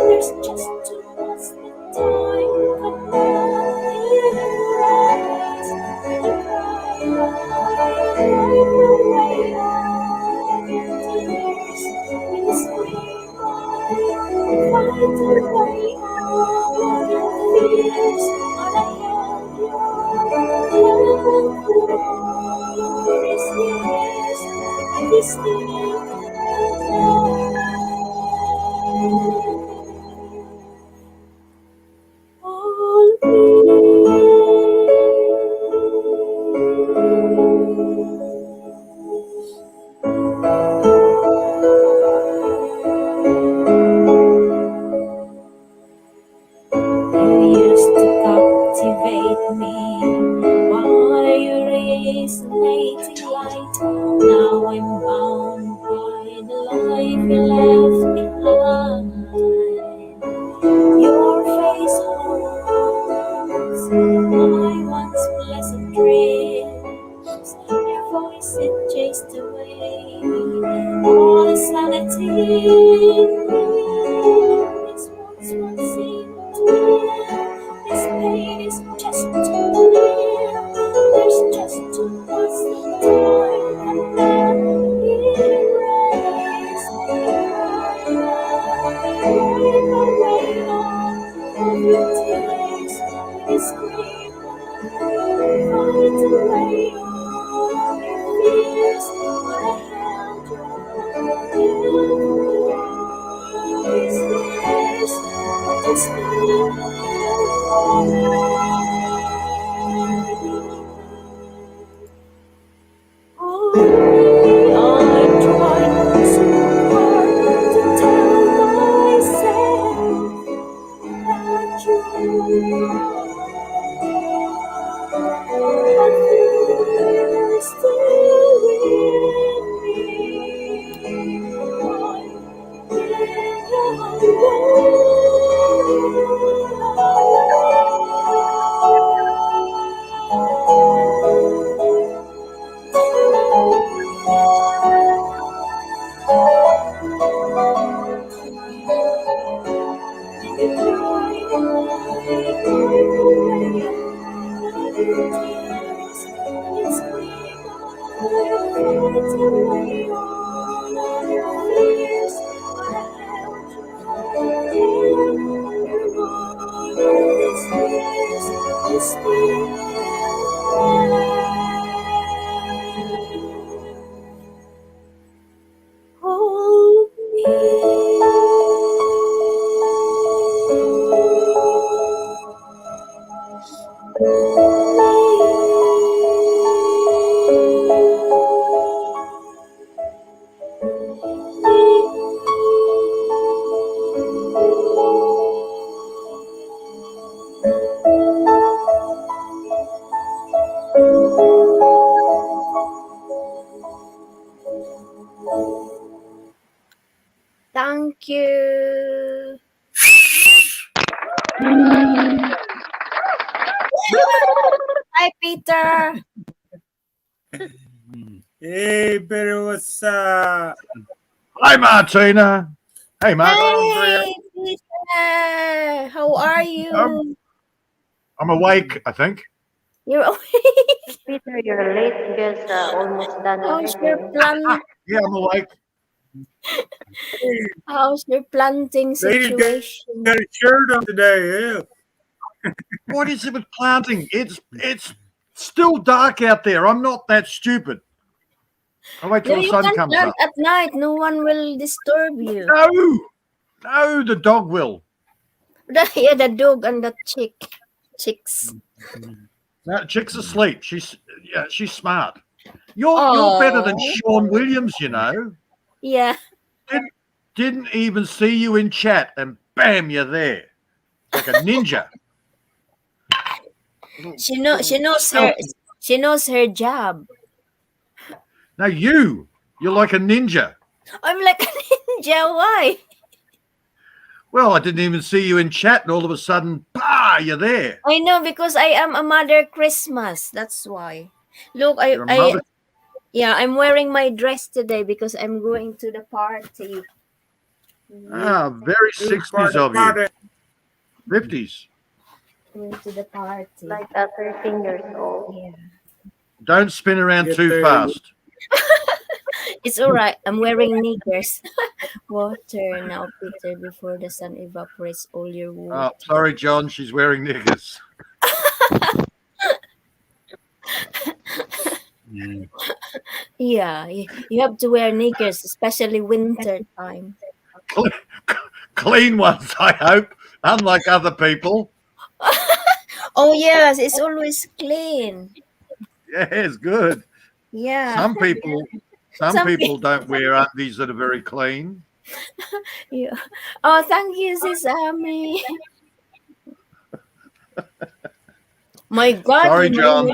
There's just too much that time cannot erase. And I cry away all your tears. We scream, fight away all your fears. And I held through all these years. And this You used to captivate me by your resonating light. Now I'm bound by the life you left behind. Your face haunts my once pleasant dreams. Your voice it chased away all the sanity in me. This once won't seem to real. This pain is just too real. There's just too much that time cannot erase. Wipe away all of your tears. We scream, fight away all of your fears. But I held you all these years. Just I tried so hard to tell myself that you are still with me. Hold Thank you. Hi, Peter. Hey, Peter, what's up? Hi, Martina. Hey, Mark. Hey, Peter. How are you? I'm awake, I think. You're awake. Peter, you're late because almost done How's your everything. plan? Yeah, I'm awake. How's your planting Lady situation? got a shirt on today. Yeah. What is it with planting? It's still dark out there. I'm not that stupid. I'll wait till No, the you sun can comes plant up. at night. No one will disturb you. No, the dog will. Yeah, the dog and the chicks. No, chick's asleep. She's smart. You're better than Oh. Sean Williams, you know. Yeah. Didn't even see you in chat, and bam, you're there, like a ninja. She knows her job. No, you're like a ninja. I'm like a ninja. Why? Well, I didn't even see you in chat, and all of a sudden, bah, you're there. I know, because I am a Mother Christmas. That's why. Look, You're a mother. I'm wearing my dress today because I'm going to the party. Ah, very 60s of you. 50s. Going to the party. Like at 13 years old. Yeah. Don't spin around too fast. It's all right. I'm wearing knickers. Water now, Peter, before the sun evaporates all your wood. Oh, sorry, John. She's wearing knickers. Yeah, you have to wear knickers, especially winter time. Clean ones, I hope, unlike other people. Oh yes, it's always clean. Yes, good. Yeah. Some people don't wear undies that are very clean. Yeah. Oh, thank you, Sis Ami. My God. Sorry, John.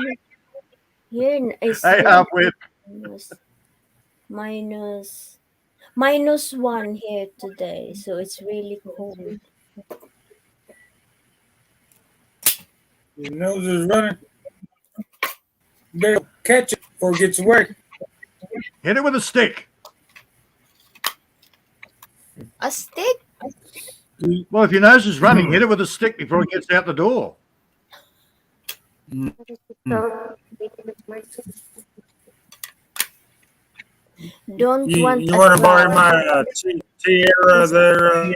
Here is Hey, halfway. -1 here today, so it's really cold. Your nose is running. You better catch it before it gets away. Hit it with a stick. A stick? Well, if your nose is running, hit it with a stick before it gets out the door. Don't You want want to borrow my tiara there,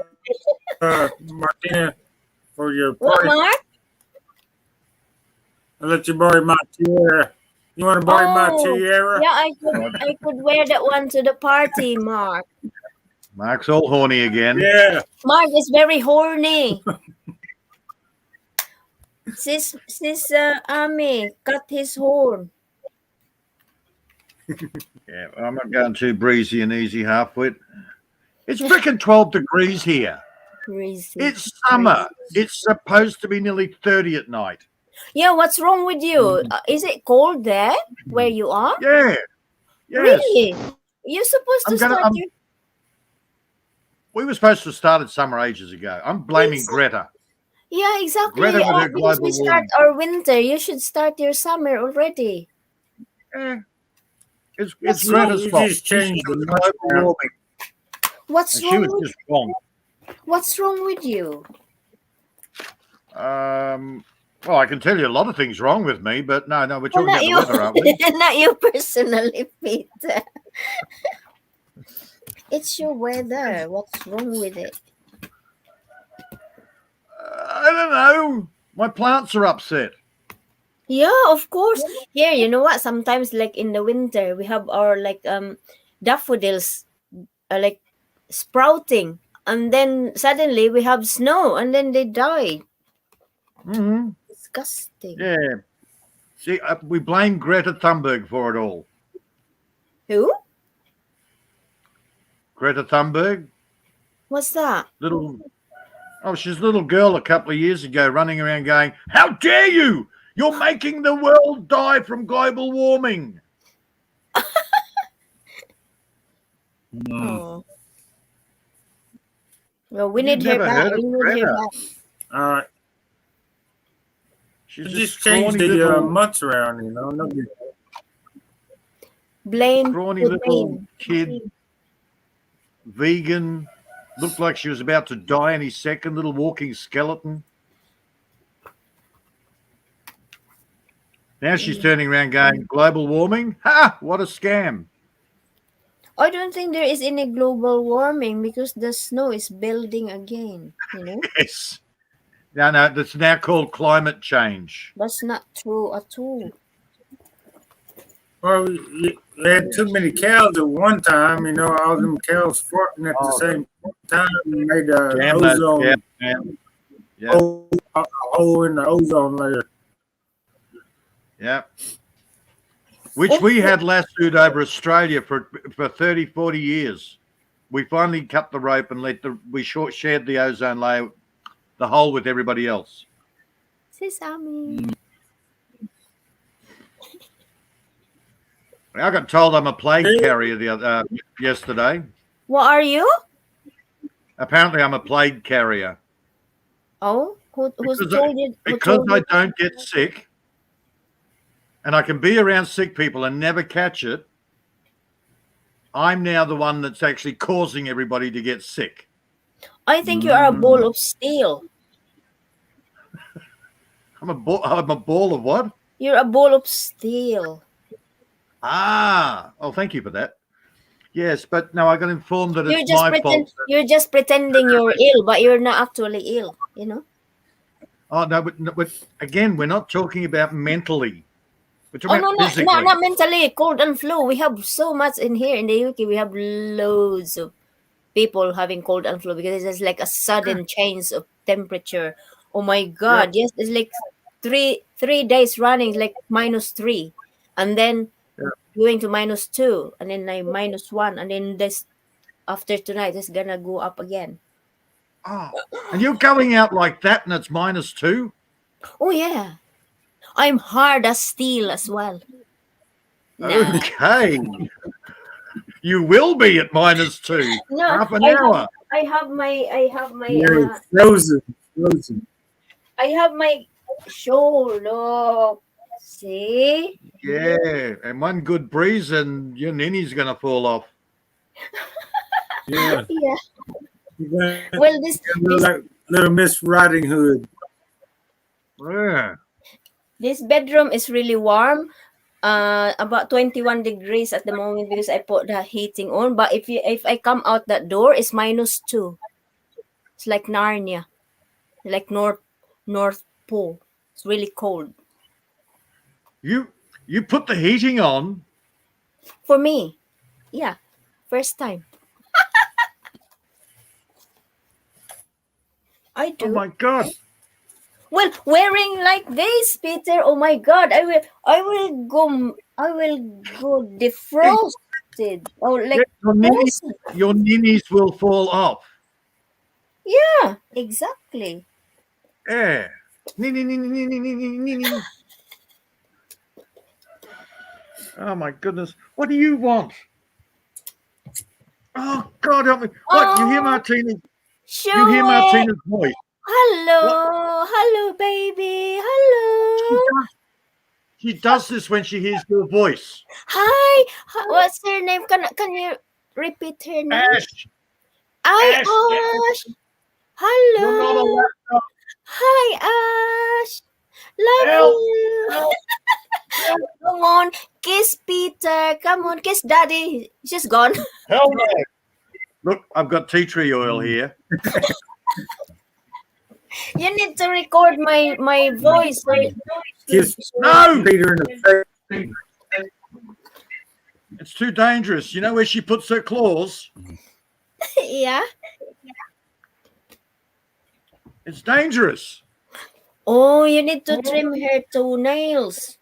Martina, for your What, party? Mark? I'll let you borrow my tiara. You want to borrow my tiara? Yeah, I could wear that one to the party, Mark. Mark's all horny again. Yeah. Mark is very horny. Sis Ami cut his horn. Yeah, well, I'm not going too breezy and easy, halfwit. It's freaking 12 degrees here. Breezy. It's summer. It's supposed to be nearly 30 at night. Yeah, what's wrong with you? Is it cold there where you are? Yeah. Yes. Really? You're supposed to start your... We were supposed to have started summer ages ago. I'm blaming Greta. Yeah, exactly. Greta with her Once we global start warming. our winter, you should start your summer already. Yeah. It's What's wrong? Greta's You fault. just changed She's the global warming. What's And she wrong was with just wrong. What's wrong with you? Well, I can tell you a lot of things wrong with me, but no, we're talking about the weather, aren't we? Not you personally, Peter. It's your weather. What's wrong with it? I don't know. My plants are upset. Yeah, of course. Here, you know what? Sometimes, like in the winter, we have our daffodils, like sprouting, and then suddenly we have snow, and then they die. Mm-hmm. Disgusting. Yeah. See, we blame Greta Thunberg for it all. Who? Greta Thunberg, What's that? she's a little girl a couple of years ago running around going, "How dare you! You're making the world die from global warming." Oh. Well, we You've need her never back. heard of We need her Greta. back. All right. She's You a just changed scrawny the little, months around, you know. No big- Blame scrawny the little rain. kid, vegan, looked like she was about to die any second, little walking skeleton. Now she's turning around going, global warming? Ha! What a scam. I don't think there is any global warming because the snow is building again. You know, Yes. No, that's now called climate change. that's not true at all. Well, you had too many cows at one time, you know, all them cows farting at the same time and made Damn those ozone, cows, man. Yeah. a hole in the ozone layer. Yeah. Which we had lassoed over Australia for 30, 40 years. We finally cut the rope and shared the ozone layer, the hole with everybody else. Sesame. I got told I'm a plague carrier yesterday. What are you? Apparently, I'm a plague carrier. Oh, who's Because told you? Who because told I you? don't get sick, and I can be around sick people and never catch it, I'm now the one that's actually causing everybody to get sick. I think you are a ball of steel. I'm a ball of what? You're a ball of steel. Ah, oh, thank you for that. Yes, but no, I got informed that it's my fault. You're just pretending you're ill, but you're not actually ill. You know. Oh no, but again, we're not talking about mentally. We're Oh talking no, about physically. not mentally. Cold and flu. We have so much in here in the UK. We have loads of people having cold and flu because it's like a sudden change of temperature. Oh my God! Yes, it's like three days running like -3, and then going to -2, and then like -1, and then this after tonight it's gonna go up again. Oh, and you're going out like that, and it's -2. Oh yeah, I'm hard as steel as well. Nah. Okay. You will be at -2. No, Half an hour. I have my Yeah, frozen. I have my show. Look, see? Yeah, and one good breeze, and your ninny's going to fall off. Yeah. Yeah. Well, this like little Miss Riding Hood. Yeah. This bedroom is really warm. About 21 degrees at the moment because I put the heating on. But if I come out that door, it's -2. It's like Narnia, like North Pole. It's really cold You put the heating on. for me. Yeah, first time. I do. Oh my God. Well, wearing like this, Peter. Oh my God, I will go defrosted. Oh, like Your ninnies will fall off. yeah, exactly. Yeah. Ninny. Oh my goodness. What do you want? Oh God help me. What? You hear Martina? Sure. You hear Martina's voice. Hello, baby. Hello. She does this when she hears your voice. Hi. What's her name? Can you repeat her name? Ash. Ash. Hello. You're not a laptop. Hi, Ash. Love you. Come on, kiss Peter. Come on, kiss Daddy. She's gone. Hell no. Look, I've got tea tree oil here. You need to record my voice. Kiss No! Peter in the face. It's too dangerous. You know where she puts her claws? Yeah. It's dangerous. Oh, you need to trim her toenails.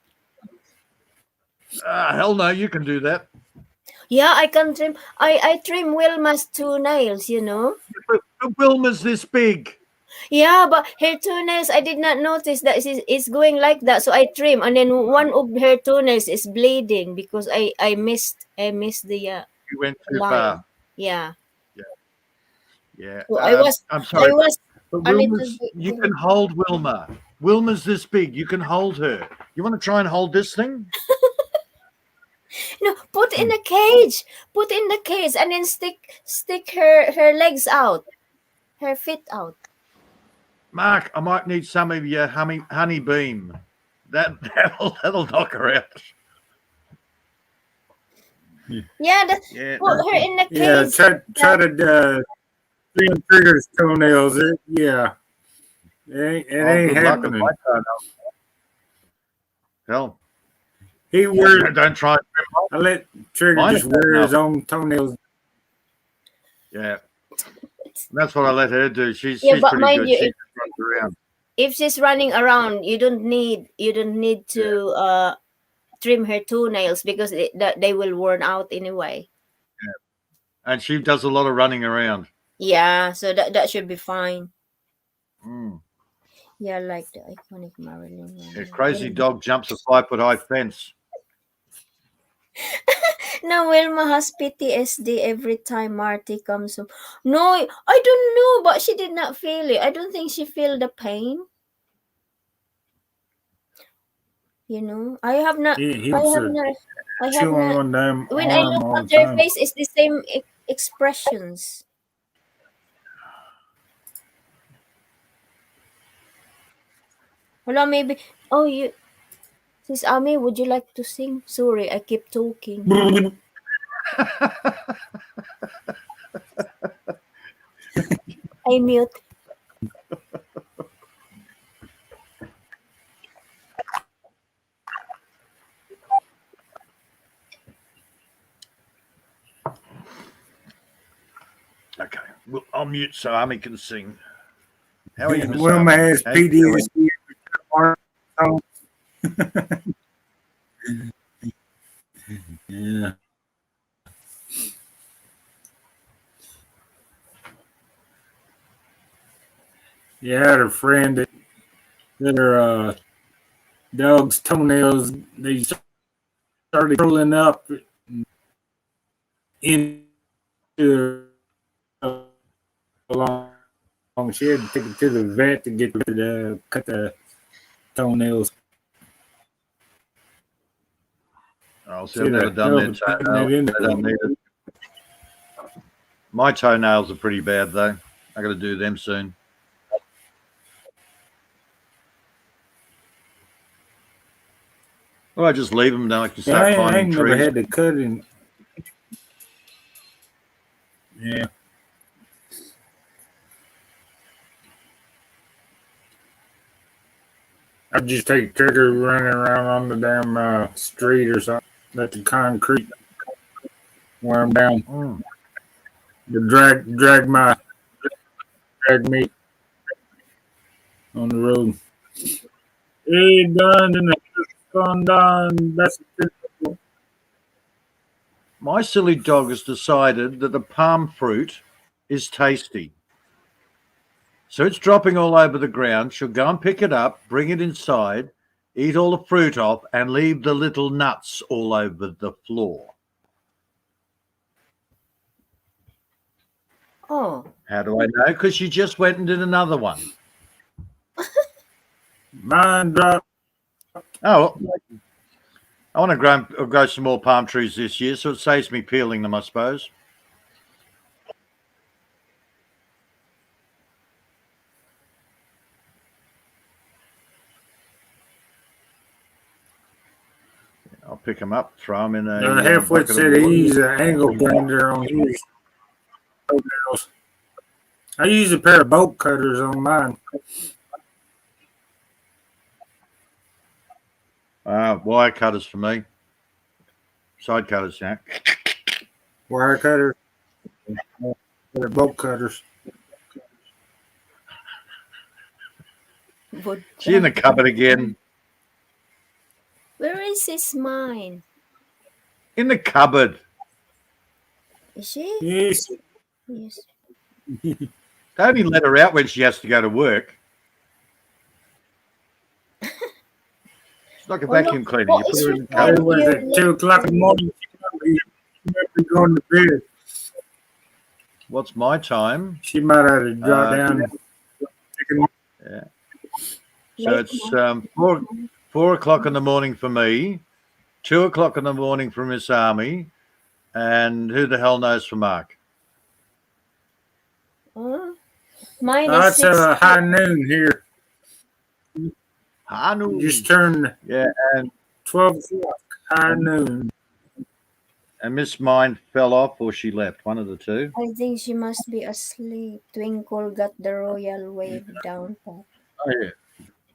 Hell no, you can do that. Yeah, I can trim. I trim Wilma's toenails, you know. But Wilma's this big. Yeah, but her toenails, I did not notice that it's going like that. So I trim, and then one of her toenails is bleeding because I missed the You went too line. far. Yeah. Yeah. So I'm sorry. I was But a little Wilma's, bit. you can hold Wilma. Wilma's this big. You can hold her. You want to try and hold this thing? No, put in a cage. Put in the cage, and then stick her legs out, her feet out. Mark, I might need some of your honey beam. That'll knock her out. Yeah, Yeah. put her in the cage. Yeah, try to trim Trigger's toenails. Yeah. It ain't good luck with happening. my toenails. Hell. He wears. Don't try. I let Trigger Mine just is wear his enough. own toenails. Yeah. That's what I let her do. She's Yeah, but pretty mind good. you, She just runs around. if she's running around, you don't need to trim her toenails because they will worn out anyway. And she does a lot of running around. Yeah, so that should be fine. Mm. Yeah, like the iconic Marilyn. A crazy dog jumps a 5-foot high fence. Now Wilma has PTSD every time Marty comes home. No, I don't know, but she did not feel it. I don't think she feel the pain. You know, He I was have not, I have chewing not. one damn When I arm look all at the their time. face, it's the same expressions. Well, maybe. Oh, Sis Ami, would you like to sing? Sorry, I keep talking. I mute. Okay, well, I'll mute so Army can sing. How are you, Miss Wilma Army? has How you doing? PTSD. Yeah. Yeah, I had a friend that their dog's toenails, they started curling up into a long. She had to take it to the vet to get the cut the toenails. I'll see, I've never done hell their of a putting toenails. that in I don't need it. My toenails are pretty bad, though. I got to do them soon. Or I just leave them, then I can Yeah, start I climbing ain't never trees. had to cut in. Yeah. I just take a trigger running around on the damn street or something. Let the concrete wear 'em down. To drag me on the road. Hey, done and it's gone down. That's typical. My silly dog has decided that the palm fruit is tasty. So it's dropping all over the ground. She'll go and pick it up, bring it inside, eat all the fruit off, and leave the little nuts all over the floor. Oh. How do I know? Because she just went and did another one. Mine dropped. Oh, I want to grow some more palm trees this year, so it saves me peeling them, I suppose. I'll pick them up, throw them in a Halfwit bucket of said water. he's an angle grinder on his toenails. I use a pair of bolt cutters on mine. Wire cutters for me. Side cutters, yeah. Wire cutters. They're bolt cutters. She in the cupboard again. Where is his mine? In the cupboard. Is she? Yes. Yes. They only let her out when she has to go to work. It's like a vacuum cleaner. You put her in the cupboard. It was at 2 o'clock in the morning. She might be going to bed. What's my time? She might have to draw down. Yeah. So it's 4 o'clock in the morning for me, 2 o'clock in the morning for Miss Army, and who the hell knows for Mark? Mine is That's 6 high noon here. High noon. Just turned and 12 o'clock. High noon. And Miss Mine fell off or she left, one of the two. I think she must be asleep. Twinkle got the royal wave down pat. Oh, yeah.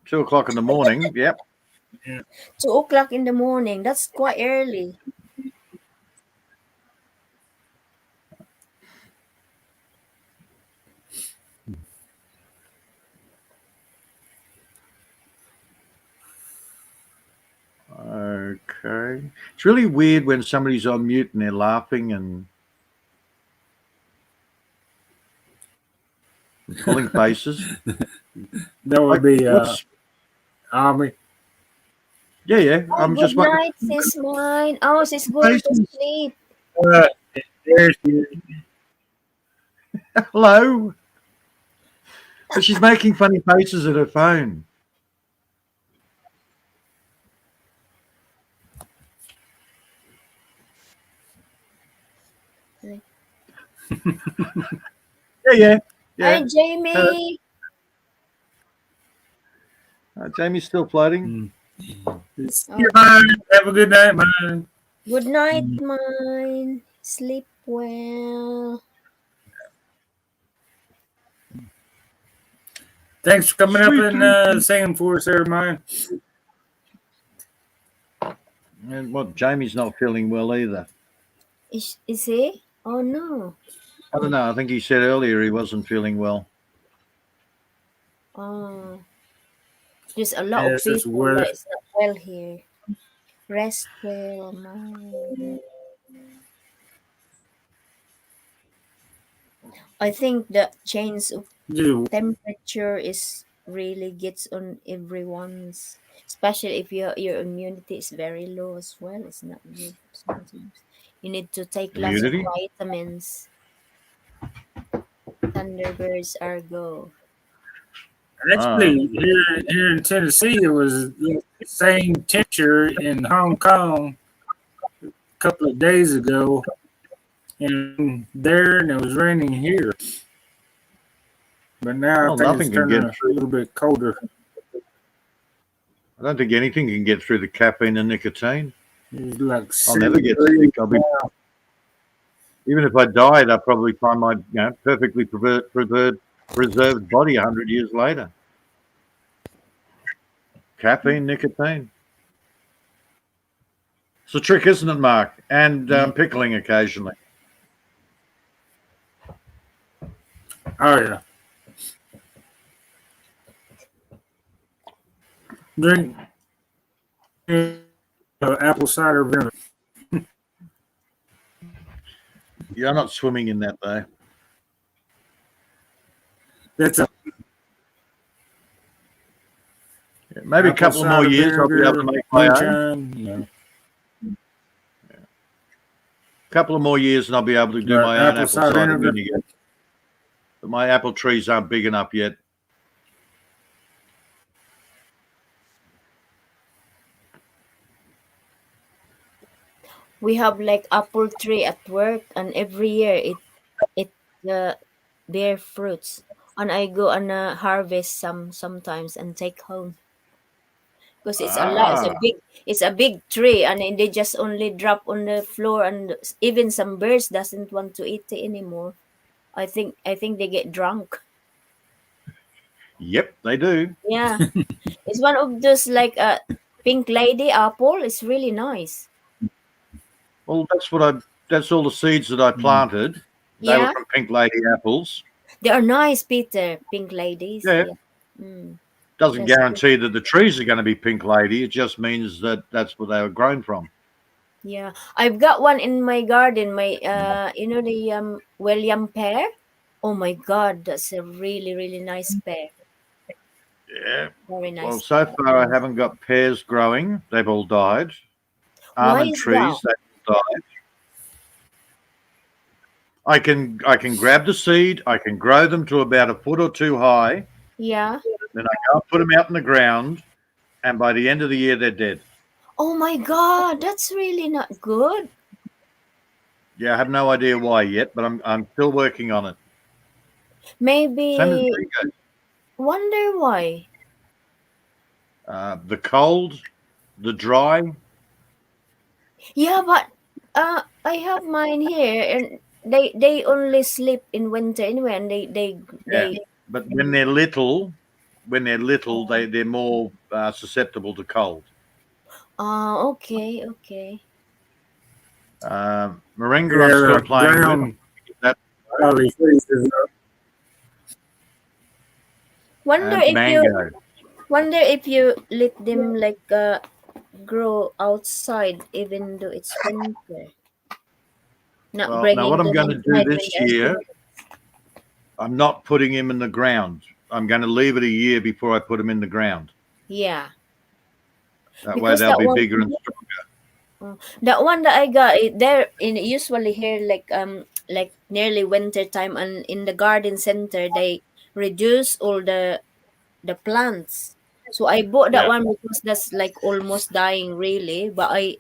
2 o'clock in the morning, yep. 2 o'clock in the morning. That's quite early. Okay. It's really weird when somebody's on mute and they're laughing and pulling faces. That would be what's- Army. Yeah. Oh, I'm good just waiting. night, sis mine. Oh, she's going to Faces. sleep. There she is. Hello. But she's making funny faces at her phone. Yeah. Hi, Jamie. Jamie's still floating. See you, mine. Have a good night, mine. Good night, mine. Sleep well. Thanks for coming up Sweet and singing for us there, mine. And what? Jamie's not feeling well either. Is he? Oh no. I don't know. I think he said earlier he wasn't feeling well. Oh. There's a lot Yes, of it's people weather. that is not well here. Rest well, mine. I think the change of temperature is really gets on everyone's, especially if your immunity is very low as well. It's not good sometimes. You need to take lots of Immunity? vitamins. Thunderbirds are go. Actually, here in Tennessee, it was the same temperature in Hong Kong a couple of days ago, and it was raining here. But now I think nothing it's can turning get a little bit colder. I don't think anything can get through the caffeine and nicotine. It's like I'll never get sick. Even if I died, I'd probably find my perfectly preserved body 100 years later. Caffeine, nicotine. It's a trick, isn't it, Mark? And pickling occasionally. Oh yeah. Drink apple cider vinegar. Yeah, I'm not swimming in that though. That's Maybe a couple of more years I'll be able to make my own. Yeah. A couple of more years and I'll be able to do my own apple cider vinegar. But my apple trees aren't big enough yet. We have like apple tree at work, and every year it bear fruits, and I go and harvest sometimes and take home because it's a lot. It's a big tree, and then they just only drop on the floor, and even some birds doesn't want to eat it anymore. I think they get drunk. Yep, they do. Yeah, it's one of those like pink lady apple. It's really nice. Well, that's all the seeds that I planted. They were from Pink Lady apples. They are nice, Peter. Pink ladies. Yeah. Doesn't That's guarantee that the trees are going to be Pink Lady. It just means that that's where they were grown from. Yeah, I've got one in my garden. My the William pear. Oh my God, that's a really nice pear. Yeah. Very nice. Well, so far I haven't got pears growing. They've all died. Why Almond is trees, that? they've all died. I can grab the seed. I can grow them to about a foot or two high. Yeah. Then I go and put them out in the ground, and by the end of the year they're dead. Oh my God, that's really not good. Yeah, I have no idea why yet, but I'm still working on it. Maybe. Same as mangoes. Wonder why. The cold, the dry. Yeah, but I have mine here, and they only sleep in winter anyway, and they But when they're little, they're more susceptible to cold. Okay. Moringa, I'm still playing with. That Wonder if you let them like grow outside even though it's winter. Now what I'm going to do this year, I'm not putting him in the ground. I'm going to leave it a year before I put him in the ground. Yeah. That way because they'll that be one, bigger and stronger. that one that I got there in usually here like nearly winter time, and in the garden center they reduce all the plants. So I bought that Yeah. one because that's like almost dying really, but I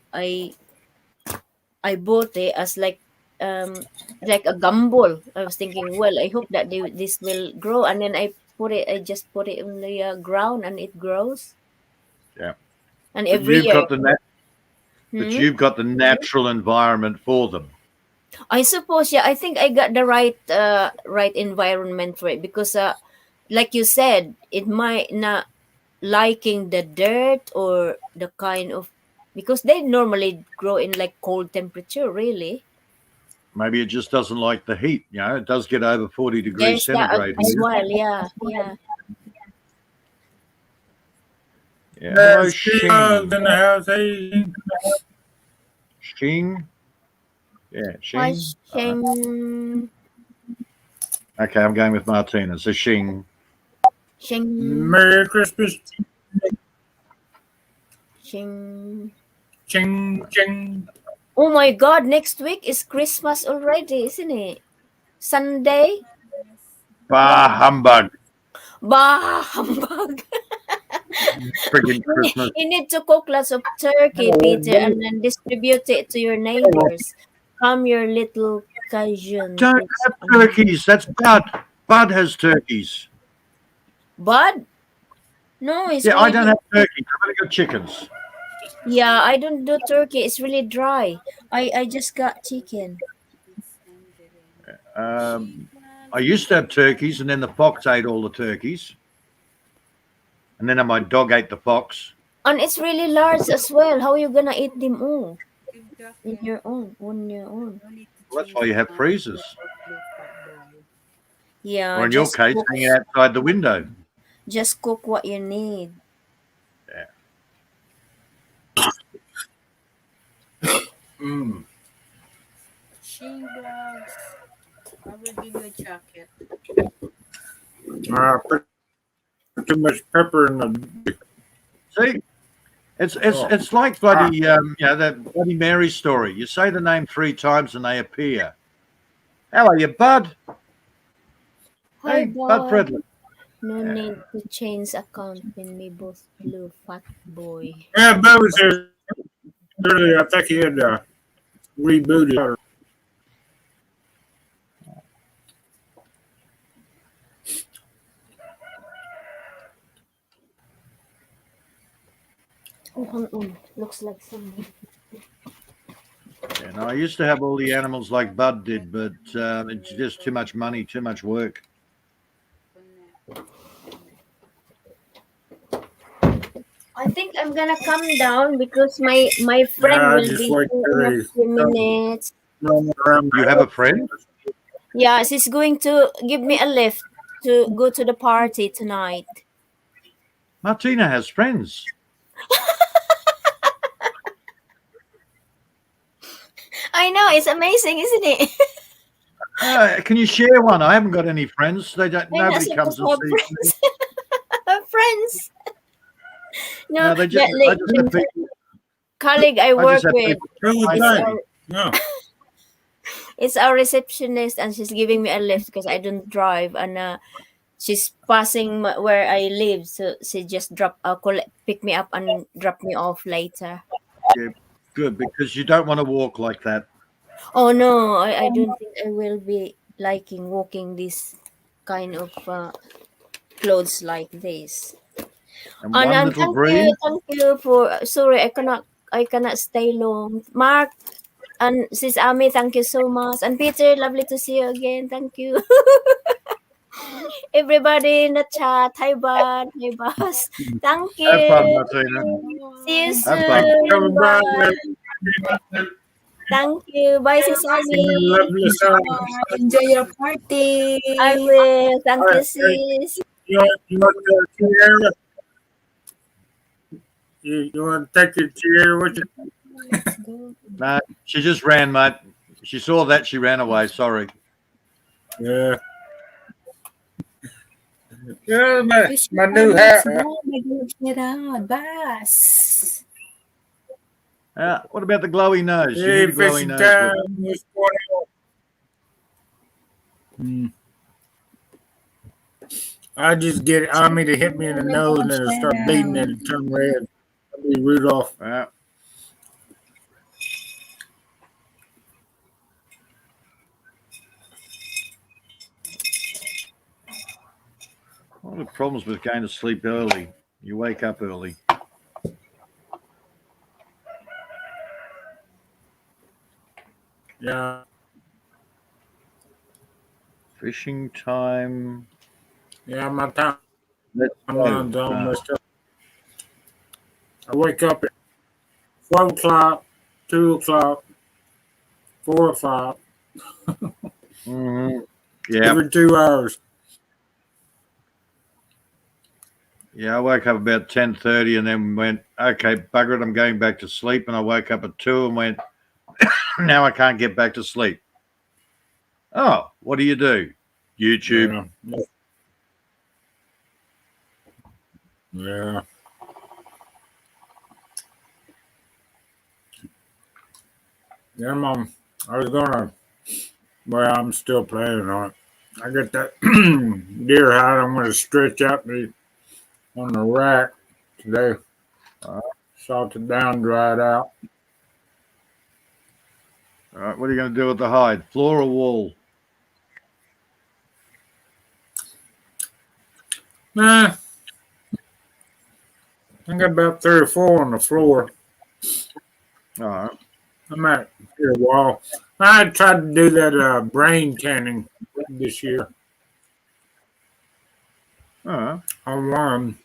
bought it as like a gumball. I was thinking, well, I hope that this will grow, and then I just put it on the ground, and it grows. Yeah. And But every you've year, got the natural environment for them. I suppose, yeah, I think I got the right environment for it because, like you said, it might not liking the dirt or the kind of, because they normally grow in like cold temperature, really. Maybe it just doesn't like the heat. You know, it does get over 40 degrees There's that centigrade as here. well, yeah, yeah. Yeah. Hello, Shing Shing. in the house. Hey. Shing. Yeah, Hi, Shing. Shing. Okay, I'm going with Martina. So Shing. Shing. Merry Christmas. Shing. Ching, ching. Oh my God! Next week is Christmas already, isn't it? Sunday. Bah humbug. Bah humbug! Friggin' Christmas. You need to cook lots of turkey, Peter, and then distribute it to your neighbors. Come, your little cousin. Don't have turkeys. That's Bud. Bud has turkeys. Bud? No, it's Yeah, I really, don't have turkeys. I've only got chickens. yeah, I don't do turkey. It's really dry. I just got chicken. I used to have turkeys, and then the fox ate all the turkeys. And then my dog ate the fox. And it's really large as well. How are you gonna eat them all? In your own, on your own. Well, that's why you have freezers. Yeah. Or in your just case, cook, hanging outside the window. just cook what you need. Mm. Shing gloves. I will give you a jacket. Put too much pepper in the. See, it's like bloody that Bloody Mary story. You say the name 3 times and they appear. How are you, Bud? Hi, Hey, Bud Predlin. No need to change account when we both blue fat boy. Yeah, Bud was here earlier. I think he had rebooted. Oh, hang on. Looks like something. Yeah, no, I used to have all the animals like Bud did, but it's just too much money, too much work. I think I'm gonna come down because my friend Yeah, I will just be wait here till in a they few minutes. You have a friend? Yeah, she's going to give me a lift to go to the party tonight. Martina has friends. I know, it's amazing, isn't it? Can you share one? I haven't got any friends. I'm not Nobody comes supposed and to sees have me. friends. No, No, they just, that, I just have people. colleague I I work just have with. people. It's our, No. it's our receptionist, and she's giving me a lift because I don't drive, and she's passing where I live, so she just pick me up and drop me off later. Yeah, good, because you don't want to walk like that. Oh no, I don't think I will be liking walking this kind of clothes like this. And one little breeze. Thank you for. Sorry, I cannot stay long. Mark and Sis Ami, thank you so much. And Peter, lovely to see you again. Thank you. Everybody in the chat, hi Bud, hi Buzz. Thank you. Have fun, Martina. See you Have fun. soon. Bye. Thank you. Bye, Sis Ami. Enjoy your party. I will. Thank you, sis. You want the chair? You want to take your chair with you? No, she just ran, mate. She saw that, she ran away. Sorry. Yeah. Yeah, my new hat. Get out, bus. What about the glowy nose? You Hey, need a glowy fishing nose. time. with it. What's going on? I just get Ami to hit me in the nose and it'll start bleeding and it turn red. I'll be Rudolph. One of the problems with going to sleep early, you wake up early. Yeah. Fishing time. Yeah, my time. I'm go. all messed up. I wake up at 12 o'clock, 2 o'clock, 4 o'clock. Yeah. Every 2 hours. Yeah, I woke up about 10:30 and then went, okay, bugger it, I'm going back to sleep. And I woke up at 2 and went, now I can't get back to sleep. Oh, what do? YouTube. Yeah. Yeah, Mom. I was gonna. Well, I'm still planning on it. I got that deer hide I'm gonna stretch out on the rack today. Salt it down, dry it out. All right, what are you going to do with the hide? Floor or wall? Nah. I got about 3 or 4 on the floor. All right. I might hit a wall. I tried to do that brain tanning this year. On one.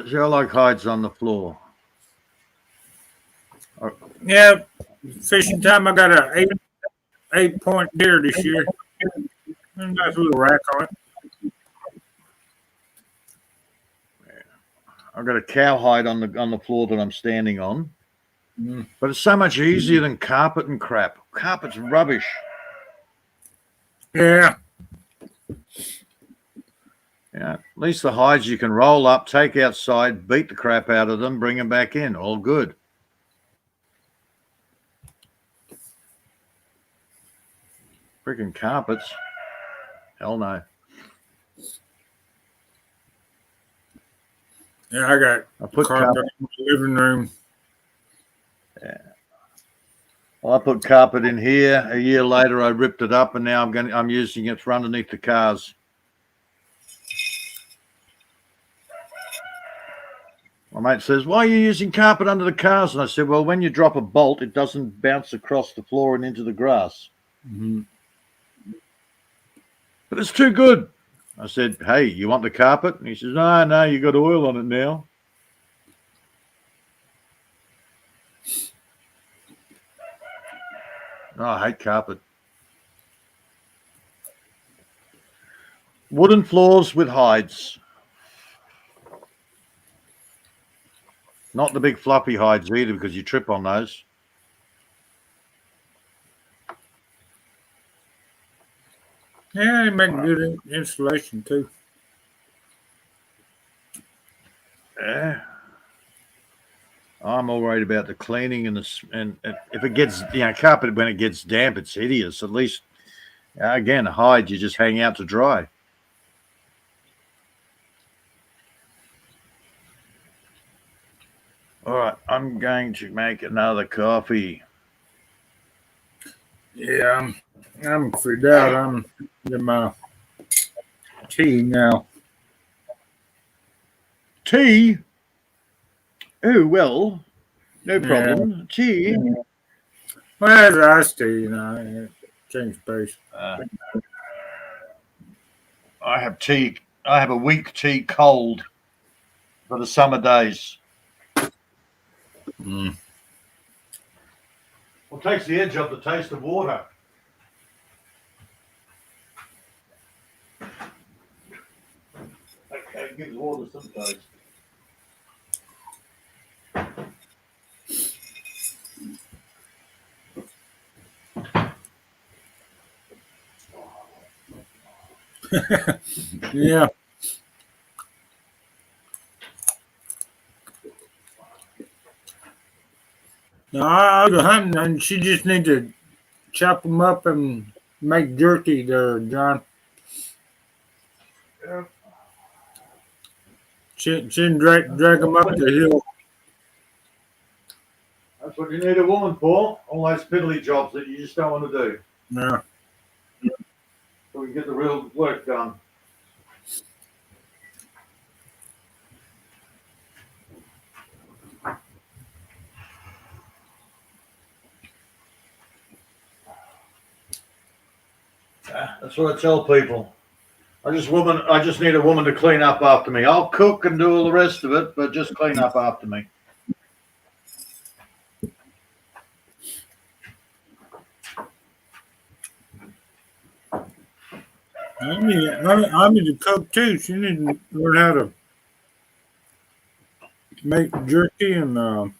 See, I like hides on the floor. Yeah, fishing time. I got a 8-point deer this year. And got a little rack on it. I've got a cowhide on the floor that I'm standing on. But it's so much easier than carpet and crap. Carpet's rubbish. Yeah. Yeah. At least the hides you can roll up, take outside, beat the crap out of them, bring them back in. All good. Freaking carpets. Hell no. Yeah, I got put carpet in the living room. Yeah. Well, I put carpet in here. A year later, I ripped it up, and now I'm using it for underneath the cars. My mate says, "Why are you using carpet under the cars?" And I said, "Well, when you drop a bolt, it doesn't bounce across the floor and into the grass." But it's too good. I said, "Hey, you want the carpet?" And he says, No, you got oil on it now. Oh, I hate carpet. Wooden floors with hides. Not the big fluffy hides either, because you trip on those. Yeah, they make good insulation too. Yeah. I'm all worried about the cleaning and if it gets, carpet when it gets damp, it's hideous. At least, again, a hide, you just hang out to dry. All right, I'm going to make another coffee. Yeah, I'm freaked out. I'm in my tea now. Tea? Oh, well, no problem. Tea? Well, it's iced tea, change pace. I have tea. I have a weak tea cold for the summer days. Well, it takes the edge off the taste of water. Okay, it gives water some taste. Yeah. No, I was hunting, and she just need to chop them up and make jerky there, John. Yeah. She didn't drag them up the hill. That's what you need a woman for. All those fiddly jobs that you just don't want to do. Yeah. So we can get the real work done. That's what I tell people. I just need a woman to clean up after me. I'll cook and do all the rest of it, but just clean up after me. I need to cook too. She need to learn how to make jerky and Oh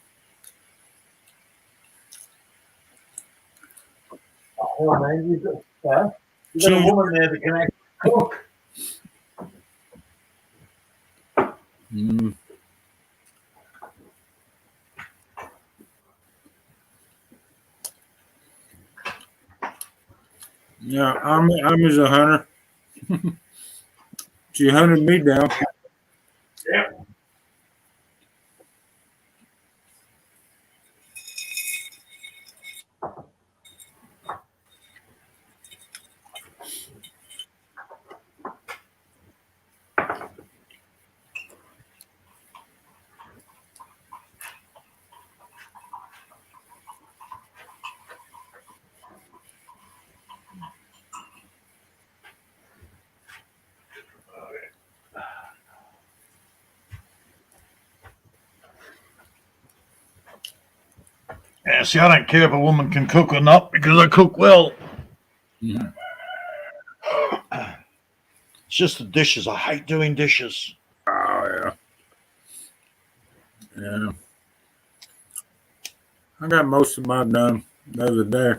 man, you got a woman there that can actually cook. Mm. Yeah, I'm as a hunter. She hunted me down. Yeah. Yeah, see, I don't care if a woman can cook or not because I cook well. Yeah. It's just the dishes. I hate doing dishes. Oh yeah. Yeah. I got most of mine done the other day.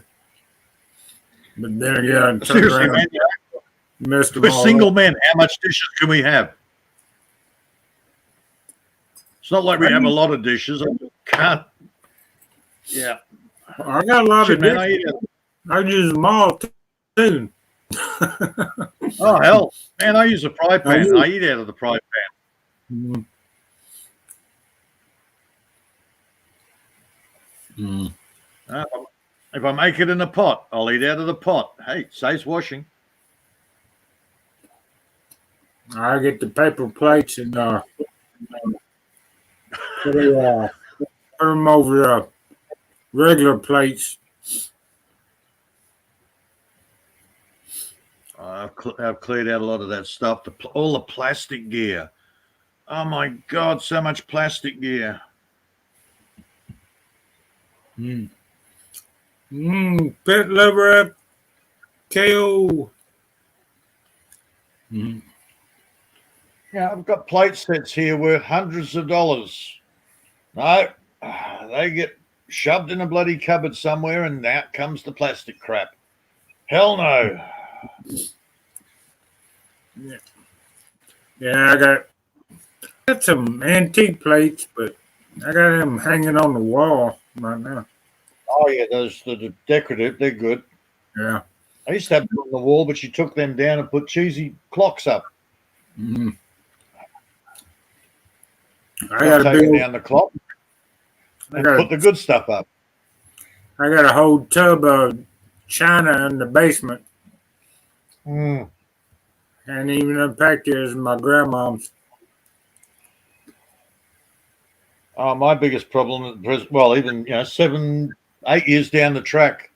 But then again, I turned Seriously, around man, and messed them we're all single up. men. How much dishes can we have? It's not like we have a lot of dishes. I can't. Yeah. I got a lot Shit, of man, dishes. I use them all too. Oh, hell. Man, I use a fry pan. I eat out of the fry pan. Mm. If I make it in a pot, I'll eat out of the pot. Hey, saves washing. I get the paper plates and put them over regular plates. I've cleared out a lot of that stuff. All the plastic gear. Oh my God, so much plastic gear. Pet lover KO. Yeah, I've got plate sets here worth hundreds of dollars. No, they get shoved in a bloody cupboard somewhere and out comes the plastic crap. Hell no. Yeah, I got some antique plates, but I got them hanging on the wall right now. Oh yeah, those the decorative, they're good. Yeah. I used to have them on the wall, but you took them down and put cheesy clocks up. Mm-hmm. I Got got taken down the clock and put the good stuff up. I got a whole tub of china in the basement. Mm. And even unpacked it as my grandmom's. My biggest problem, well, even 7, 8 years down the track,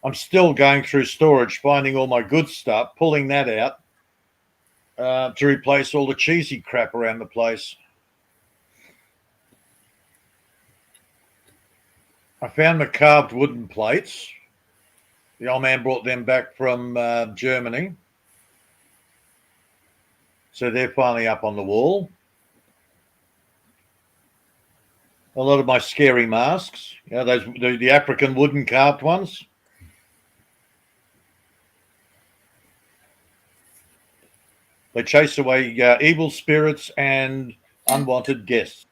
I'm still going through storage, finding all my good stuff, pulling that out to replace all the cheesy crap around the place. I found the carved wooden plates. The old man brought them back from Germany. So they're finally up on the wall. A lot of my scary masks, those the African wooden carved ones. They chase away evil spirits and unwanted guests.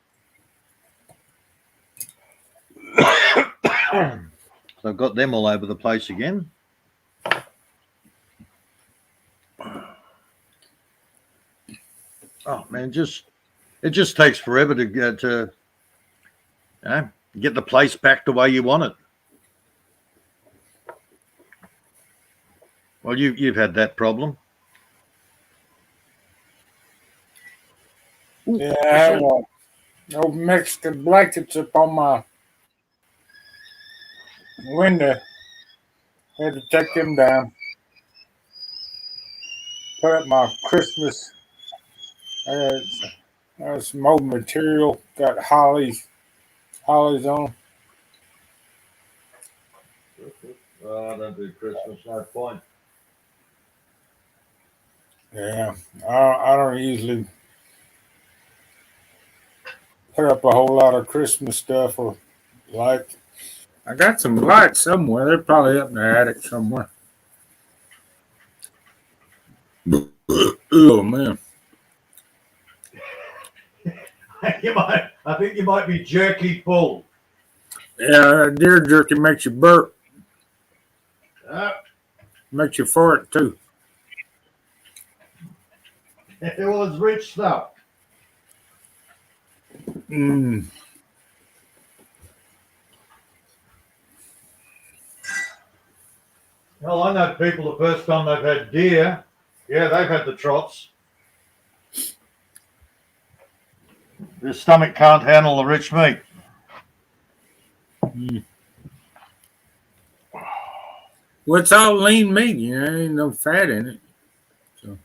So I've got them all over the place again. Oh man, it just takes forever to get get the place back the way you want it. Well, you've had that problem. Yeah, I have old Mexican blankets up on my window. Had to take them down. Put up my Christmas. Some old material. Got hollies on. Oh, don't do Christmas, no point. Yeah, I don't usually put up a whole lot of Christmas stuff or lights. I got some lights somewhere. They're probably up in the attic somewhere. Oh man. I think you might be jerky full. Yeah, deer jerky makes you burp. Makes you fart too. It was rich stuff. Mm. Well, I know people the first time they've had deer, yeah, they've had the trots. Their stomach can't handle the rich meat. Mm. Well, it's all lean meat, you know, ain't no fat in it. So.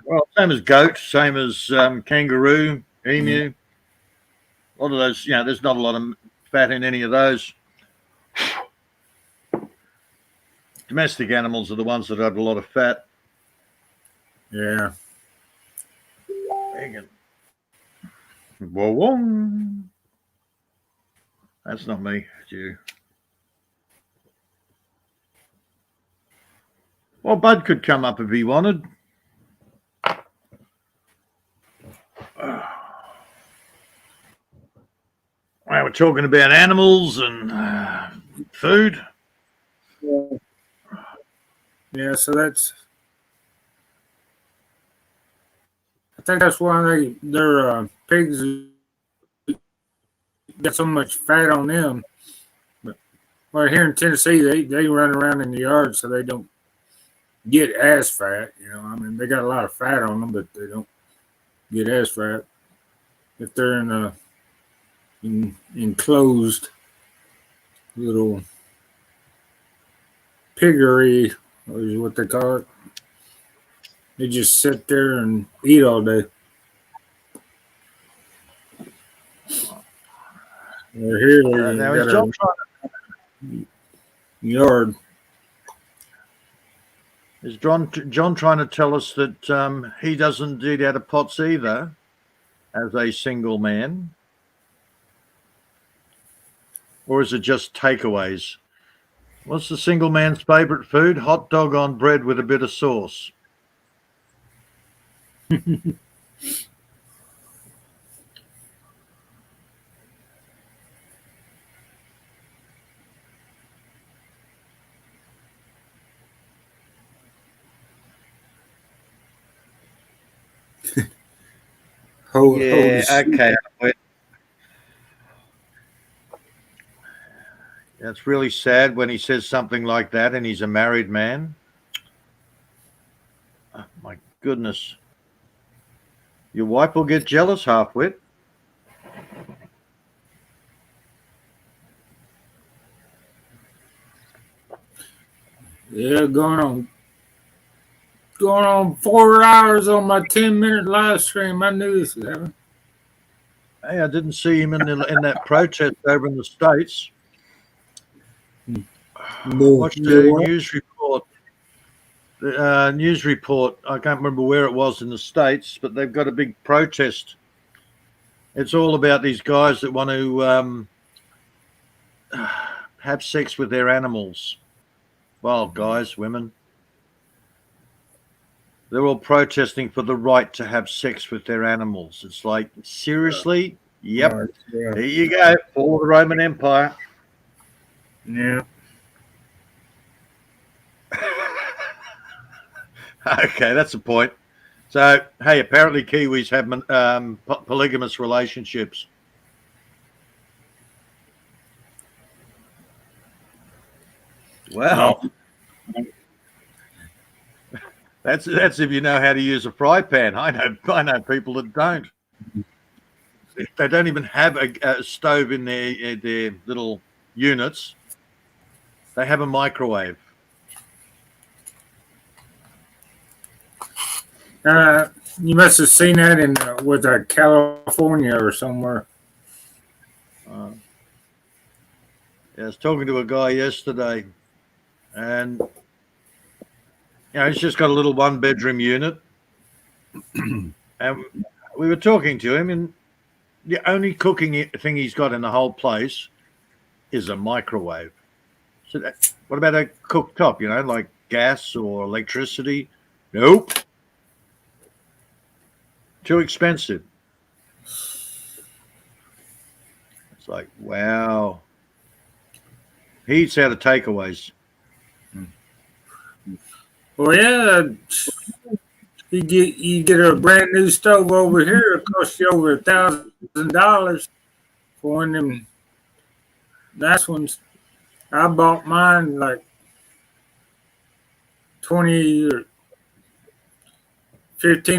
Well, same as goat, same as kangaroo, emu. A lot of those, you know, there's not a lot of fat in any of those. Domestic animals are the ones that have a lot of fat. Yeah. Whoa. That's not me, it's you. Well, Bud could come up if he wanted. We're talking about animals and food. Yeah, so that's. I think that's why their pigs got so much fat on them. But well, here in Tennessee, they run around in the yard, so they don't get as fat. You know, I mean, they got a lot of fat on them, but they don't get as fat if they're in a enclosed little piggery, is what they call it. They just sit there and eat all day. They're here. Now is John yard. Is John trying to tell us that he doesn't eat out of pots either, as a single man? Or is it just takeaways? What's the single man's favourite food? Hot dog on bread with a bit of sauce. Okay. That's really sad when he says something like that and he's a married man. Oh, my goodness. Your wife will get jealous, Halfwit. Yeah, going on 4 hours on my 10-minute live stream. I knew this would happen. Hey, I didn't see him in that protest over in the States. Watched the news report. I can't remember where it was in the States, but they've got a big protest. It's all about these guys that want to have sex with their animals. Well, guys, women. They're all protesting for the right to have sex with their animals. It's like, seriously? Yep. Yeah. Here you go. Fall of the Roman Empire. Yeah. Okay, that's the point. So, hey, apparently Kiwis have polygamous relationships. Well, that's if you know how to use a fry pan. I know people that don't. They don't even have a stove in their little units. They have a microwave. You must have seen that in with California or somewhere. Yeah, I was talking to a guy yesterday, and he's just got a little 1-bedroom unit, and we were talking to him, and the only cooking thing he's got in the whole place is a microwave. So what about a cooktop? Like gas or electricity? Nope. Too expensive. It's like, wow. He eats out of takeaways. Well, yeah, you get a brand new stove over here. It costs you over $1,000 for one of them nice ones. I bought mine like 15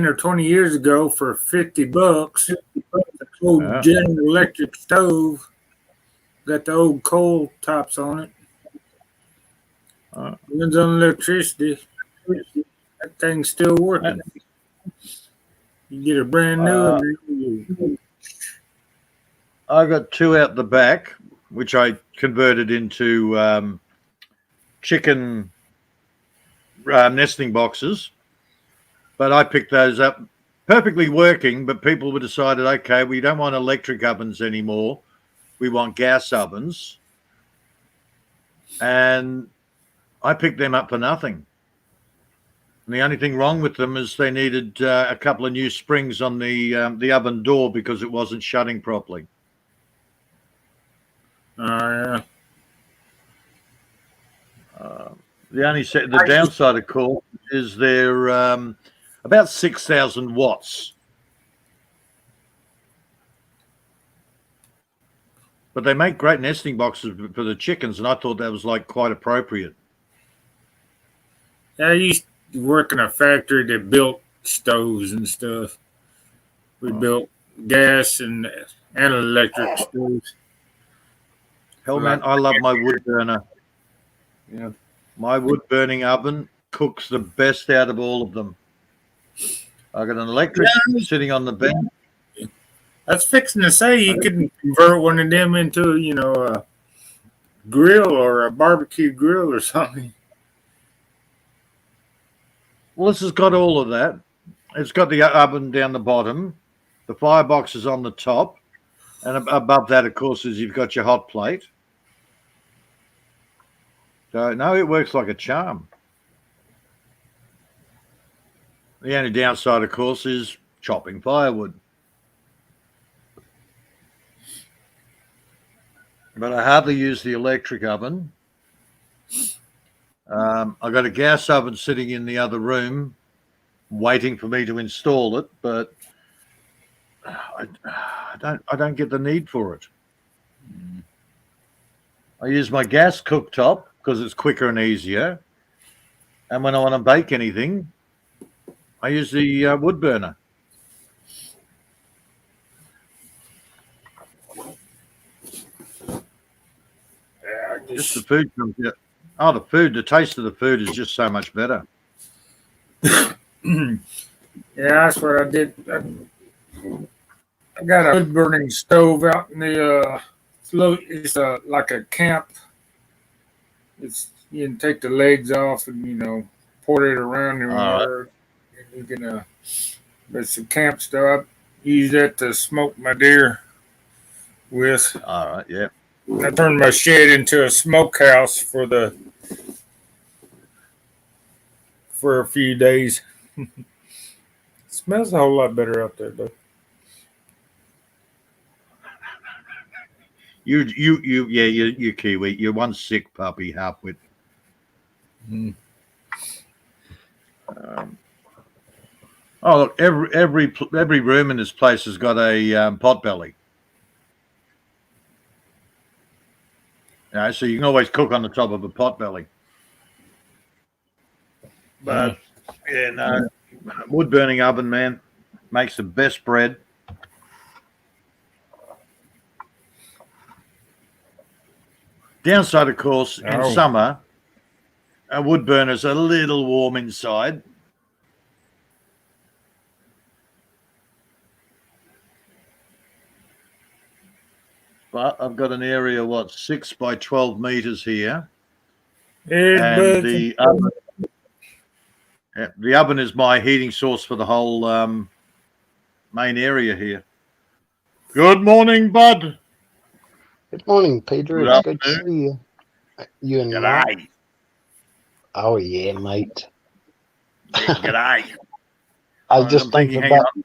or 20 years ago for $50. Old General Electric stove. Got the old coal tops on it. Runs on electricity. That thing's still working. You get a brand new. I got 2 out the back, which I converted into chicken nesting boxes. But I picked those up, perfectly working. But people were decided, okay, we don't want electric ovens anymore. We want gas ovens. And I picked them up for nothing. And the only thing wrong with them is they needed a couple of new springs on the oven door because it wasn't shutting properly. Yeah. The downside, of course, is they're about 6,000 watts. But they make great nesting boxes for the chickens, and I thought that was like quite appropriate. I used to work in a factory that built stoves and stuff. We built gas and electric stoves. Hell, man, I love my wood burner. Yeah, my wood burning oven cooks the best out of all of them. I got an electric sitting on the bench. I was fixing to say you could convert one of them into, a grill or a barbecue grill or something. Well, this has got all of that. It's got the oven down the bottom. The firebox is on the top. And above that, of course, is you've got your hot plate. So, no, it works like a charm. The only downside, of course, is chopping firewood. But I hardly use the electric oven. I got a gas oven sitting in the other room, waiting for me to install it, but I don't get the need for it. I use my gas cooktop because it's quicker and easier, and when I want to bake anything, I use the wood burner. Just the food comes out. Oh, the taste of the food is just so much better. Yeah, that's what I did. I got a wood burning stove out in the it's like a camp. You can take the legs off and pour it around there. You can it's a camp stove. I use that to smoke my deer with. All right, yeah. I turned my shed into a smokehouse for a few days. It smells a whole lot better out there, though. You Kiwi. You're one sick puppy, half-wit. Mm. Oh, look! Every room in this place has got a pot belly. So you can always cook on the top of a pot belly. But yeah, no, wood burning oven, man, makes the best bread. Downside, of course, in summer, a wood burner's a little warm inside. But I've got an area, 6 by 12 meters here. And the oven is my heating source for the whole main area here. Good morning, Bud. Good morning, Peter. Good It's good to afternoon. see you. You and G'day. Mike. Oh yeah, mate. G'day. I was just I'm thinking, thinking hang about. on.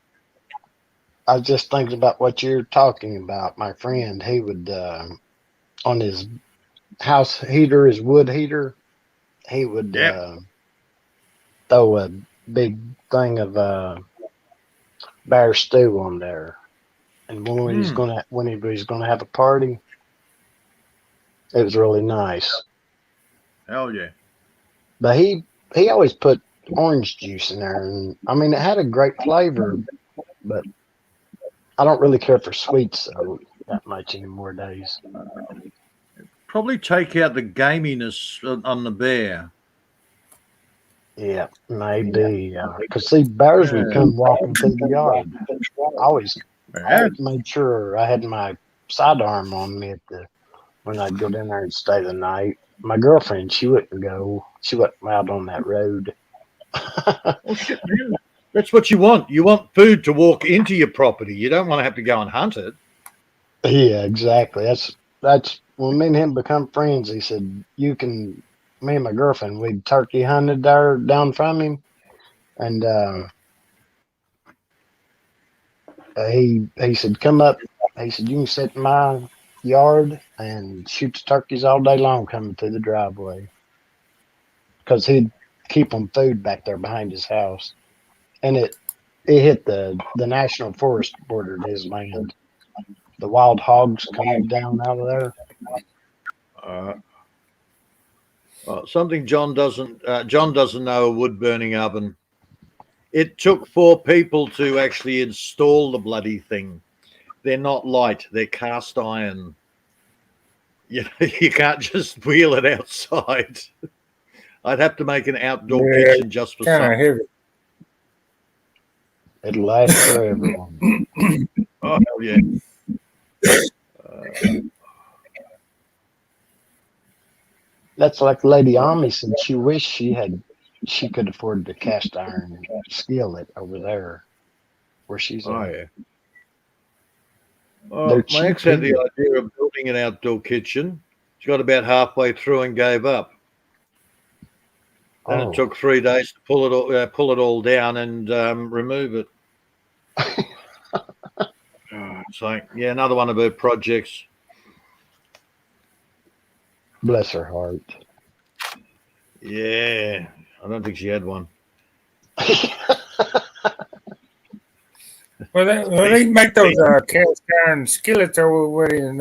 I was just thinking about what you're talking about. My friend, he would on his house heater, his wood heater, he would throw a big thing of bear stew on there, and when he was gonna have a party, it was really nice. Hell yeah. But he always put orange juice in there, and I mean it had a great flavor, but I don't really care for sweets that much anymore days. Probably take out the gaminess on the bear. Yeah, maybe. Because see, bears would come walking through the yard. I always made sure I had my sidearm on me when I'd go down there and stay the night. My girlfriend, she wouldn't go. She wasn't out on that road. Well, shit, man. That's what you want. You want food to walk into your property. You don't want to have to go and hunt it. Yeah, exactly. That's when me and him become friends. He said, me and my girlfriend, we'd turkey hunted there down from him. And he said, come up. He said, you can sit in my yard and shoot the turkeys all day long coming through the driveway. Because he'd keep them food back there behind his house. And it hit the national forest bordered his land. The wild hogs coming down out of there. Something John doesn't know a wood burning oven. It took 4 people to actually install the bloody thing. They're not light; they're cast iron. You can't just wheel it outside. I'd have to make an outdoor kitchen just for kind of something. heavy. It'll last forever. Oh hell yeah! That's like Lady Ami said. She wished she could afford the cast iron skillet over there, where she's at. Oh yeah. Well, They're my ex cheap had the here. idea of building an outdoor kitchen. She got about halfway through and gave up. And Oh. it took 3 days to pull it all down and remove it. So yeah, another one of her projects. Bless her heart. Yeah, I don't think she had one. Well, they make those cast iron skillets over in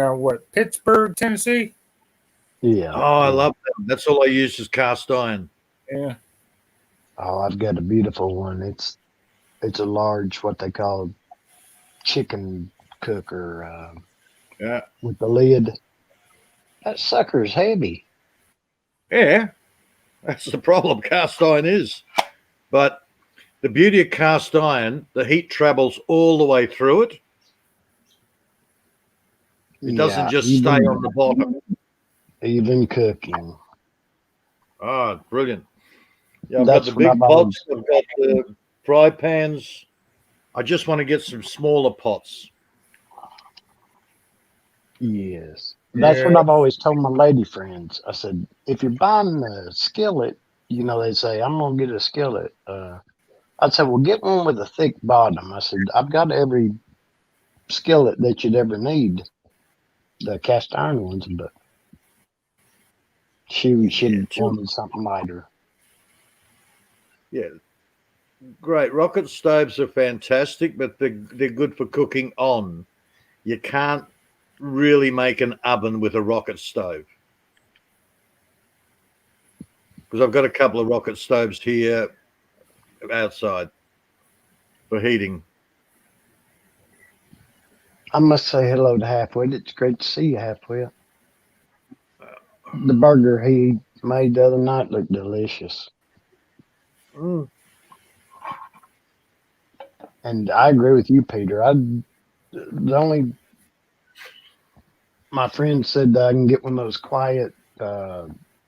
Pittsburgh, Tennessee. Yeah. Oh, I love them. That's all I use is cast iron. Yeah. Oh, I've got a beautiful one. It's a large, what they call chicken cooker Yeah. with the lid. That sucker's heavy. Yeah, that's the problem. Cast iron is, but the beauty of cast iron, the heat travels all the way through it. It doesn't Yeah, just stay on the bottom. Even cooking. Oh, brilliant! Yeah, I've That's got the what big I've pots. I've got the fry pans. I just want to get some smaller pots. Yes. That's what I've always told my lady friends. I said, if you're buying a skillet, they say, I'm going to get a skillet. I'd say, well, get one with a thick bottom. I said, I've got every skillet that you'd ever need. the cast iron ones, but she should wanted something lighter. Yeah. Great. Rocket stoves are fantastic, but they're good for cooking on. You can't really make an oven with a rocket stove. Because I've got a couple of rocket stoves here outside for heating. I must say hello to Halfwit. It's great to see you, Halfwit. The burger he made the other night looked delicious. Mm. And I agree with you, Peter. My friend said that I can get one of those quiet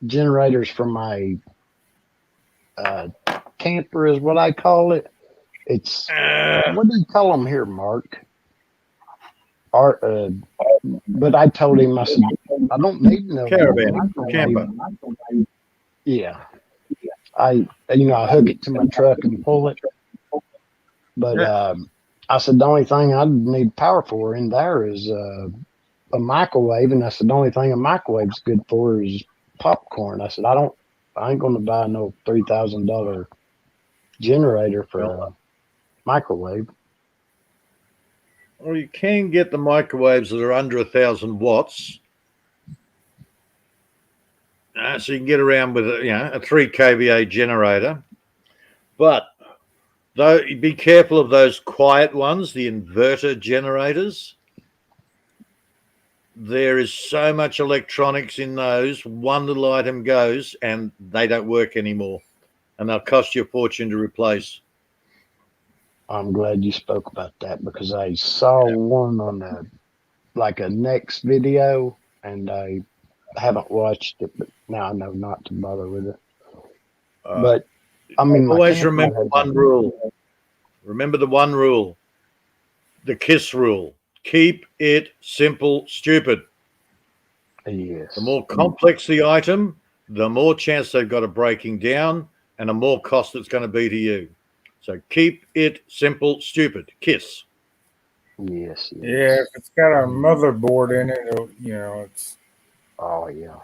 generators for my camper, is what I call it. It's what do you call them here, Mark? But I told him, I said, I don't need no caravan camper. Yeah, I hook it to my truck and pull it. But I said the only thing I need power for in there is a microwave, and I said the only thing a microwave's good for is popcorn. I said I ain't gonna buy no $3,000 generator for a microwave. Well, you can get the microwaves that are under 1,000 watts. So you can get around with a 3 kVA generator. But though, be careful of those quiet ones, the inverter generators. There is so much electronics in those. One little item goes and they don't work anymore. And they'll cost you a fortune to replace. I'm glad you spoke about that because I saw one on a Next video, and I haven't watched it, but now I know not to bother with it. But I mean, always remember one rule. Remember the one rule, the KISS rule. Keep it simple, stupid. Yes. The more complex the item, the more chance they've got of breaking down, and the more cost it's going to be to you. So keep it simple, stupid. KISS. Yes. Yeah, if it's got a motherboard in it, it's. Oh yeah.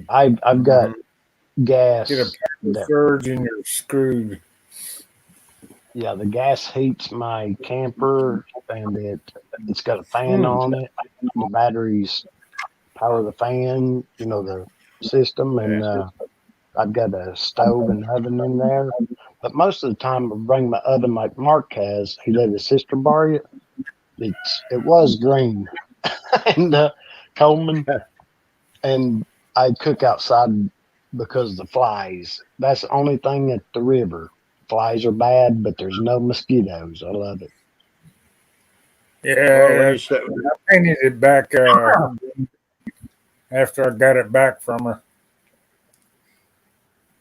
I've got gas. Get a power surge and you're screwed. Yeah, the gas heats my camper, and it's got a fan on it. The batteries power the fan, the system, and I've got a stove and oven in there. But most of the time, I bring my oven like Mark has. He let his sister borrow it. It was green, and Coleman, and I cook outside because of the flies. That's the only thing at the river. Flies are bad, but there's no mosquitoes. I love it. Yeah, I painted it back after I got it back from her.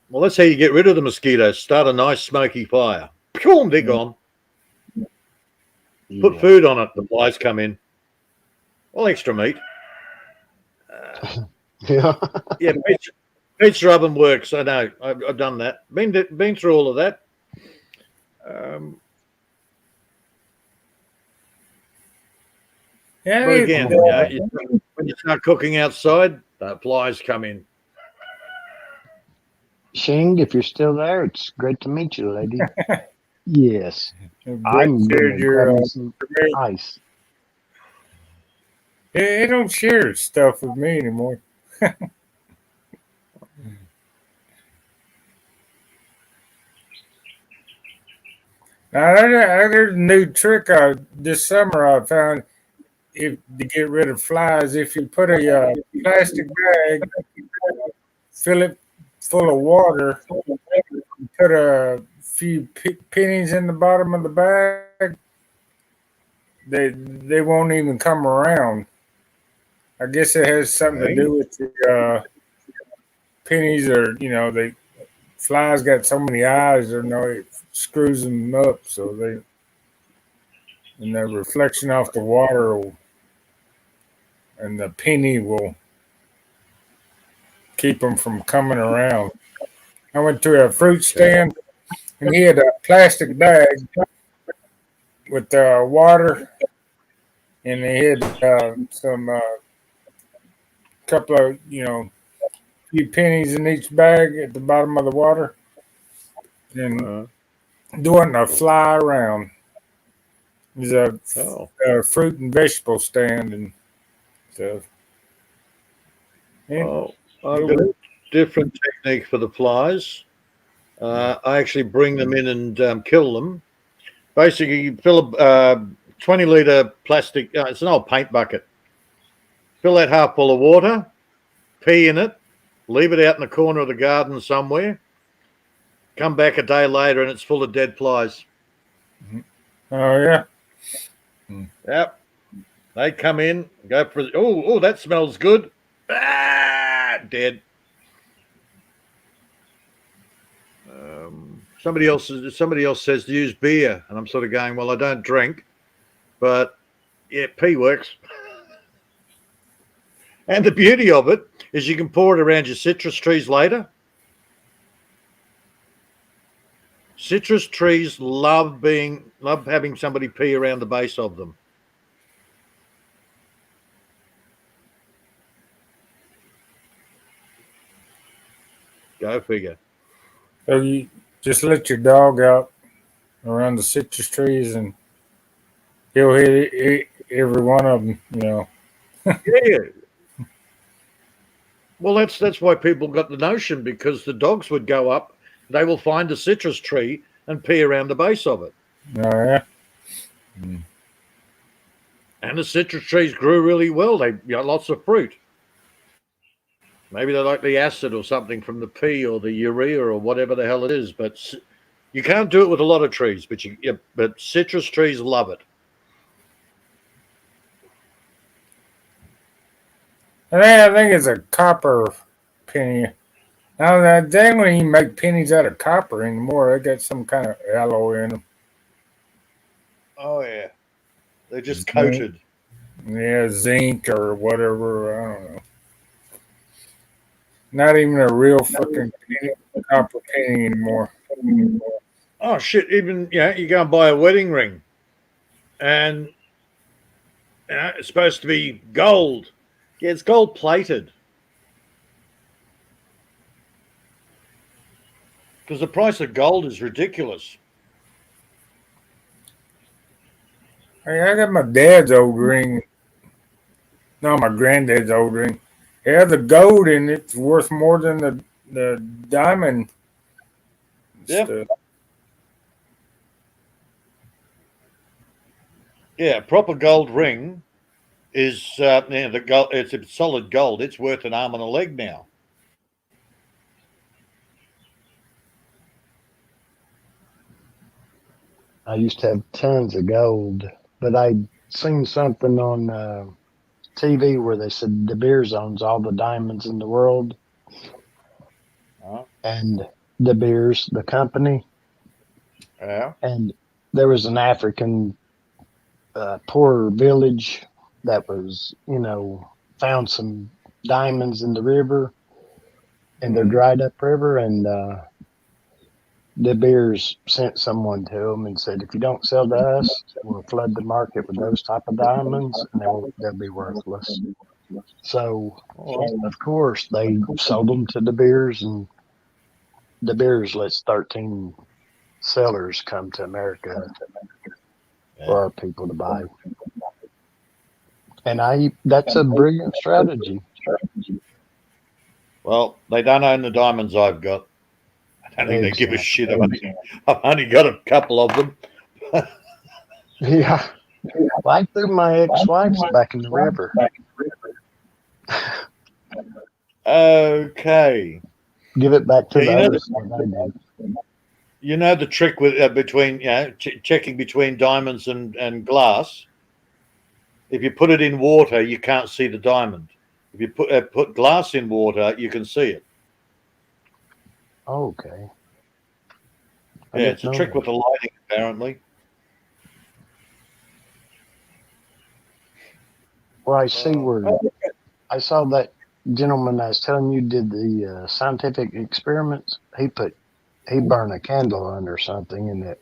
Well, that's how you get rid of the mosquitoes. Start a nice smoky fire. Boom, they're gone. Put food on it. The flies come in. Well, extra meat. Yeah. Pizza oven works. I know. I've done that. Been through all of that. But again, when you start cooking outside, the flies come in. Shing, if you're still there, it's great to meet you, lady. Yes. I'm shared your ice. It don't share stuff with me anymore. Now, there's a new trick this summer I found to get rid of flies. If you put a plastic bag, fill it full of water, put a few pennies in the bottom of the bag, they won't even come around. I guess it has something to do with the pennies, or flies got so many eyes, it screws them up, so and the reflection off the water and the penny will keep them from coming around. I went to a fruit stand, and he had a plastic bag with water, and he had some couple of, few pennies in each bag at the bottom of the water, and doing a fly around. There's a fruit and vegetable stand and stuff. Oh, I've got a different technique for the flies. I actually bring them in and kill them. Basically, you fill a 20-litre plastic, it's an old paint bucket. Fill that half full of water, pee in it, leave it out in the corner of the garden somewhere. Come back a day later and it's full of dead flies. Oh, yeah. Yep. They come in, go for, oh, that smells good. Ah, dead. Somebody else says to use beer, and I'm sort of going, well, I don't drink, but yeah, pee works. And the beauty of it is you can pour it around your citrus trees later. Citrus trees love having somebody pee around the base of them. Go figure. So you just let your dog out around the citrus trees, and he'll hit every one of them. Yeah. Well, that's why people got the notion, because the dogs would go up, they will find a citrus tree and pee around the base of it. Oh, yeah. And the citrus trees grew really well. They got lots of fruit. Maybe they like the acid or something from the pea or the urea or whatever the hell it is. But you can't do it with a lot of trees. But citrus trees love it. I think it's a copper penny. Now, dang, when you make pennies out of copper anymore, they got some kind of alloy in them. Oh, yeah. They're just coated. Yeah, zinc or whatever. I don't know. Not even a real fucking copper penny anymore. Oh, shit. Even, you go and buy a wedding ring. And it's supposed to be gold. Yeah, it's gold plated. Because the price of gold is ridiculous. Hey, I got my dad's old ring. No, my granddad's old ring. Yeah, the gold in it's worth more than the diamond. Yeah. Yeah, a proper gold ring is the gold. It's a solid gold. It's worth an arm and a leg now. I used to have tons of gold, but I'd seen something on TV where they said De Beers owns all the diamonds in the world. And De Beers, the company. Yeah. And there was an African poor village that was, found some diamonds in the river, in their dried up river, and De Beers sent someone to them and said, if you don't sell to us, we'll flood the market with those type of diamonds, and they'll be worthless. So, of course, they sold them to De Beers, and De Beers lets 13 sellers come to America for our people to buy. And that's a brilliant strategy. Well, they don't own the diamonds I've got. I don't think they give a shit. I've only got a couple of them. Yeah. Well, I threw my ex-wife's back in the river. Okay. Give it back to the other side. You know the trick with between checking between diamonds and glass. If you put it in water, you can't see the diamond. If you put glass in water, you can see it. Okay. Yeah, it's a trick with the lighting, apparently. Well, I see where I saw that gentleman I was telling you did the scientific experiments. He burned a candle under something, and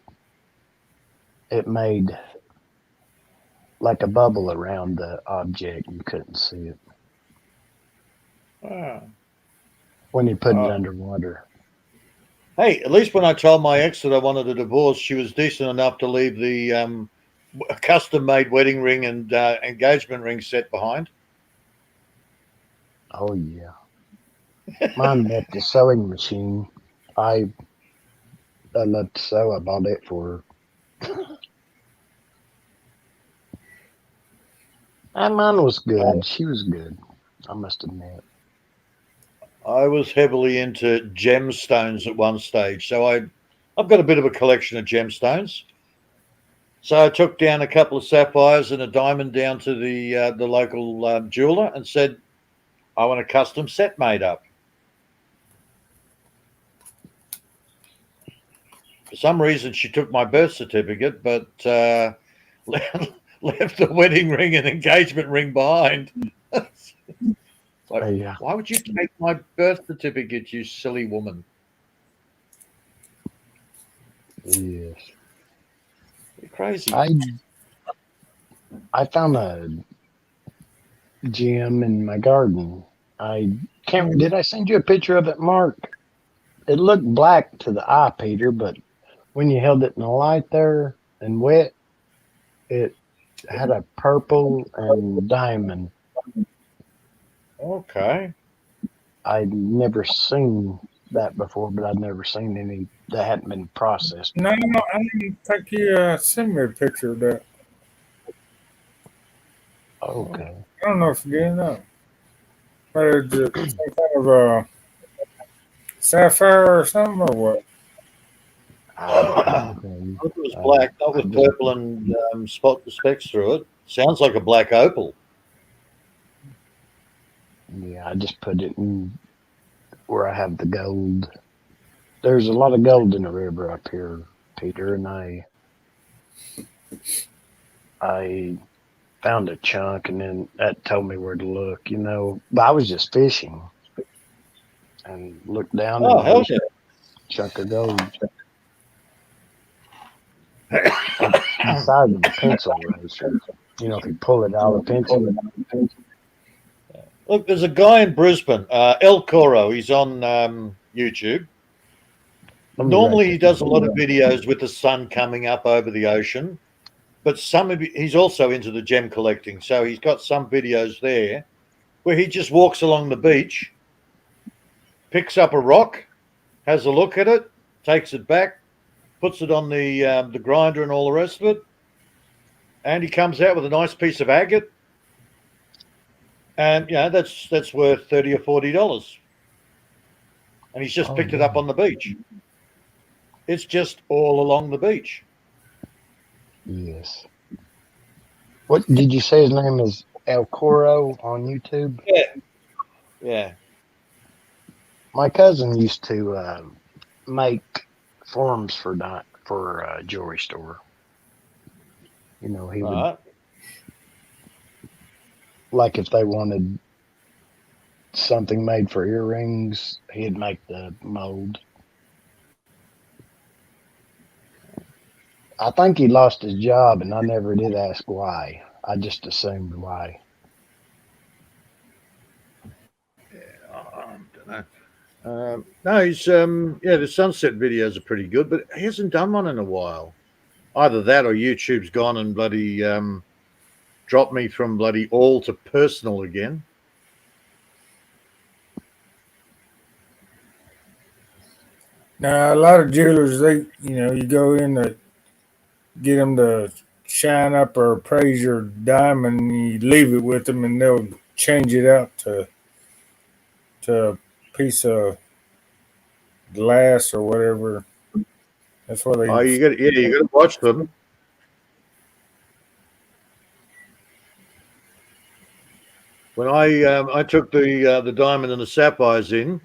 it made like a bubble around the object. You couldn't see it. Ah. when you put it Oh. underwater. Hey, at least when I told my ex that I wanted a divorce, she was decent enough to leave the custom-made wedding ring and engagement ring set behind. Oh yeah, mine left the sewing machine. I love to sew. I bought it for her. And mine was good. She was good. I must admit. I was heavily into gemstones at one stage, so I've got a bit of a collection of gemstones. So I took down a couple of sapphires and a diamond down to the local jeweler and said, "I want a custom set made up." For some reason, she took my birth certificate, but left the wedding ring and engagement ring behind. Like, Yeah. why would you take my birth certificate, you silly woman? Yes. You're crazy. I found a gem in my garden. I can't. Did I send you a picture of it, Mark? It looked black to the eye, Peter, but when you held it in the light there and wet, it had a purple and diamond. Okay. I'd never seen that before, but I'd never seen any that hadn't been processed. No, I didn't think you sent me a picture of that. Okay. I don't know if you did know. But it's some kind of sapphire or something, or what? Okay. It was black, not with purple and specks through it. Sounds like a black opal. Yeah, I just put it in where I have the gold. There's a lot of gold in the river up here, Peter, and I found a chunk, and then that told me where to look, you know. But I was just fishing and looked down and hell yeah. Chunk of gold. The size of a pencil eraser. You know, if you pull it out of a pencil. Look, there's a guy in Brisbane, El Coro. He's on YouTube. Normally, he does a lot of videos with the sun coming up over the ocean, but he's also into the gem collecting. So he's got some videos there where he just walks along the beach, picks up a rock, has a look at it, takes it back, puts it on the grinder and all the rest of it, and he comes out with a nice piece of agate. And that's worth $30 or $40, and he's just picked it up on the beach. It's just all along the beach. Yes. What did you say his name is? El Coro on YouTube? Yeah. My cousin used to make forms for a jewelry store. You know, he would. Like if they wanted something made for earrings, he'd make the mold. I think he lost his job, and I never did ask why. I just assumed why. I don't know. No, he's the sunset videos are pretty good, but he hasn't done one in a while. Either that or YouTube's gone and bloody dropped me from bloody all to personal again. Now, a lot of jewelers, you go in to get them to shine up or appraise your diamond, and you leave it with them, and they'll change it out to a piece of glass or whatever. That's what they. Oh, you got to watch them. When I took the diamond and the sapphires in,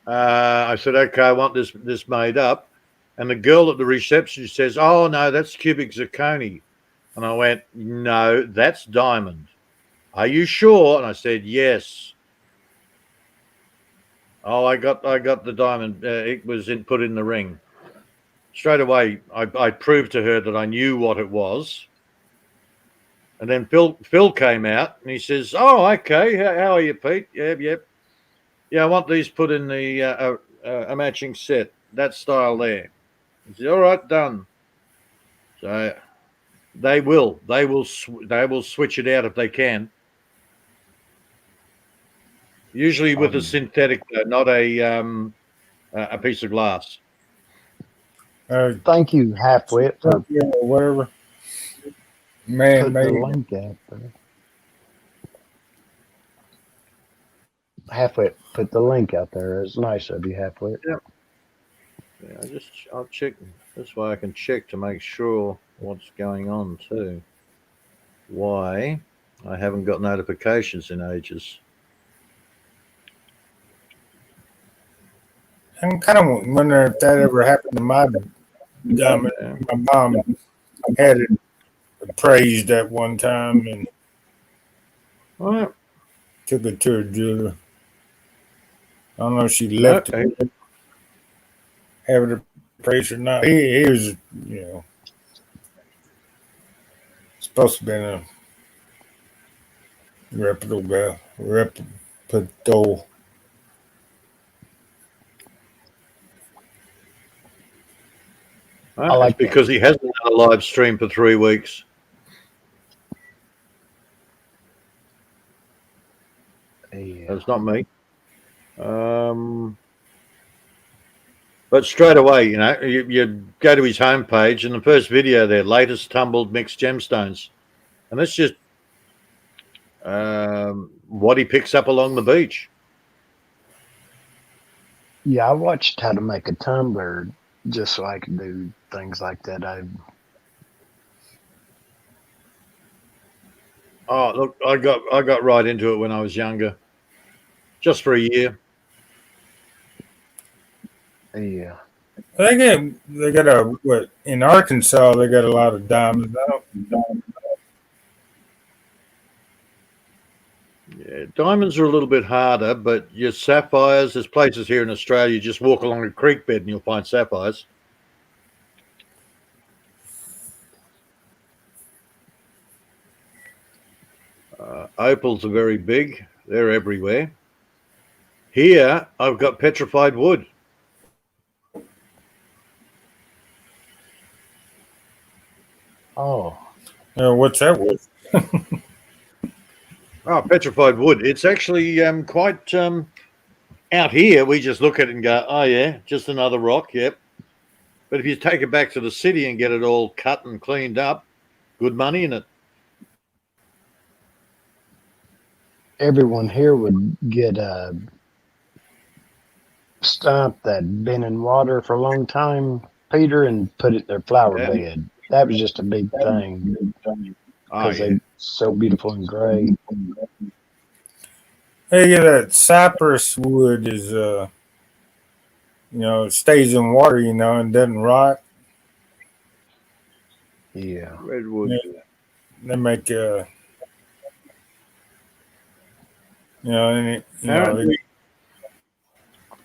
I said, okay, I want this made up. And the girl at the reception says, oh, no, that's cubic zirconia. And I went, no, that's diamond. Are you sure? And I said, yes. Oh, I got the diamond. It was put in the ring. Straight away, I proved to her that I knew what it was. And then Phil came out and he says, oh, okay, how are you, Pete? Yep. Yeah, I want these put in the a matching set, that style there. He said, all right, done. So they will switch it out if they can. Usually with a synthetic, not a piece of glass. Thank you, Halfwit, for whatever. putting Man, the made. link out there. Halfwit put the link out there. It's nice of you, Halfwit. Yep. Yeah, I'll check. This way I can check to make sure what's going on too. Why I haven't got notifications in ages. I'm kind of wondering if that ever happened to my mom had it appraised at one time and took it to her jeweler. I don't know if she left it, have it appraised or not. He was, supposed to be a reputable. I like because he hasn't done a live stream for 3 weeks. Yeah. That's not me. But straight away, you go to his homepage and the first video there, latest tumbled mixed gemstones. And that's just what he picks up along the beach. Yeah, I watched how to make a tumbler just so I could do things like that. Oh, look, I got right into it when I was younger, just for a year. Yeah. They got in Arkansas they got a lot of diamonds. Yeah, diamonds are a little bit harder, but your sapphires, there's places here in Australia, you just walk along a creek bed and you'll find sapphires. Opals are very big. They're everywhere. Here, I've got petrified wood. Oh. What's that worth? Oh, petrified wood. It's actually quite out here. We just look at it and go, oh, yeah, just another rock. Yep. But if you take it back to the city and get it all cut and cleaned up, good money in it. Everyone here would get a stump that'd been in water for a long time, Peter, and put it in their flower bed. That was just a big thing because they're so beautiful and gray. Hey, that cypress wood is, it stays in water, and doesn't rot. Yeah. Redwood. They make,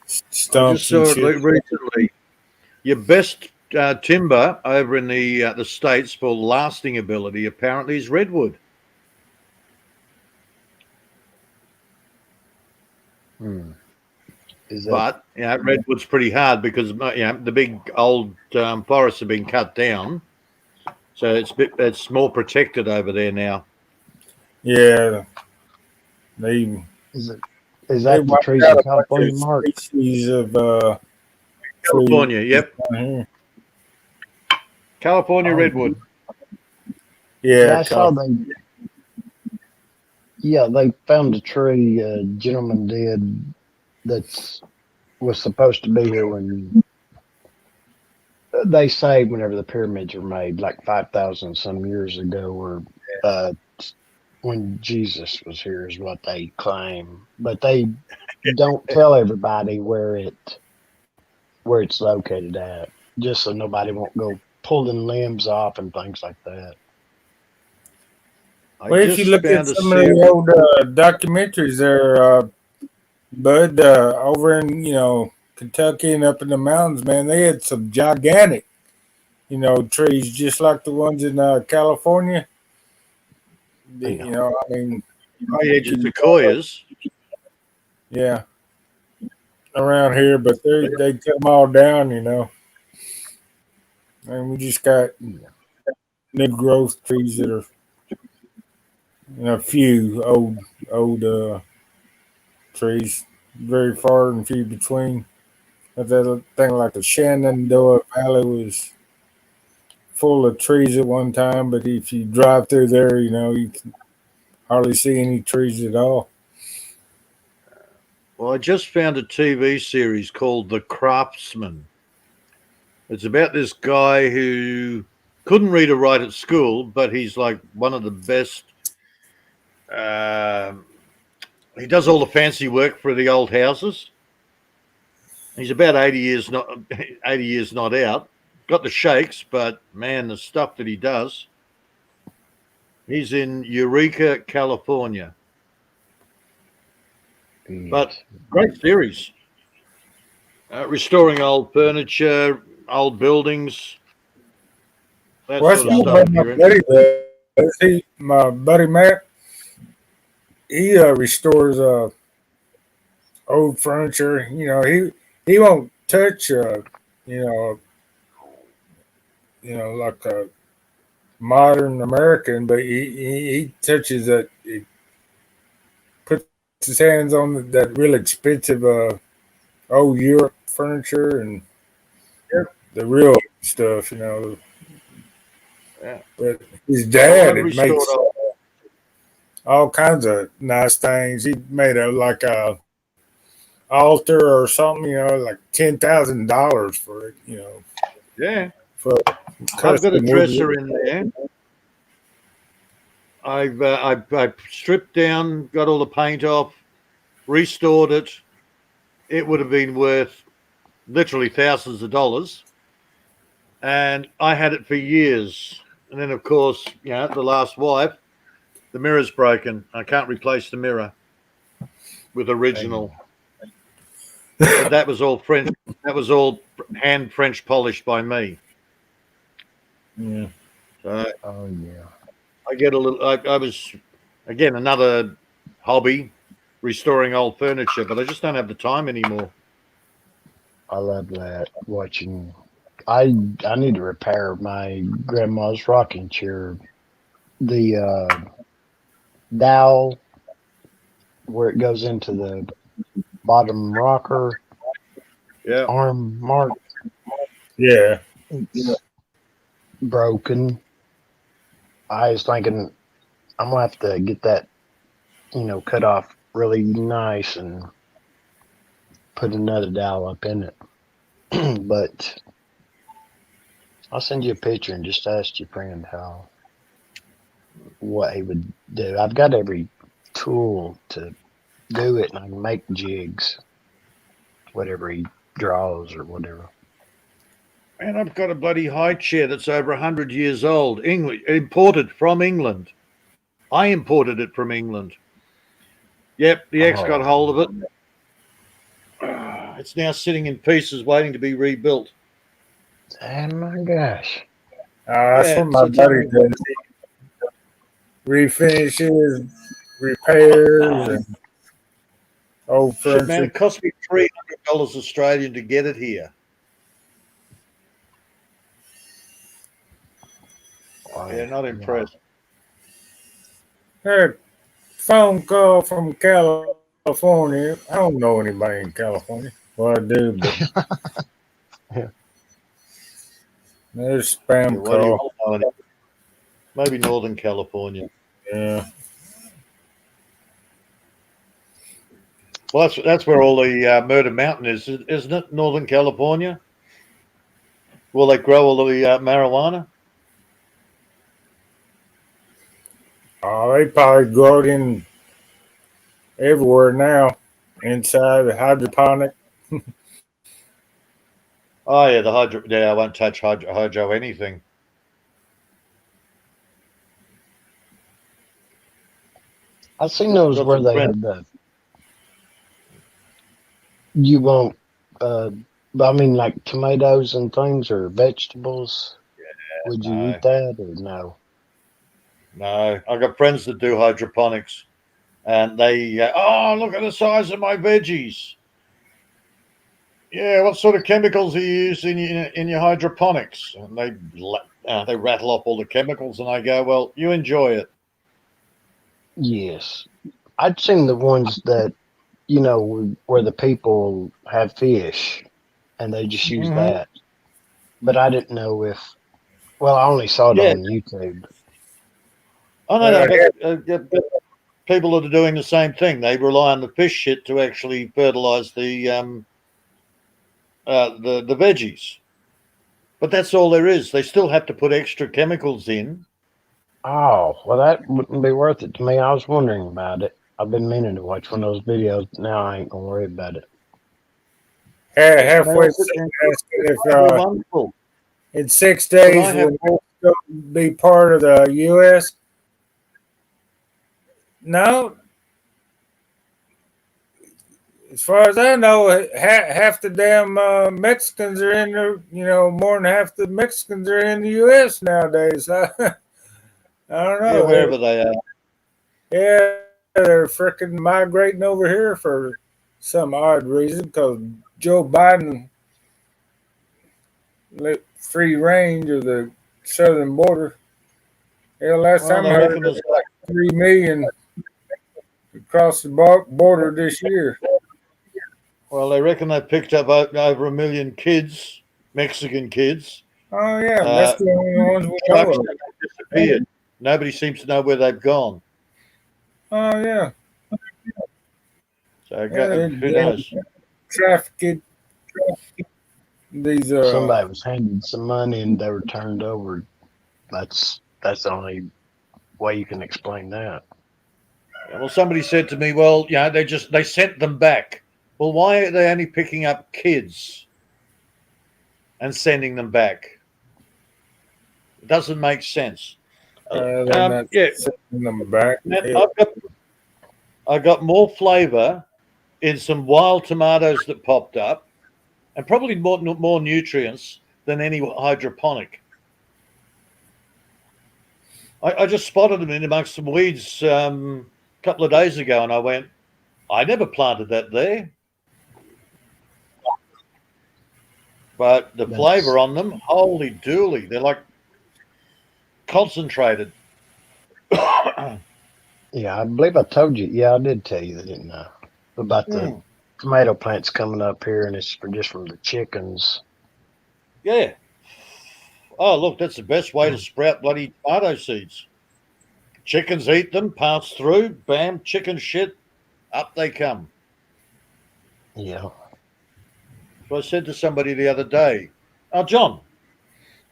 stumps. I just saw it recently. Your best timber over in the States for lasting ability apparently is redwood. But redwood's pretty hard because the big old forests have been cut down, so it's more protected over there now. Yeah, is that the trees in California, Mark? Species of California, trees yep. down here. California redwood. Yeah, I saw they. Yeah, they found a tree. A gentleman did that was supposed to be here when they say whenever the pyramids were made, like 5,000 some years ago, or when Jesus was here, is what they claim. But they don't tell everybody where it's located at, just so nobody won't go pulling limbs off and things like that. Well, if you look at some of the old documentaries there, Bud, over in, Kentucky and up in the mountains, man, they had some gigantic, trees just like the ones in California. Oh, yeah, just sequoias. Yeah. around here, but they cut them all down, and we just got new growth trees that are a few old trees, very far and few between. But that thing like the Shenandoah Valley was full of trees at one time, but if you drive through there, you can hardly see any trees at all. Well, I just found a TV series called The Craftsman. It's about this guy who couldn't read or write at school, but he's like one of the best. He does all the fancy work for the old houses. He's about 80 years not out. Got the shakes, but man, the stuff that he does. He's in Eureka, California. But great series. Restoring old furniture, old buildings. That Well, sort of stuff. My buddy Matt, he restores old furniture. He won't touch like a modern American, but he touches that. He puts his hands on that real expensive old Europe furniture and the real stuff. Yeah. But his dad, it makes all kinds of nice things. He made a altar or something, like $10,000 for it. Yeah. For I've got a dresser in there. I've stripped down, got all the paint off, restored it. It would have been worth literally thousands of dollars. And I had it for years. And then, of course, the last wife, the mirror's broken. I can't replace the mirror with original. But that was all French. That was all hand French polished by me. Yeah. So, Oh yeah. I get a little. I was again another hobby, restoring old furniture, but I just don't have the time anymore. I love that. Watching. I need to repair my grandma's rocking chair. The dowel where it goes into the bottom rocker. Yeah. Arm mark. Yeah. It's broken. I was thinking I'm gonna have to get that, cut off really nice and put another dowel up in it. But I'll send you a picture and just ask your friend what he would do. I've got every tool to do it, and I can make jigs, whatever he draws or whatever. Man, I've got a bloody high chair that's over 100 years old, imported from England. I imported it from England. Yep, the ex got hold of it. It's now sitting in pieces waiting to be rebuilt. Oh my gosh. That's what my buddy does. He refinishes, repairs, and old furniture. Man, it cost me $300 Australian to get it here. Yeah, not impressed. Had a phone call from California. I don't know anybody in California. Well, I do, but there's spam call. Maybe Northern California. Yeah. Well, that's where all the Murder Mountain is, isn't it? Northern California. Will they grow all the marijuana? Oh, they probably grow it in everywhere now, inside the hydroponic. Oh yeah, the hydro. Yeah, I won't touch hydro anything. I've seen those where they have the. You won't. I mean, like tomatoes and things or vegetables. Yeah, would you eat that or no? No, I've got friends that do hydroponics, and they oh, look at the size of my veggies. Yeah, what sort of chemicals are you using in your hydroponics? And they rattle off all the chemicals, and I go, well, you enjoy it. Yes. I'd seen the ones that, you know, where the people have fish and they just use Mhm. that. But I didn't know if, well, I only saw it Yeah. on YouTube. I know, but people that are doing the same thing. They rely on the fish shit to actually fertilize the veggies. But that's all there is. They still have to put extra chemicals in. Oh, well, that wouldn't be worth it to me. I was wondering about it. I've been meaning to watch one of those videos. Now I ain't going to worry about it. Halfway They're through asking if wonderful. in 6 days will Mexico be part of the U.S.? No. As far as I know, half the damn Mexicans are in the, you know, more than half the Mexicans are in the U.S. nowadays. I don't know. Yeah, wherever they are. Yeah, they're freaking migrating over here for some odd reason because Joe Biden let free range of the southern border. Hell, last time I heard it was like 3 million across the border this year. Well, they reckon they picked up over 1 million kids, Mexican kids. Oh, yeah, that's the only ones we know of. Disappeared. Nobody seems to know where they've gone. Oh, yeah. So who knows? Trafficked. These somebody was handed some money and they were turned over. That's the only way you can explain that. Well, somebody said to me, well, you know, they sent them back. Well, why are they only picking up kids and sending them back? It doesn't make sense. they're not sending them back. I got more flavor in some wild tomatoes that popped up, and probably more nutrients than any hydroponic. I just spotted them in amongst some weeds a couple of days ago, and I went, I never planted that there. But the flavor on them, holy dooly, they're like concentrated. Yeah, I believe I told you. Yeah, I did tell you that, didn't I? About the tomato plants coming up here, and it's just from the chickens. Yeah. Oh, look, that's the best way to sprout bloody tomato seeds. Chickens eat them, pass through, bam, chicken shit, up they come. Yeah. So I said to somebody the other day, oh, John.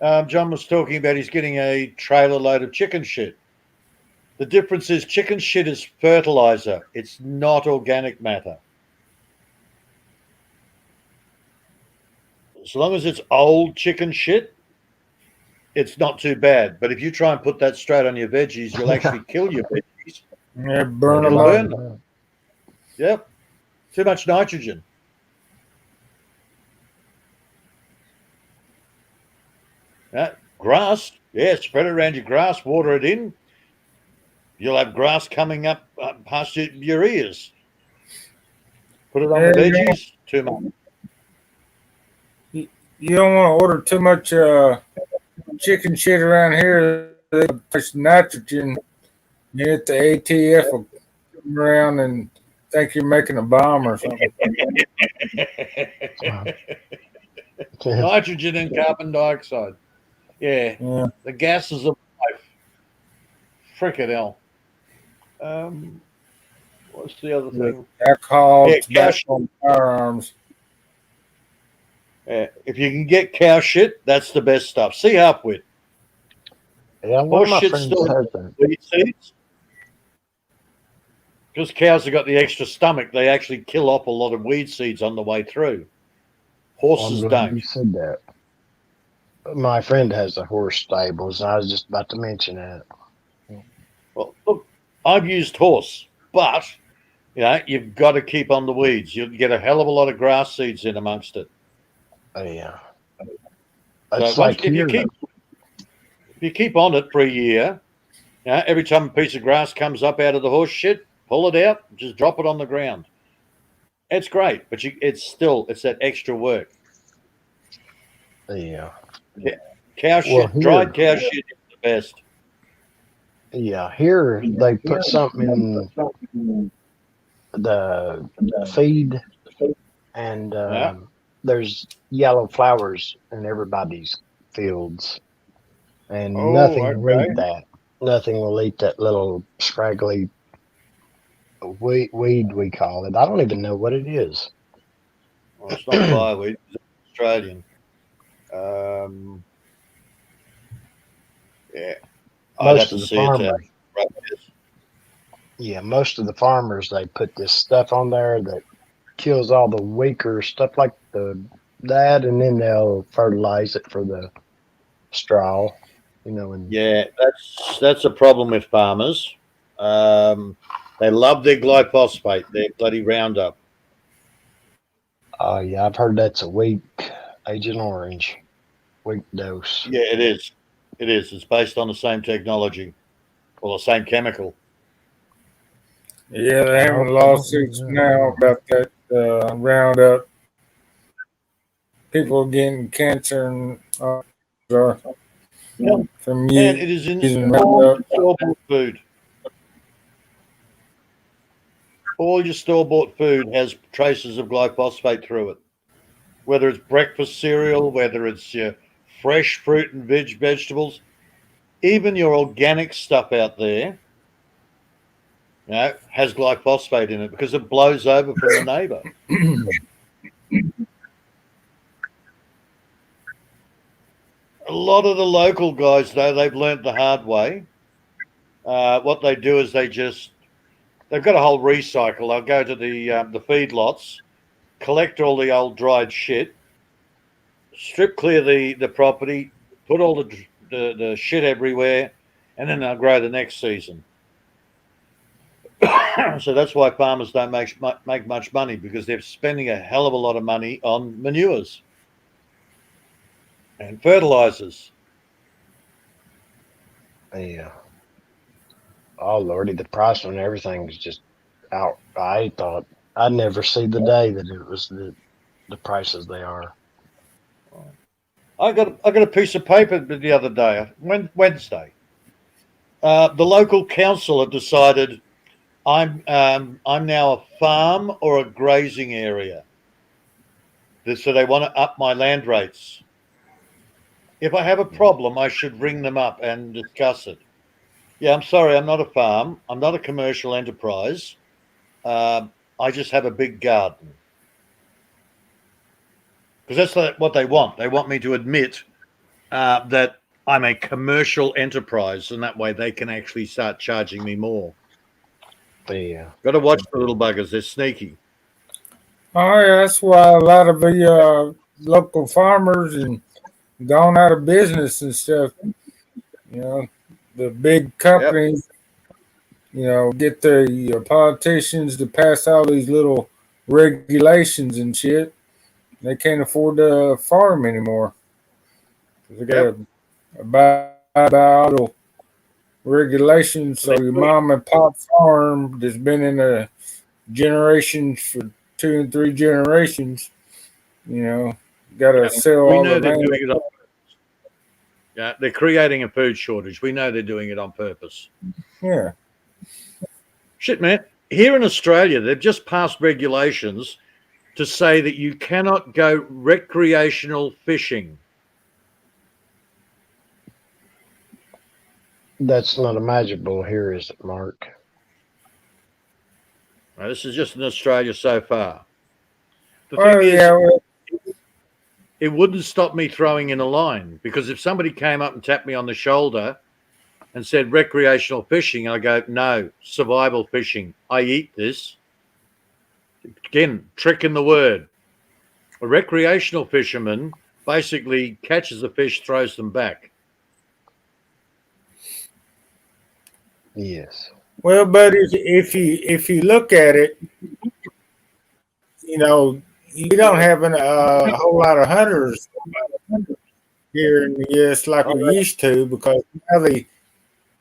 John was talking about he's getting a trailer load of chicken shit. The difference is chicken shit is fertilizer. It's not organic matter. As long as it's old chicken shit, it's not too bad. But if you try and put that straight on your veggies, you'll actually kill your veggies. Yeah, burn them up. Yep. Too much nitrogen. Grass, yeah, spread it around your grass, water it in. You'll have grass coming up past your ears. Put it on the veggies, too much. You don't want to order too much chicken shit around here. They push nitrogen. If the ATF will come around and think you're making a bomb or something. Nitrogen and carbon dioxide. Yeah. The gases of life. Frickin' hell. What's the other thing? Alcohol, tobacco, firearms. Yeah. If you can get cow shit, that's the best stuff. See up with. Yeah, horse shit's still wheat seeds. Because cows have got the extra stomach, they actually kill off a lot of weed seeds on the way through. Horses don't. You said that. My friend has a horse stables, and I was just about to mention that. Well, look, I've used horse, but you know you've got to keep on the weeds. You'll get a hell of a lot of grass seeds in amongst it. Oh yeah. So if you keep on it for a year, you know, every time a piece of grass comes up out of the horse shit, pull it out, just drop it on the ground. It's great, but it's that extra work. Yeah. Cow shit, dried cow shit is the best. Yeah, here they put something in the feed, and there's yellow flowers in everybody's fields, and nothing will eat that. Nothing will eat that little scraggly weed we call it. I don't even know what it is. Well, it's not fireweed. It's Australian. Yeah. Most of the farmers. Yeah, most of the farmers, they put this stuff on there that kills all the weaker stuff like that, and then they'll fertilize it for the straw. And yeah, that's a problem with farmers. They love their glyphosate, their bloody Roundup. Oh yeah, I've heard that's a weak Agent Orange, weak dose. Yeah, it is. It is. It's based on the same technology or the same chemical. Yeah, they have lawsuits now about that Roundup. People getting cancer and from it is in using all Roundup. food. All your store-bought food has traces of glyphosate through it. Whether it's breakfast cereal, whether it's your fresh fruit and vegetables, even your organic stuff out there, has glyphosate in it because it blows over from the neighbour. A lot of the local guys, though, they've learnt the hard way. What they do is they've got a whole recycle. They'll go to the feedlots, collect all the old dried shit, strip clear the property, put all the shit everywhere, and then they'll grow the next season. So that's why farmers don't make much money, because they're spending a hell of a lot of money on manures and fertilizers. Yeah. Oh lordy, the price on everything is just out. I thought I'd never see the day that it was the prices they are. I got a piece of paper the other day, Wednesday. The local council have decided I'm now a farm or a grazing area. So they want to up my land rates. If I have a problem, I should ring them up and discuss it. Yeah, I'm sorry, I'm not a farm. I'm not a commercial enterprise. I just have a big garden. Because that's what they want. They want me to admit that I'm a commercial enterprise, and that way they can actually start charging me more. Yeah. Got to watch the little buggers. They're sneaky. Oh, yeah, that's why a lot of the local farmers and gone out of business and stuff. The big companies, get the politicians to pass all these little regulations and shit. They can't afford to farm anymore. They got to abide by all the regulations. So your mom and pop farm that's been in a generations for 2 and 3 generations, got to sell all the land. Yeah, they're creating a food shortage. We know they're doing it on purpose. Yeah. Shit, man. Here in Australia, they've just passed regulations to say that you cannot go recreational fishing. That's not imaginable here, is it, Mark? Now, this is just in Australia so far. The thing is, it wouldn't stop me throwing in a line, because if somebody came up and tapped me on the shoulder and said recreational fishing, I go, no, survival fishing. I eat this. Again, trick in the word. A recreational fisherman basically catches the fish, throws them back. Yes. Well, but if you look at it, you don't have a whole lot of hunters here in the U.S. like we used to, because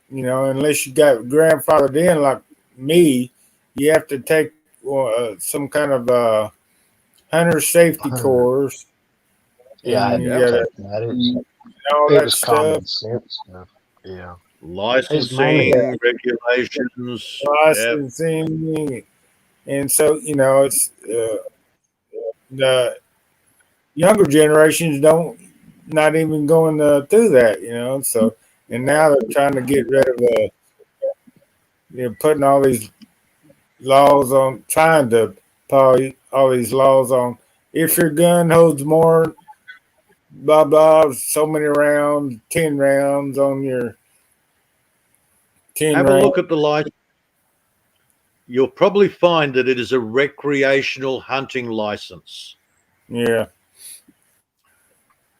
now unless you got grandfathered in like me, you have to take some kind of hunter safety course. Yeah, I And you had to gotta take that. all It that was stuff. common sense stuff. Yeah. Licensing, regulations. Yeah. Licensing, and so it's the younger generations don't not even going through that, So and now they're trying to get rid of putting all these laws on, trying to put all these laws on. If your gun holds more, blah blah, so many rounds, 10 rounds on your 10 Have a rounds. look at the license. You'll probably find that it is a recreational hunting license. Yeah.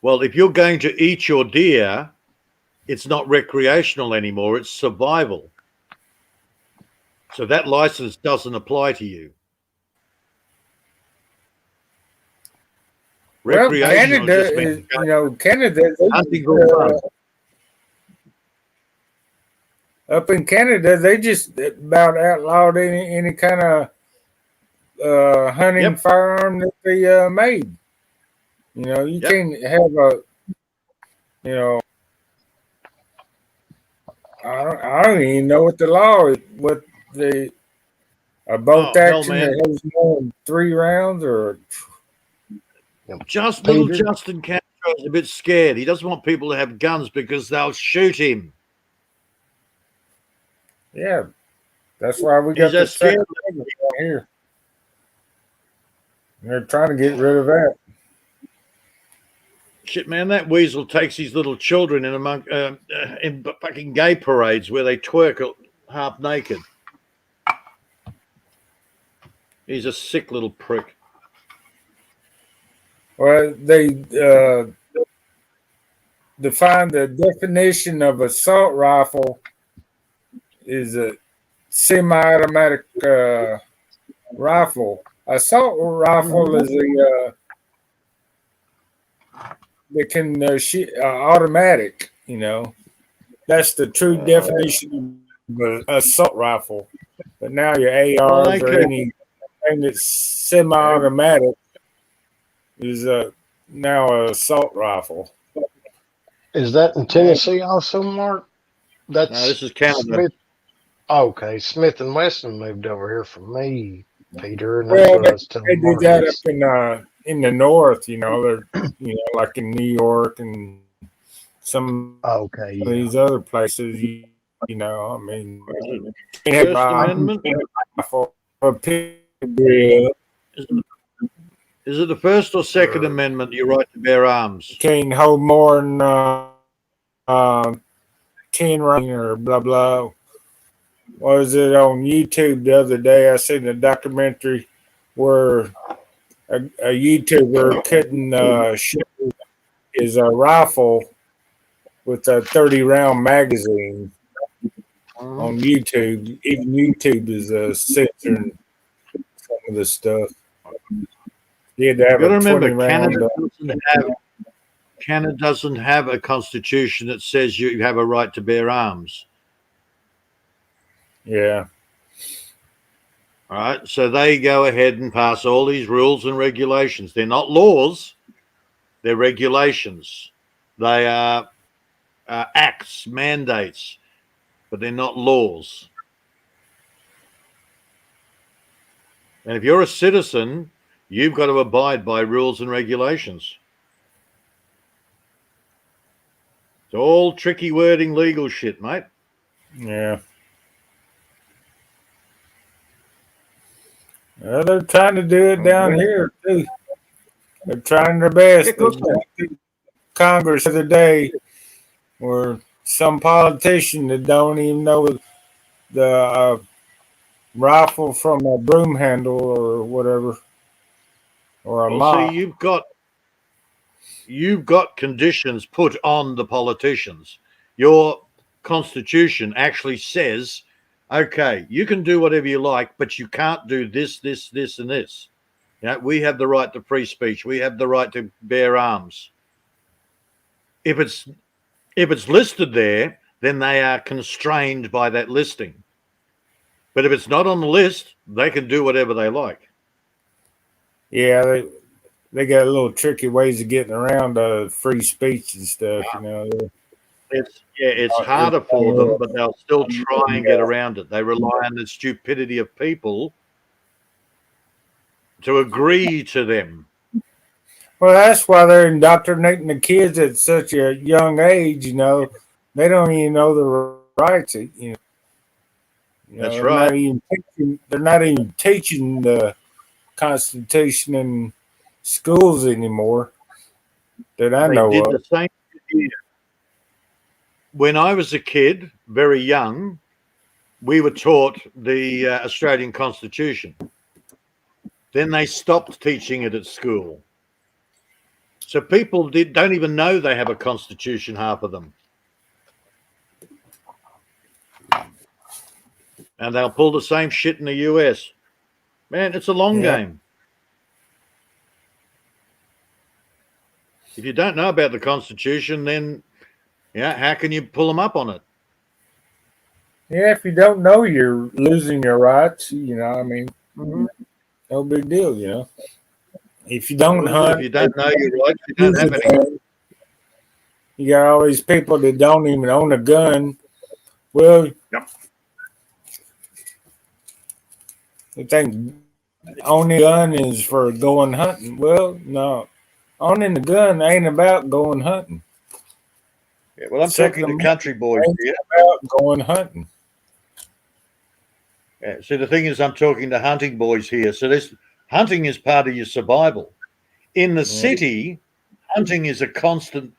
Well, if you're going to eat your deer, it's not recreational anymore, it's survival. So that license doesn't apply to you. Well, Recreational Canada just means is, Canada, hunting for fun. up in Canada, they just about outlawed any kind of hunting firearm that they made. You can't have I don't even know what the law is. What a bolt action that has more than 3 rounds, or Little Justin Castro is a bit scared. He doesn't want people to have guns because they'll shoot him. Yeah, that's why we got this second amendment right here. And they're trying to get rid of that. Shit, man, that weasel takes his little children in fucking gay parades where they twerk half naked. He's a sick little prick. Well, they define the definition of assault rifle is a semi-automatic rifle. Assault rifle is that can shoot automatic. That's the true definition of an assault rifle. But now your ARs or anything that's semi-automatic is now an assault rifle. Is that in Tennessee also, Mark? That's no, this is Canada. Smith. Okay, Smith and Wesson moved over here from me, Peter, and Well, that's what I was they telling did Mark. that up in the north. They're like in New York and some of these other places. I mean, First Amendment. Is it the First or Second Amendment? Your right to bear arms. Can't hold more than 10 rounds or blah blah. Was it on YouTube the other day? I seen a documentary where a YouTuber couldn't shoot his rifle with a 30-round magazine on YouTube. Even YouTube is censoring some of the stuff. You had to have a 20-round. Canada doesn't have a constitution that says you have a right to bear arms. Yeah. All right. So they go ahead and pass all these rules and regulations. They're not laws. They're regulations. They are acts, mandates, but they're not laws. And if you're a citizen, you've got to abide by rules and regulations. It's all tricky wording, legal shit, mate. Yeah. Well, they're trying to do it down here too. They're trying their best. Congress the other day, where some politician that don't even know the rifle from a broom handle or whatever, or a mop. See, you've got conditions put on the politicians. Your constitution actually says, okay, you can do whatever you like, but you can't do this, this, this, and this. We have the right to free speech. We have the right to bear arms. If it's listed there, then they are constrained by that listing. But if it's not on the list, they can do whatever they like. Yeah, they got a little tricky ways of getting around free speech and stuff. You know, It's harder for them, but they'll still try and get around it. They rely on the stupidity of people to agree to them. well, that's why they're indoctrinating the kids at such a young age. You know, they don't even know the rights. You know, That's they're right. They're not even teaching the Constitution in schools anymore that I They know did of. the same here. When I was a kid, very young, we were taught the Australian Constitution. Then they stopped teaching it at school. So people don't even know they have a constitution, half of them. And they'll pull the same shit in the US. Man, it's a long game. If you don't know about the Constitution, then how can you pull them up on it? Yeah, if you don't know you're losing your rights, you know, I mean, no big deal, you know. If you don't hunt, if you don't know your rights, you don't have any. You got all these people that don't even own a gun. Well, they think owning a gun is for going hunting. Well, no. Owning a gun ain't about going hunting. Yeah, well, I'm talking to country boys here. About going hunting. Yeah, so the thing is, I'm talking to hunting boys here. So this hunting is part of your survival. In the city, hunting is a constant.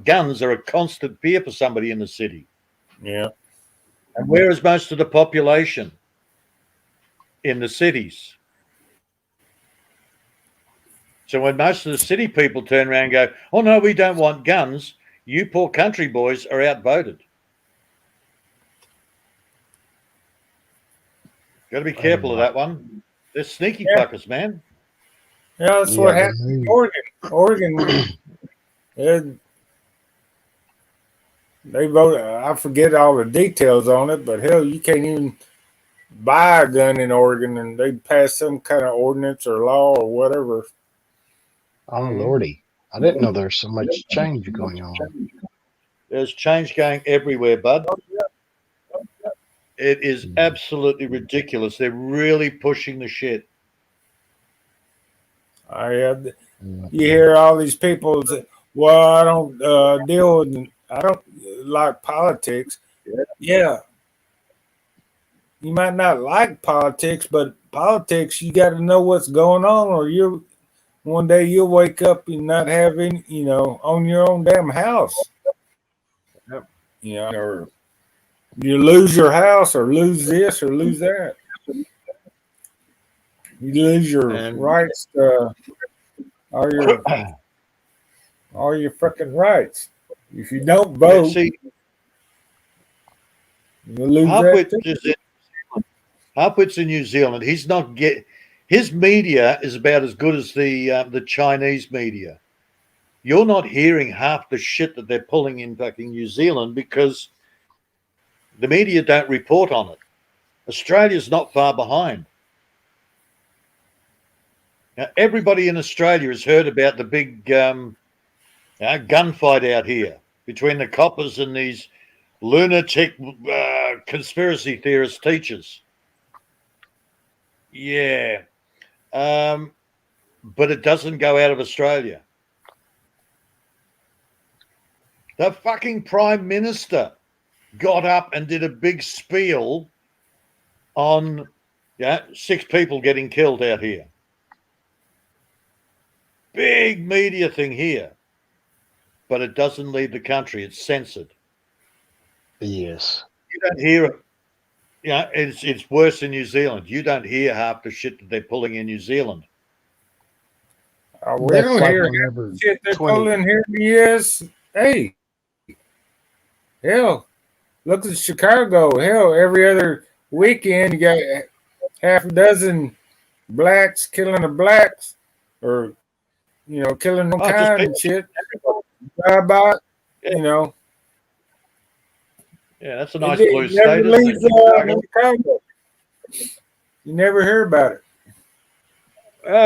Guns are a constant fear for somebody in the city. Yeah. And where is most of the population? In the cities. So when most of the city people turn around and go, "Oh no, we don't want guns," you poor country boys are outvoted. Got to be careful of that one. They're sneaky fuckers, man. Yeah, that's what happened in Oregon. Oregon, they voted. I forget all the details on it, but hell, you can't even buy a gun in Oregon, and they passed some kind of ordinance or law or whatever. Oh Lordy, I didn't know there's so much change going on. There's change going everywhere, bud. It is absolutely ridiculous. They're really pushing the shit. You hear all these people say, "Well, I don't I don't like politics." Yeah, you might not like politics, but politics, you got to know what's going on, or one day you'll wake up and not have any, own your own damn house. Yep. Or you lose your house, or lose this, or lose that. You lose your rights to all your fucking rights. If you don't vote, you lose that. Harpwit's in New Zealand. His media is about as good as the Chinese media. You're not hearing half the shit that they're pulling in fucking New Zealand because the media don't report on it. Australia's not far behind. Now, everybody in Australia has heard about the big gunfight out here between the coppers and these lunatic conspiracy theorist teachers. Yeah. But it doesn't go out of Australia. The fucking Prime Minister got up and did a big spiel on 6 people getting killed out here. Big media thing here. But it doesn't leave the country. It's censored. Yes. You don't hear it. It's worse in New Zealand. You don't hear half the shit that they're pulling in New Zealand. We don't hear shit they're pulling here in the U.S. Hey, hell, look at Chicago. Hell, every other weekend you got half a dozen blacks killing the blacks, or killing all kind of shit. Drive-by, Yeah, that's a nice blue state. You never hear about it.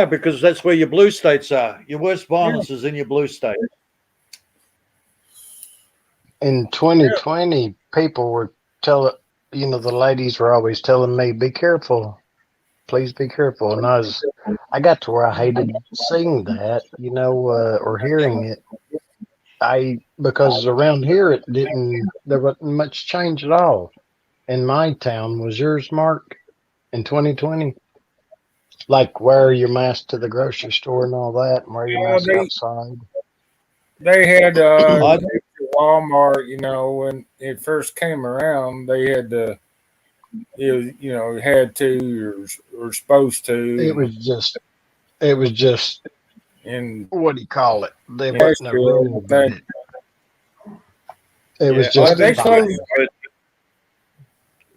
Because that's where your blue states are. Your worst violence is in your blue state. In 2020, people were telling, the ladies were always telling me, "Be careful, please be careful." And I got to where I hated seeing that, or hearing it. Because around here there wasn't much change at all. In my town, was yours, Mark, in 2020? Like wear your mask to the grocery store and all that, and wear your mask outside. They had Walmart, when it first came around, they had to, had to or supposed to. It was just, and what do you call it? They wasn't a rule, but it was just. They closed.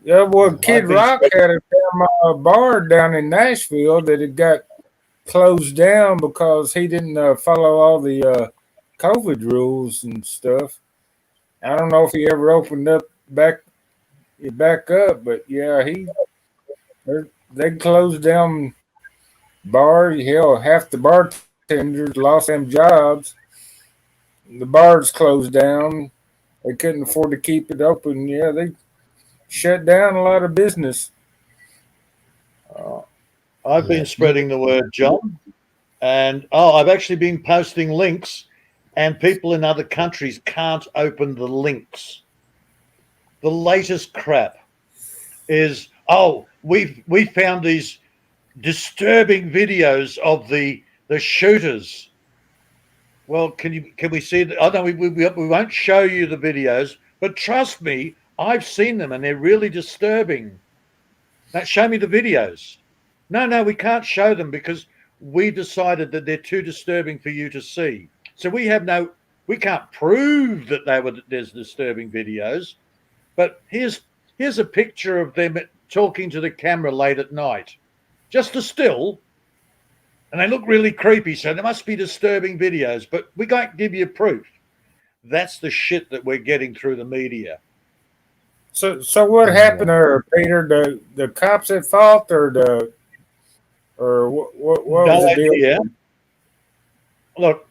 Yeah, well, Kid Rock had a damn bar down in Nashville that it got closed down because he didn't follow all the COVID rules and stuff. I don't know if he ever opened up back up, but yeah, they closed down bar. Hell, half the bartenders lost them jobs. The bars closed down. They couldn't afford to keep it open. Yeah, they shut down a lot of business. I've been spreading the word, John, and I've actually been posting links, and people in other countries can't open the links. The latest crap is, we found these disturbing videos of the shooters. Well, can we see that? Oh no, we won't show you the videos, but trust me, I've seen them and they're really disturbing. Now, show me the videos. No, we can't show them because we decided that they're too disturbing for you to see. So we can't prove that there's disturbing videos, but here's a picture of them talking to the camera late at night. Just a still, and they look really creepy, so there must be disturbing videos, but we can't give you proof. That's the shit that we're getting through the media. So what happened there, Peter? The cops at fault, or what was the deal? Yeah. Look,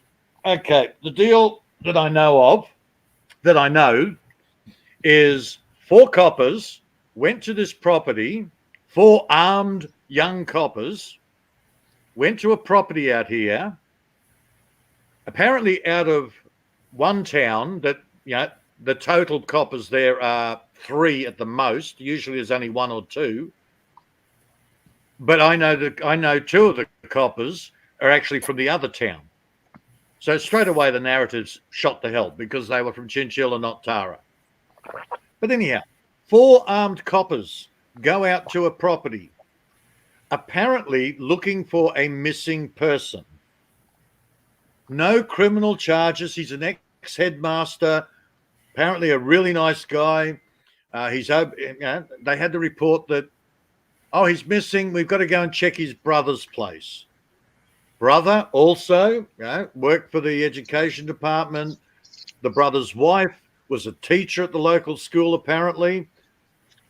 okay. The deal that I know is 4 coppers went to this property. 4 armed young coppers went to a property out here. Apparently, out of one town that the total coppers there are 3 at the most. Usually there's only 1 or 2. But I know 2 of the coppers are actually from the other town. So straight away the narrative's shot to hell because they were from Chinchilla, not Tara. But anyhow, 4 armed coppers go out to a property, apparently looking for a missing person. No criminal charges. He's an ex-headmaster, apparently a really nice guy. They had the report that, he's missing. We've got to go and check his brother's place. Brother also worked for the education department. The brother's wife was a teacher at the local school, apparently.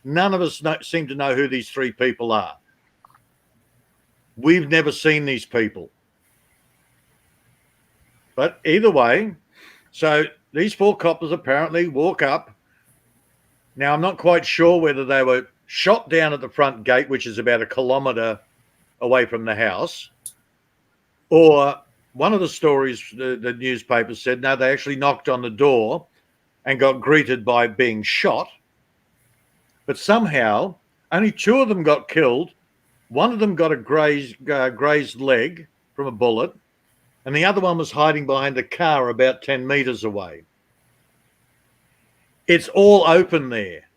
None of us seem to know who these 3 people are. We've never seen these people. But either way, so these 4 coppers apparently walk up. Now, I'm not quite sure whether they were shot down at the front gate, which is about 1 kilometre away from the house, or one of the stories the newspaper said, no, they actually knocked on the door and got greeted by being shot. But somehow, only 2 of them got killed. One of them got a grazed leg from a bullet, and the other one was hiding behind a car about 10 metres away. It's all open there.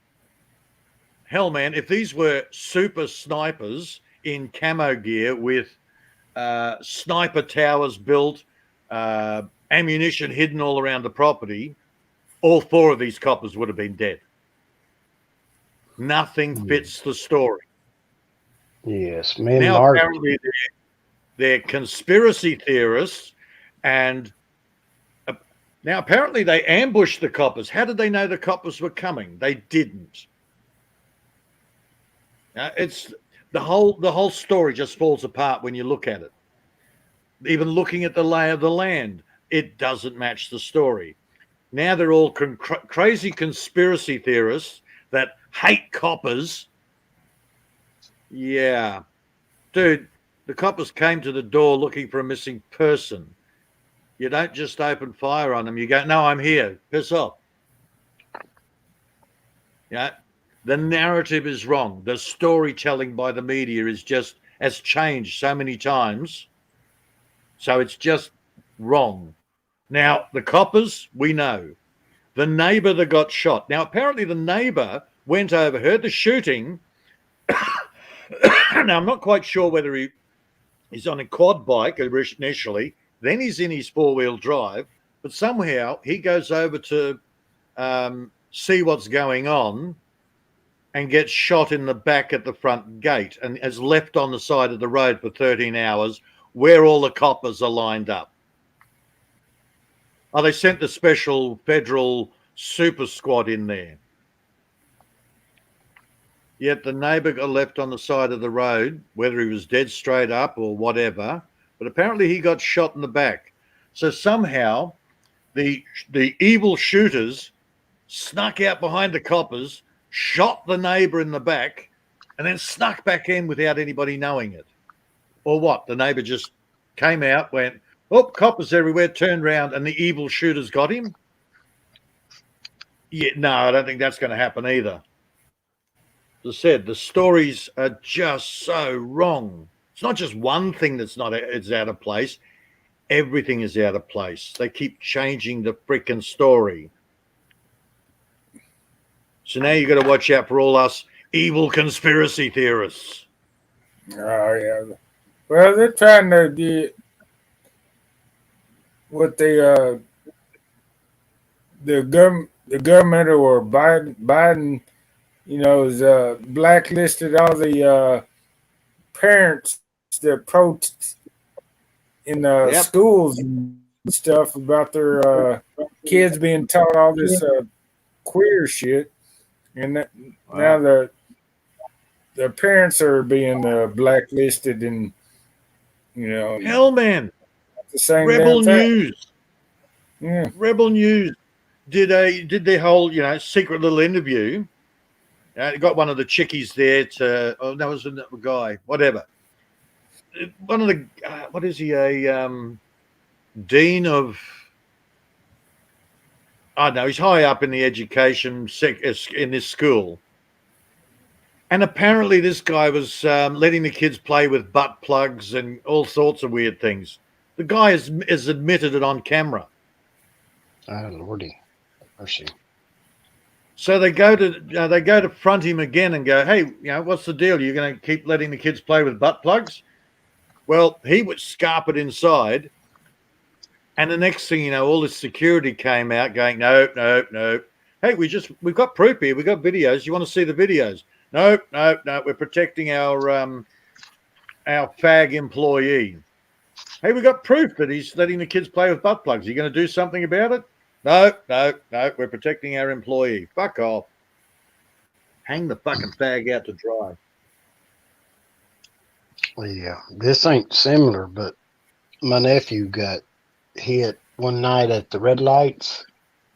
Hell, man, if these were super snipers in camo gear with sniper towers built, ammunition hidden all around the property, all 4 of these coppers would have been dead. Nothing fits the story. Yes, man. Now apparently they're conspiracy theorists, and now apparently they ambushed the coppers. How did they know the coppers were coming? They didn't. The whole story just falls apart when you look at it. Even looking at the lay of the land, it doesn't match the story. Now they're all crazy conspiracy theorists that hate coppers. Yeah. Dude, the coppers came to the door looking for a missing person. You don't just open fire on them. You go, no, I'm here. Piss off. Yeah. The narrative is wrong. The storytelling by the media has changed so many times. So it's just wrong. Now, the coppers, we know. The neighbor that got shot. Now, apparently the neighbor went over, heard the shooting. Now, I'm not quite sure whether he's on a quad bike initially, then he's in his four-wheel drive, but somehow he goes over to see what's going on and gets shot in the back at the front gate and is left on the side of the road for 13 hours where all the coppers are lined up. Oh, they sent the special federal super squad in there. Yet the neighbour got left on the side of the road, whether he was dead straight up or whatever, but apparently he got shot in the back. So somehow the evil shooters snuck out behind the coppers, shot the neighbour in the back, and then snuck back in without anybody knowing it. Or what? The neighbour just came out, went, oh, coppers everywhere, turned around, and the evil shooters got him? Yeah, no, I don't think that's going to happen either. As I said, the stories are just so wrong. It's not just one thing it's out of place. Everything is out of place. They keep changing the freaking story. So now you've got to watch out for all us evil conspiracy theorists. Oh, yeah. Well, they're trying to get what the government or Biden, is blacklisted all the parents that protest in schools and stuff about their kids being taught all this queer shit, and now the parents are being blacklisted, and hell, man, the same Rebel damn thing. News. Yeah, Rebel News did their whole secret little interview. Got one of the chickies there to. Oh, that was a guy. Whatever. One of the what is he, a dean of? I don't know. He's high up in the education in this school, and apparently this guy was letting the kids play with butt plugs and all sorts of weird things. The guy is admitted it on camera. Oh Lordy, mercy. So they go to front him again and go, hey, what's the deal? You're going to keep letting the kids play with butt plugs? Well, he would scarp it inside. And the next thing you know, all the security came out going, no. Hey, we've got proof here. We've got videos. You want to see the videos? No. We're protecting our fag employee. Hey, we got proof that he's letting the kids play with butt plugs. Are you going to do something about it? No. We're protecting our employee. Fuck off. Hang the fucking fag out to dry. Yeah, this ain't similar, but my nephew got hit one night at the red lights,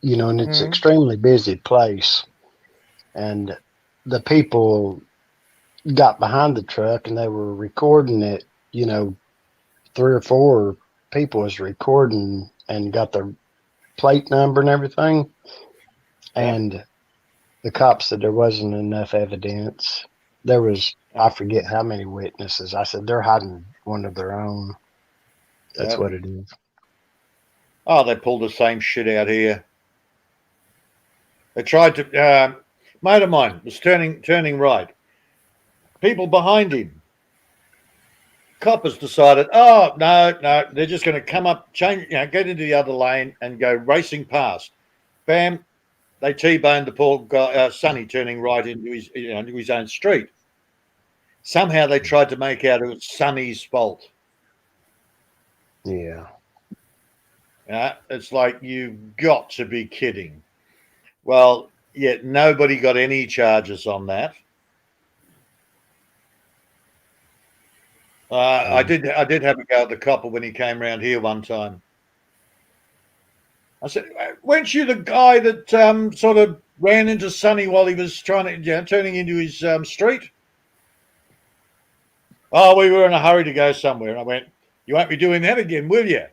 and it's an extremely busy place. And the people got behind the truck and they were recording it, 3 or 4 people was recording and got their plate number and everything. And the cops said there wasn't enough evidence. There was, I forget how many witnesses. I said, they're hiding one of their own. That's what it is. Oh, they pulled the same shit out here. They tried to, mate of mine was turning right. People behind him. Coppers decided, oh, no, they're just going to come up, change, get into the other lane and go racing past. Bam, they T-boned the poor guy, Sonny, turning right into his own street. Somehow they tried to make out it was Sonny's fault. Yeah. It's like, you've got to be kidding. Well, yet nobody got any charges on that. I did have a go at the copper when he came round here one time. I said, weren't you the guy that sort of ran into Sonny while he was trying to, turning into his street? Oh, we were in a hurry to go somewhere. And I went, you won't be doing that again, will you?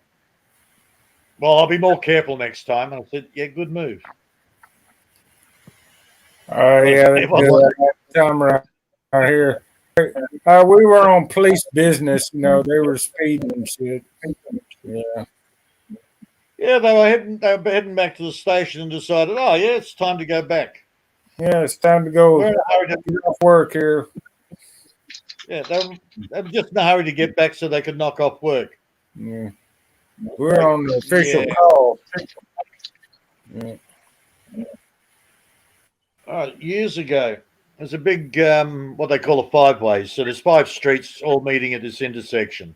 Well, I'll be more careful next time. And I said, yeah, good move. Oh, yeah, they do that time right here. We were on police business, you know, they were speeding and shit. Yeah. Yeah, they were heading back to the station and decided, oh, yeah, it's time to go back. Yeah, it's time to go. We're in a hurry to get off work here. Yeah, they were just in a hurry to get back so they could knock off work. Yeah. We're on the official call. Yeah. All right, years ago, there's a big, what they call a five-ways. So there's 5 streets all meeting at this intersection.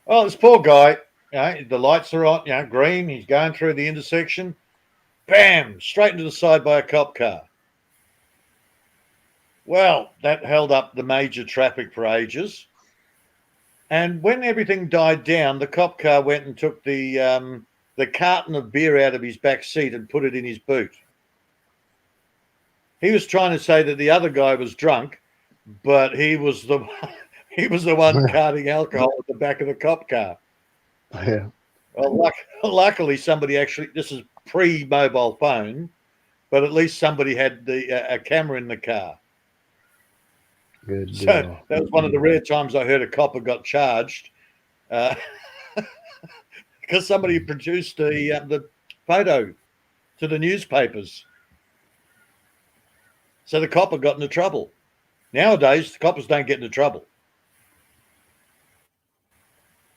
Well, this poor guy, the lights are on, green. He's going through the intersection. Bam! Straight into the side by a cop car. Well, that held up the major traffic for ages. And when everything died down, the cop car went and took the carton of beer out of his back seat and put it in his boot. He was trying to say that the other guy was drunk, but he was the one carting alcohol at the back of the cop car. Yeah. Well, luckily somebody actually, this is pre-mobile phone, but at least somebody had a camera in the car. Good So deal. that was one of the rare times I heard a copper got charged because somebody produced the photo to the newspapers. So the copper got into trouble. Nowadays, the coppers don't get into trouble.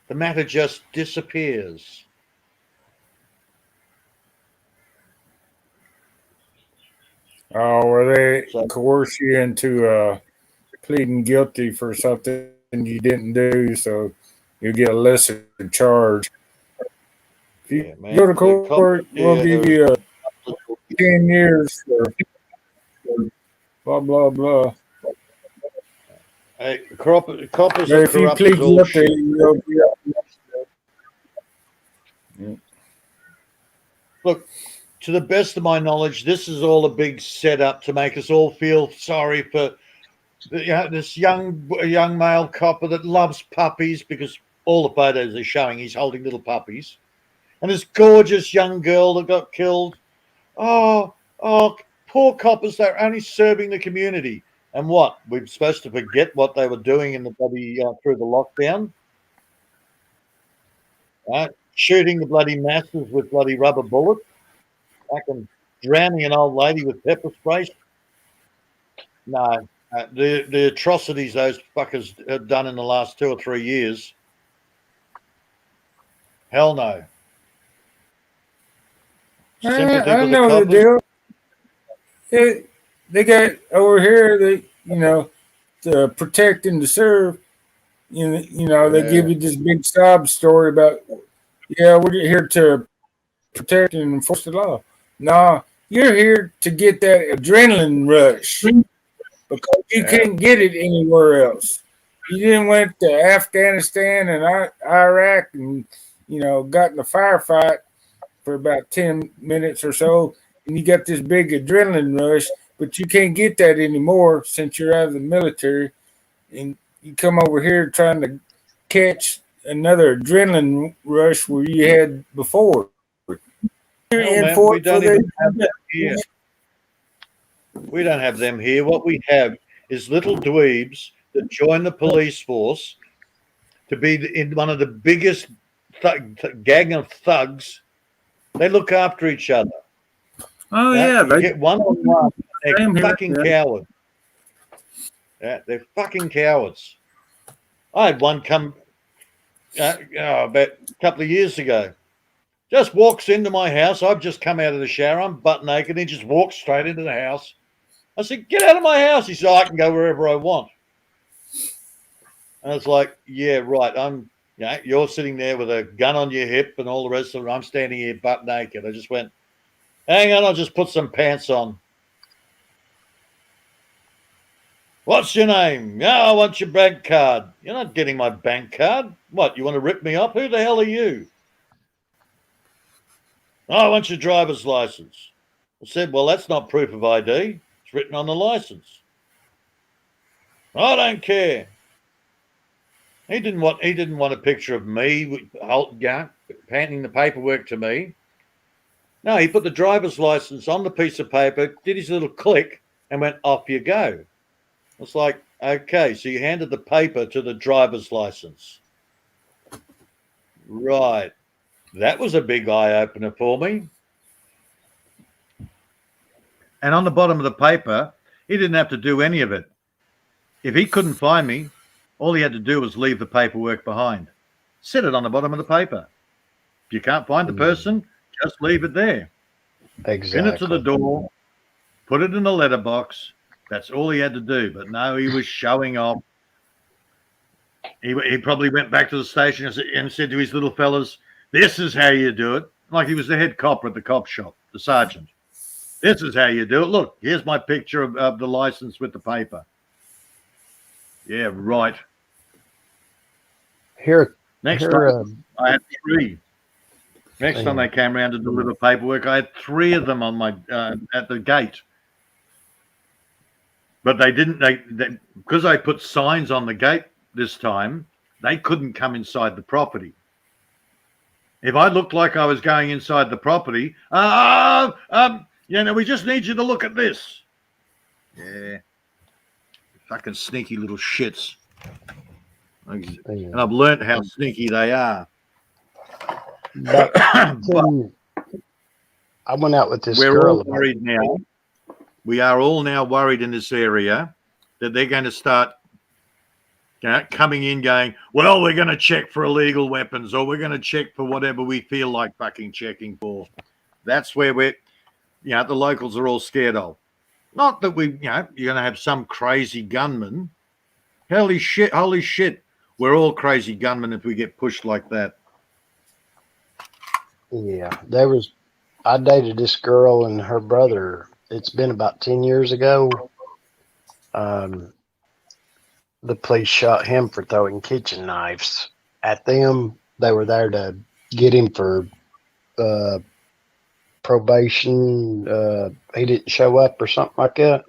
The matter just disappears. Oh, were they coerce you into pleading guilty for something you didn't do, so you get a lesser charge? If you go to court, we'll give you 10 years for blah, blah, blah. Hey, coppers But are if you corrupt plead as all guilty, shit. you'll be Look, to the best of my knowledge, this is all a big setup to make us all feel sorry for this young male copper that loves puppies, because all the photos are showing he's holding little puppies, and this gorgeous young girl that got killed. Oh, poor coppers, they're only serving the community. And what? We're supposed to forget what they were doing in the bloody through the lockdown? Shooting the bloody masses with bloody rubber bullets, fucking drowning an old lady with pepper spray. No, the atrocities those fuckers have done in the last 2 or 3 years. Hell no. Sympathy I for know the coppers. deal. They got over here, to protect and to serve. They give you this big sob story about, we're here to protect and enforce the law. No, you're here to get that adrenaline rush because you couldn't get it anywhere else. You didn't went to Afghanistan and Iraq and got in a firefight for about 10 minutes or so, and you got this big adrenaline rush, but you can't get that anymore since you're out of the military, and you come over here trying to catch another adrenaline rush where you had before. Man, we don't even have them here. We don't have them here. What we have is little dweebs that join the police force to be in one of the biggest gang of thugs. They look after each other. Oh, yeah. They get one-on-one. They're Same here, fucking cowards. Yeah, they're fucking cowards. I had one come about a couple of years ago. Just walks into my house. I've just come out of the shower. I'm butt naked. He just walks straight into the house. I said, get out of my house. He said, I can go wherever I want. And I was like, yeah, right. You're sitting there with a gun on your hip and all the rest of it. I'm standing here butt naked. I just went, hang on, I'll just put some pants on. What's your name? Yeah, I want your bank card. You're not getting my bank card. What, you want to rip me off? Who the hell are you? Oh, I want your driver's license. I said, well, that's not proof of ID. It's written on the license. I don't care. He didn't want a picture of me handing the paperwork to me. No, he put the driver's license on the piece of paper, did his little click, and went, off you go. It's like, okay, so you handed the paper to the driver's license. Right. That was a big eye-opener for me. And on the bottom of the paper, he didn't have to do any of it. If he couldn't find me, all he had to do was leave the paperwork behind. Set it on the bottom of the paper. If you can't find the person, just leave it there. Exactly. Pin it to the door, put it in a letterbox. That's all he had to do. But no, he was showing off. He probably went back to the station and said to his little fellas, this is how you do it. Like he was the head cop at the cop shop, the sergeant. This is how you do it. Look, here's my picture of the license with the paper. Yeah, right. Next time, I had 3. Next time they came around to deliver paperwork, I had 3 of them on my at the gate. But they didn't. They because I put signs on the gate this time, they couldn't come inside the property. If I looked like I was going inside the property, we just need you to look at this. Yeah, fucking sneaky little shits. And I've learnt how sneaky they are. But, I went out with this We're girl. all worried now. We are all now worried in this area that they're going to start coming in going, well, we're going to check for illegal weapons or we're going to check for whatever we feel like fucking checking for. That's where the locals are all scared of. Not that you're going to have some crazy gunman. Holy shit. We're all crazy gunmen if we get pushed like that. Yeah, I dated this girl and her brother. It's been about 10 years ago. The police shot him for throwing kitchen knives at them. They were there to get him for probation. He didn't show up or something like that.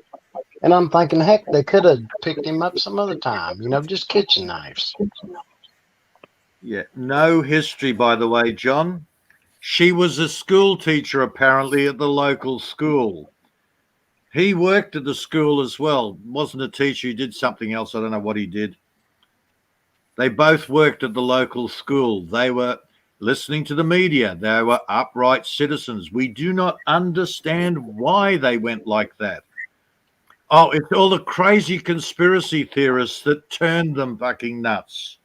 And I'm thinking, heck, they could have picked him up some other time, just kitchen knives. Yeah, no history, by the way, John. She was a school teacher, apparently, at the local school. He worked at the school as well. Wasn't a teacher. He did something else. I don't know what he did. They both worked at the local school. They were listening to the media. They were upright citizens. We do not understand why they went like that. Oh, it's all the crazy conspiracy theorists that turned them fucking nuts.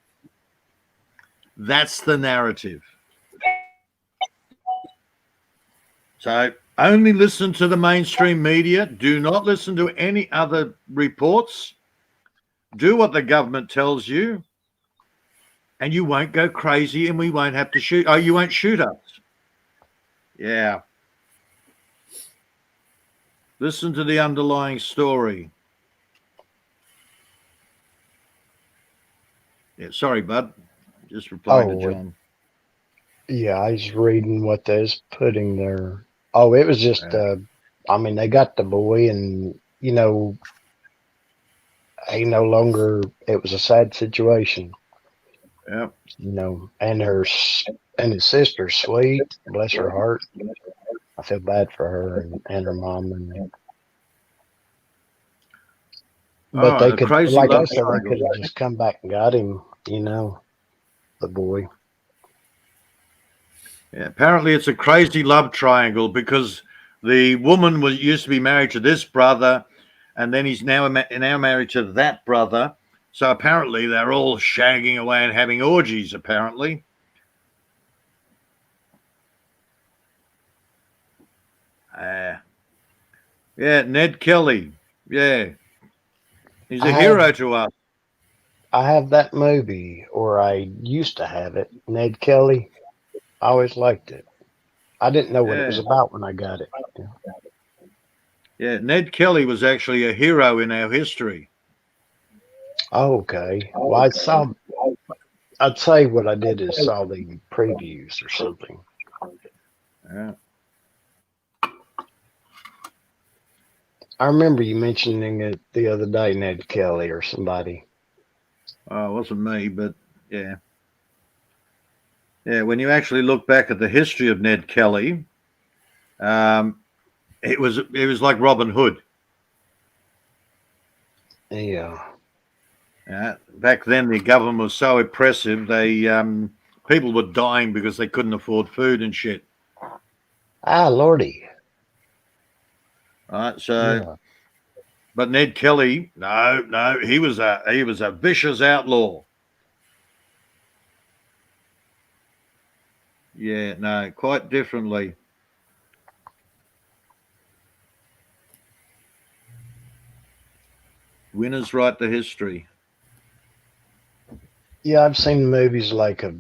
That's the narrative. So only listen to the mainstream media. Do not listen to any other reports. Do what the government tells you, and you won't go crazy and we won't have to shoot. Oh, you won't shoot us. Yeah. Listen to the underlying story. Yeah, sorry, bud. Just replying to John. Yeah, I was reading what they was putting there. Oh, it was just, they got the boy and, he no longer, it was a sad situation. Yeah. And his sister's sweet, bless her heart. I feel bad for her and her mom. But they could, like I said, they could have just come back and got him, the boy. Yeah, apparently it's a crazy love triangle because the woman used to be married to this brother, and then he's now married to that brother. So apparently they're all shagging away and having orgies, apparently. Yeah, Ned Kelly. Yeah. He's a hero to us. I have that movie, or I used to have it, Ned Kelly. I always liked it. I didn't know what it was about when I got it. Yeah, Ned Kelly was actually a hero in our history. Okay. Well, I'd say what I did is saw the previews or something. Yeah. I remember you mentioning it the other day, Ned Kelly or somebody. Oh, it wasn't me, but yeah. Yeah, when you actually look back at the history of Ned Kelly, it was like Robin Hood. Yeah. Back then, the government was so oppressive. They people were dying because they couldn't afford food and shit. Ah, Lordy. All right, so, Yeah. but Ned Kelly, no, he was a vicious outlaw. Yeah, no, quite differently. Winners write the history. Yeah, I've seen movies like of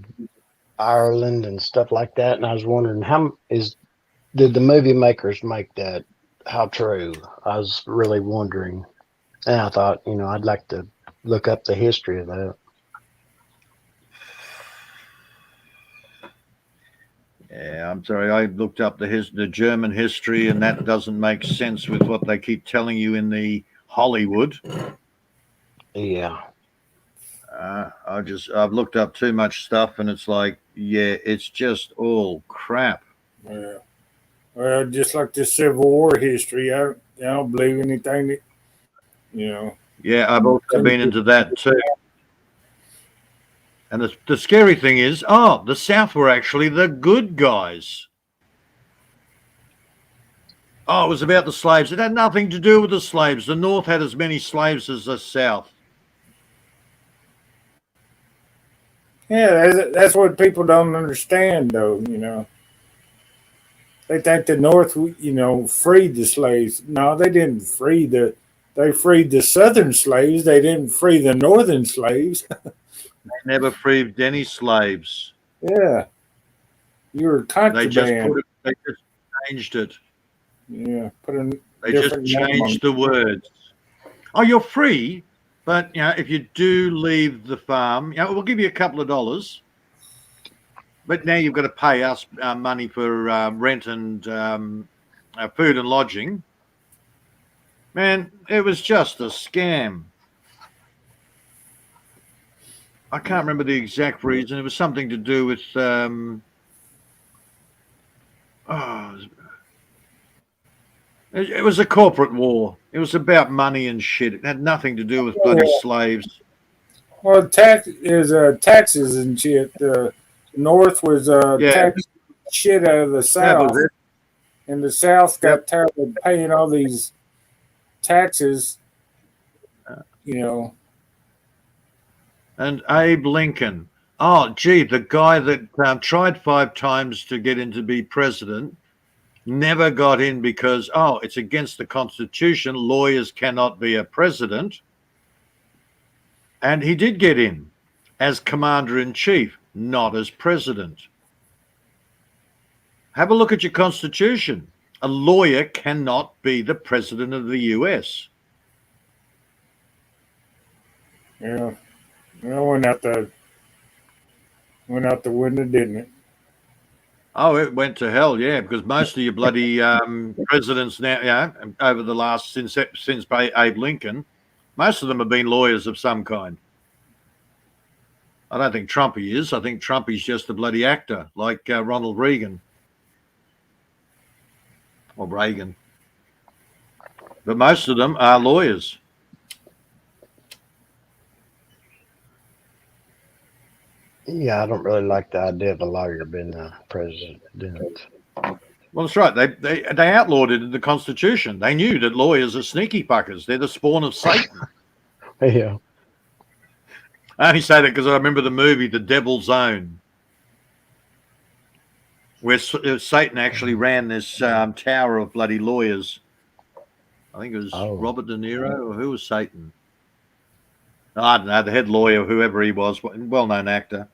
Ireland and stuff like that, and I was wondering did the movie makers make that? How true? I was really wondering, and I thought, I'd like to look up the history of that. Yeah, I'm sorry. I looked up the German history, and that doesn't make sense with what they keep telling you in the Hollywood. Yeah. I've looked up too much stuff, and it's like, yeah, it's just all crap. Yeah. Well, just like the Civil War history, I don't believe anything that, Yeah, I've also been into that too. And the scary thing is, the South were actually the good guys. Oh, it was about the slaves. It had nothing to do with the slaves. The North had as many slaves as the South. Yeah, that's what people don't understand, though. They think the North, freed the slaves. No, they didn't free They freed the Southern slaves. They didn't free the Northern slaves. They never freed any slaves. Yeah, you were contraband. They just changed it. Yeah, They just changed the words. Oh, you're free, but if you do leave the farm, we'll give you a couple of dollars. But now you've got to pay us money for rent and food and lodging. Man, it was just a scam. I can't remember the exact reason. It was something to do with it was a corporate war. It was about money and shit. It had nothing to do with bloody slaves. Well, taxes and shit. The North was taxing shit out of the South, and the South got tired of paying all these taxes. And Abe Lincoln. Oh, gee, the guy that tried 5 times to get in to be president never got in because, it's against the Constitution. Lawyers cannot be a president. And he did get in as commander-in-chief, not as president. Have a look at your Constitution. A lawyer cannot be the president of the U.S. Yeah. Well, went out the window, didn't it? Oh, it went to hell, yeah, because most of your bloody presidents now, over the last since Abe Lincoln, most of them have been lawyers of some kind. I don't think Trumpy is. I think Trumpy's just a bloody actor, like Ronald Reagan or Reagan. But most of them are lawyers. Yeah, I don't really like the idea of a lawyer being the president. Well, that's right. They outlawed it in the Constitution. They knew that lawyers are sneaky fuckers. They're the spawn of Satan. Yeah. I only say that because I remember the movie The Devil's Own, where Satan actually ran this tower of bloody lawyers. I think it was Robert De Niro, or who was Satan? I don't know, the head lawyer, whoever he was, well-known actor.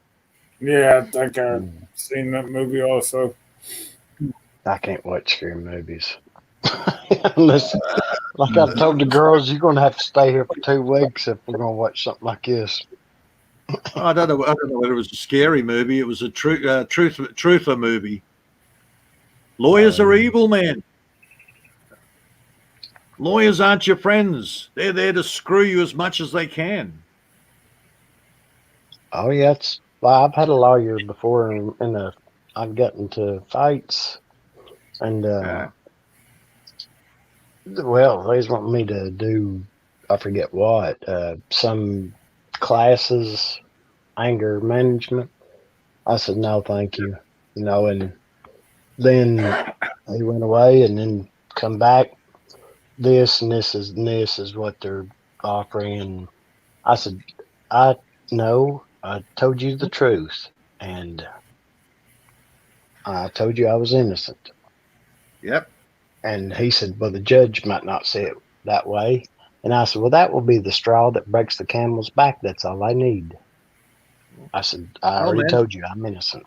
Yeah, I think I've seen that movie also. I can't watch scary movies. Unless, like I told the girls, you're going to have to stay here for 2 weeks if we're going to watch something like this. I don't know whether it was a scary movie. It was a truther movie. Lawyers are evil, man. Lawyers aren't your friends. They're there to screw you as much as they can. Oh, yeah. Well, I've had a lawyer before, and I've gotten into fights. And, well, they just want me to do, I forget what, some classes, anger management. I said, no, thank you. And then he went away and then come back. This is what they're offering. And I said, I told you the truth. And I told you I was innocent. Yep. And he said, well, the judge might not see it that way. And I said, well, that will be the straw that breaks the camel's back. That's all I need. I said, I already told you I'm innocent.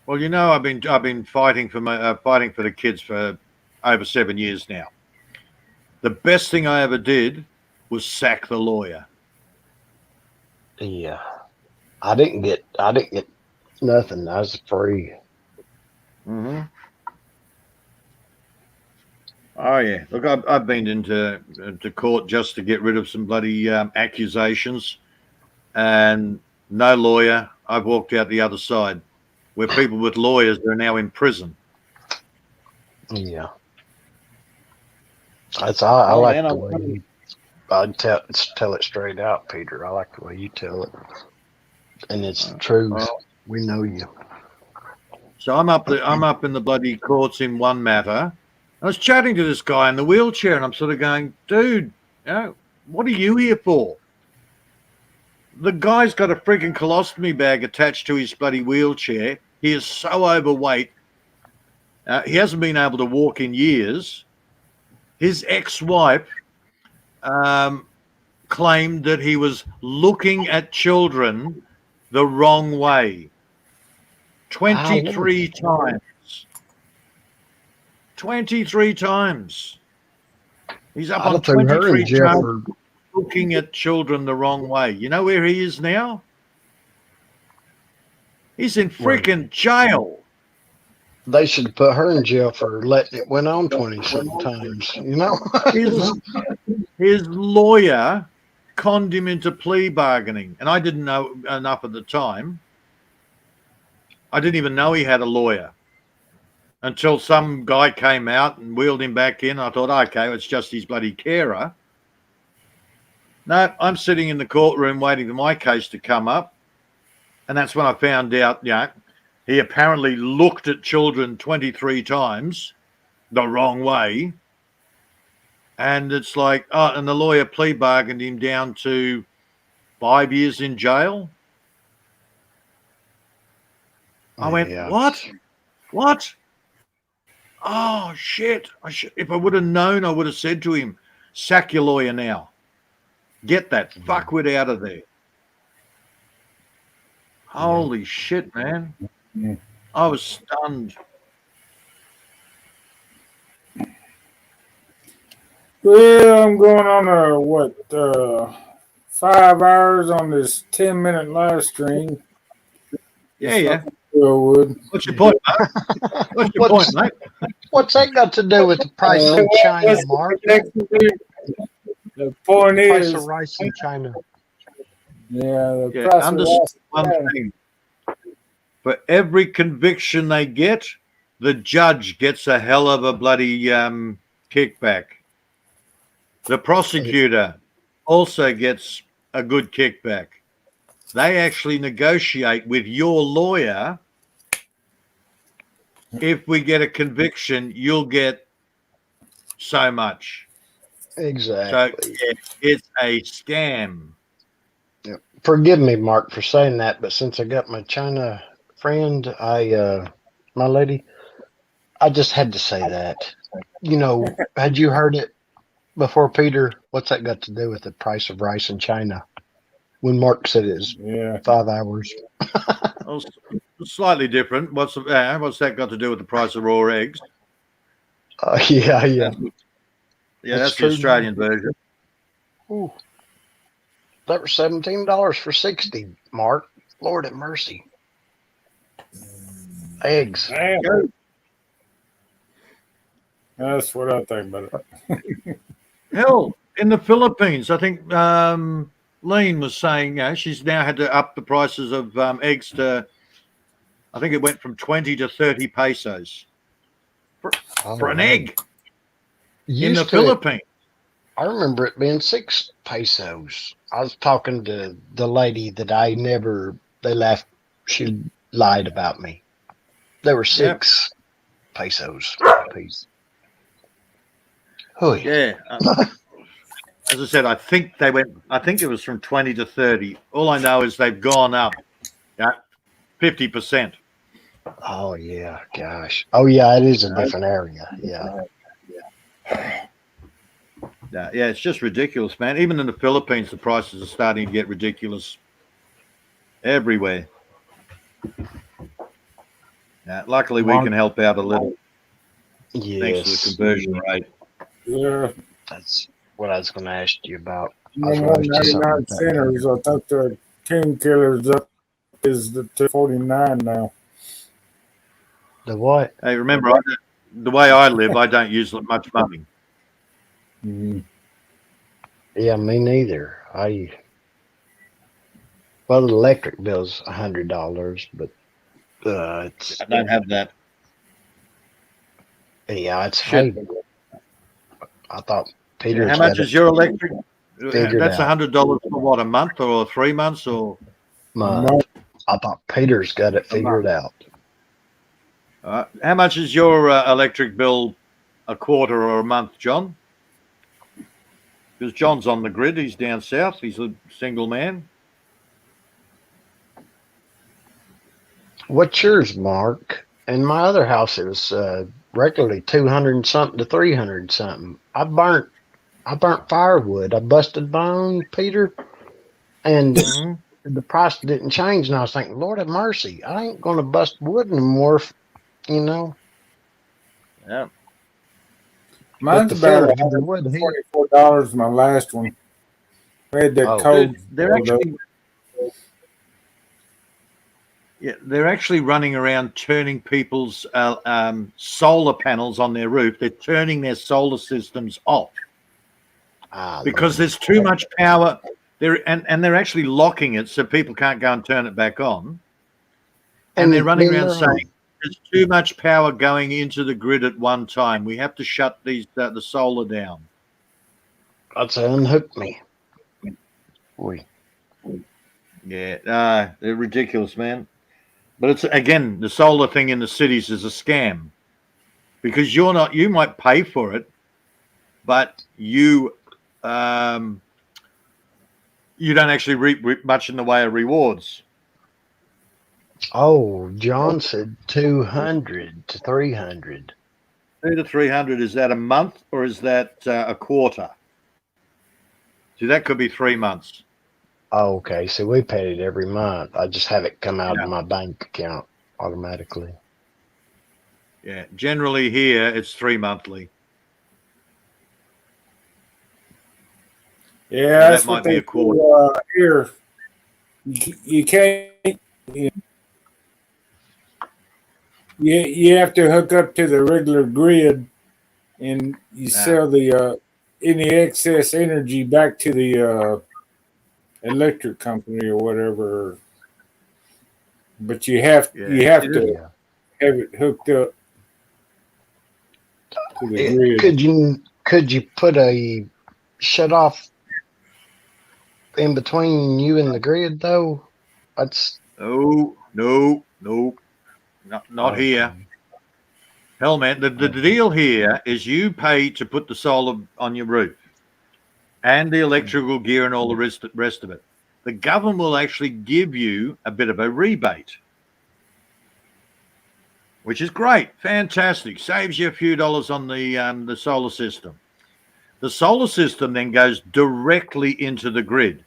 Well, I've been fighting for the kids for over 7 years now. The best thing I ever did was sack the lawyer. Yeah. I didn't get nothing. I was free. Mm-hmm. Oh yeah, look, I've been into court just to get rid of some bloody accusations, and no lawyer. I've walked out the other side, where people with lawyers are now in prison. Yeah, I like the way I tell it straight out, Peter. I like the way you tell it, and it's the truth. Well, we know you. So I'm up in the bloody courts in one matter. I was chatting to this guy in the wheelchair, and I'm sort of going, dude, what are you here for? The guy's got a freaking colostomy bag attached to his bloody wheelchair. He is so overweight. He hasn't been able to walk in years. His ex-wife claimed that he was looking at children the wrong way 23 times. 23 times. He's up on 23 times looking at children the wrong way. You know where he is now? He's in freaking jail. They should put her in jail for letting it went on 27 times, His lawyer conned him into plea bargaining, and I didn't know enough at the time. I didn't even know he had a lawyer until some guy came out and wheeled him back in. I thought, okay, it's just his bloody carer. No, I'm sitting in the courtroom waiting for my case to come up, and that's when I found out, he apparently looked at children 23 times the wrong way. And it's like, and the lawyer plea bargained him down to 5 years in jail. I went, what? Oh, shit. If I would have known, I would have said to him, sack your lawyer now. Get that fuckwit out of there. Holy shit, man. I was stunned. Well, I'm going on 5 hours on this 10-minute live stream. Yeah. What's your point, mate? What's your point, mate? What's that got to do with the price in China, Mark? The point price is, of rice in China. Yeah, the price of rice. One thing. For every conviction they get, the judge gets a hell of a bloody kickback. The prosecutor also gets a good kickback. They actually negotiate with your lawyer. If we get a conviction, you'll get so much. Exactly. So it's a scam. Yep. Forgive me, Mark, for saying that, but since I got my China friend, my lady, I just had to say that. Had you heard it before, Peter? What's that got to do with the price of rice in China? When Mark said it's 5 hours. Well, slightly different. What's that got to do with the price of raw eggs? Yeah. Yeah, That's that's the true. Australian version. Ooh, that was $17 for 60, Mark. Lord have mercy. Eggs. Damn. That's what I think about it. Hell, in the Philippines, I think Lean was saying she's now had to up the prices of eggs to, I think it went from 20 to 30 pesos for an egg in the Philippines. I remember it being 6 pesos. I was talking to the lady that they laughed, she lied about me. They were 6 pesos a piece. Yeah. As I said, I think it was from 20 to 30. All I know is they've gone up 50%. Oh, yeah. Gosh. Oh, yeah. It is a different area. Yeah. Yeah, it's just ridiculous, man. Even in the Philippines, the prices are starting to get ridiculous everywhere. Luckily, we can help out a little. Thanks to the conversion rate. Yeah. That's what I was going to ask you about. No more 99 centers. I think the King Killer's up is the 249 now. The what? Hey, remember, the way I live, I don't use much money. Mm-hmm. Yeah, me neither. Well, the electric bill's $100, but it's. I don't have that. Yeah, it's paid. I thought Peter's. How much is your electric? That's out. $100 for what, a month or 3 months or? Month. I thought Peter's got it figured out. How much is your electric bill a quarter or a month, John? Because John's on the grid. He's down south. He's a single man. What's yours, Mark? In my other house, it was regularly 200 and something to 300 and something. I burnt firewood. I busted my own, Peter, and the price didn't change. And I was thinking, Lord have mercy, I ain't going to bust wood anymore. Yeah. Mine's about $144. My last one. We had that code. They're actually running around turning people's solar panels on their roof. They're turning their solar systems off because there's too much power. And they're actually locking it so people can't go and turn it back on. And they're running around saying there's too much power going into the grid at one time. We have to shut the solar down. That's unhooked me. Yeah, they're ridiculous, man. But it's again, the solar thing in the cities is a scam because you might pay for it, but you don't actually reap much in the way of rewards. Oh, John said 200 to 300. 200 to 300, is that a month or is that a quarter? See, that could be 3 months. Oh, okay. So we paid it every month. I just have it come out of my bank account automatically. Yeah, generally here it's 3 monthly. Yeah, that might be a quarter. Here, you can't. You have to hook up to the regular grid, and you sell the any excess energy back to the electric company or whatever. But you have to have it hooked up to the grid. Could you put a shut off in between you and the grid though? That's no, not here. Hell, man, the deal here is you pay to put the solar on your roof and the electrical gear and all the rest of it. The government will actually give you a bit of a rebate, which is great, fantastic. Saves you a few dollars on the solar system. The solar system then goes directly into the grid,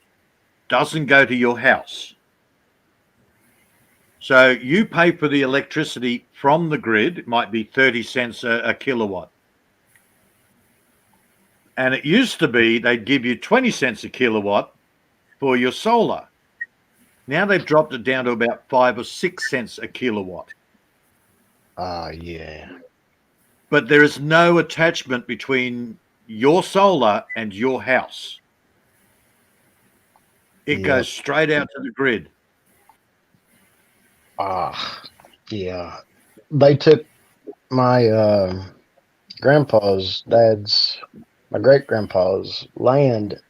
doesn't go to your house. So you pay for the electricity from the grid. It might be 30 cents a kilowatt. And it used to be they'd give you 20 cents a kilowatt for your solar. Now they've dropped it down to about 5 or 6 cents a kilowatt. Yeah. But there is no attachment between your solar and your house. It goes straight out to the grid. Yeah. They took my my great grandpa's land,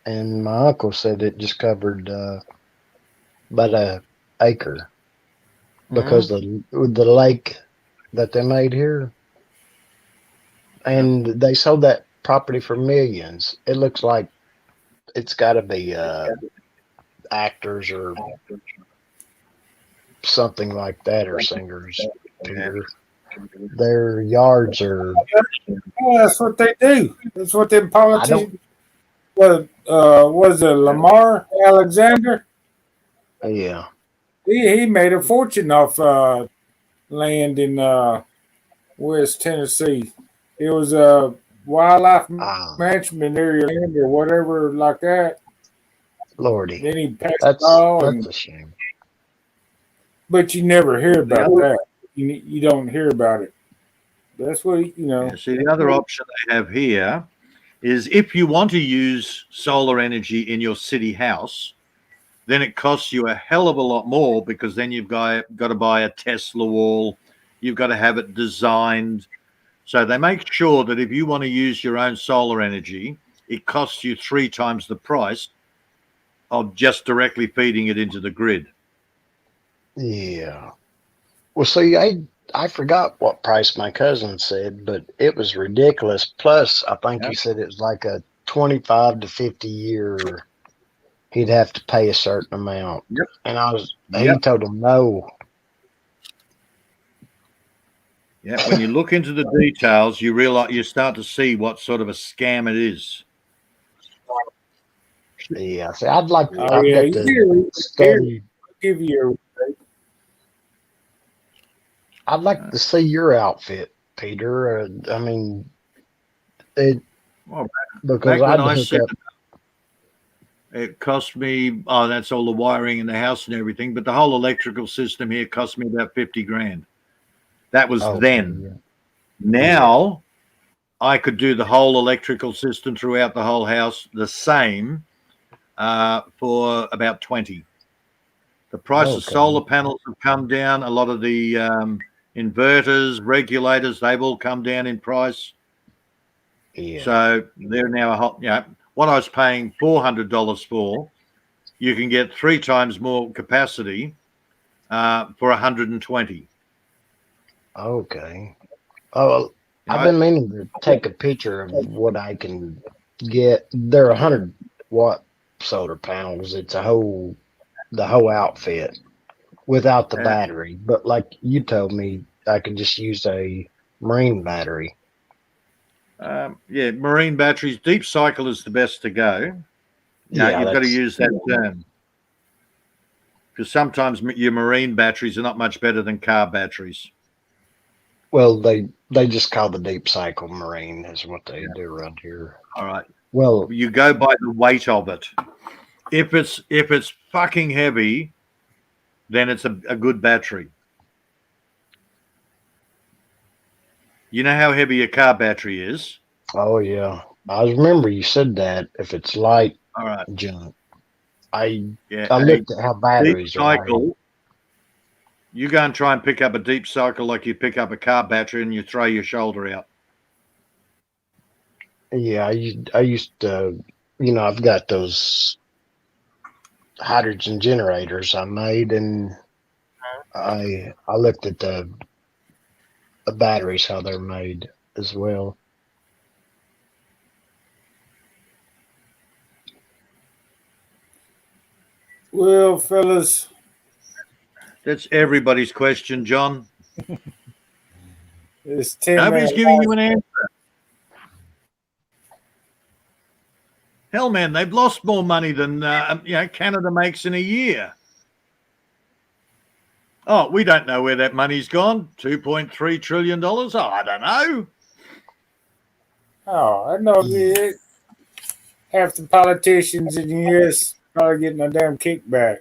and my uncle said it just covered about an acre because the lake that they made here, and they sold that property for millions. It looks like it's got to be actors or something like that, or singers. Peter. Their yards are. Well, that's what they do. That's what them politicians. What was it, Lamar Alexander? Yeah. He made a fortune off land in West Tennessee. It was a wildlife management area land or whatever like that. Lordy. Then he passed That's a shame. But you never hear about that. You don't hear about it. That's what Yeah, see, the other option they have here is if you want to use solar energy in your city house, then it costs you a hell of a lot more, because then you've got to buy a Tesla wall. You've got to have it designed. So they make sure that if you want to use your own solar energy, it costs you 3 times the price of just directly feeding it into the grid. Yeah. Well, see, I forgot what price my cousin said, but it was ridiculous. Plus, I think he said it was like a 25 to 50 year. He'd have to pay a certain amount. Yep. And he told him no. Yeah, when you look into the details, you start to see what sort of a scam it is. Yeah, see, I'd like to study. Give you I'd like to see your outfit, Peter. I mean, because back when I set it cost me, that's all the wiring in the house and everything, but the whole electrical system here cost me about 50 grand. That was then. Yeah. Now I could do the whole electrical system throughout the whole house the same for about 20. The price of solar panels have come down. A lot of the inverters, regulators, they've all come down in price. Yeah. So they're now what I was paying $400 for, you can get 3 times more capacity for 120. Okay. Oh, I've been meaning to take a picture of what I can get. They're 100-watt solar panels. It's the whole outfit without the battery. But like you told me, I could just use a marine battery. Marine batteries. Deep cycle is the best to go. You've got to use that term, because sometimes your marine batteries are not much better than car batteries. Well, they just call the deep cycle marine is what they do around here. All right. Well, you go by the weight of it. If it's fucking heavy, then it's a good battery. You know how heavy a car battery is? Oh yeah, I remember you said that. If it's light, all right, junk. I looked at how batteries are. You go and try and pick up a deep cycle like you pick up a car battery, and you throw your shoulder out. Yeah, I used to, I've got those hydrogen generators I made, and I looked at the batteries, how they're made as well. Well, fellas, that's everybody's question, John. Nobody's giving you an answer. Hell, man, they've lost more money than Canada makes in a year. Oh, we don't know where that money's gone. $2.3 trillion. Oh, I don't know. Oh, I know it. Half the politicians in the U.S. probably getting a damn kickback.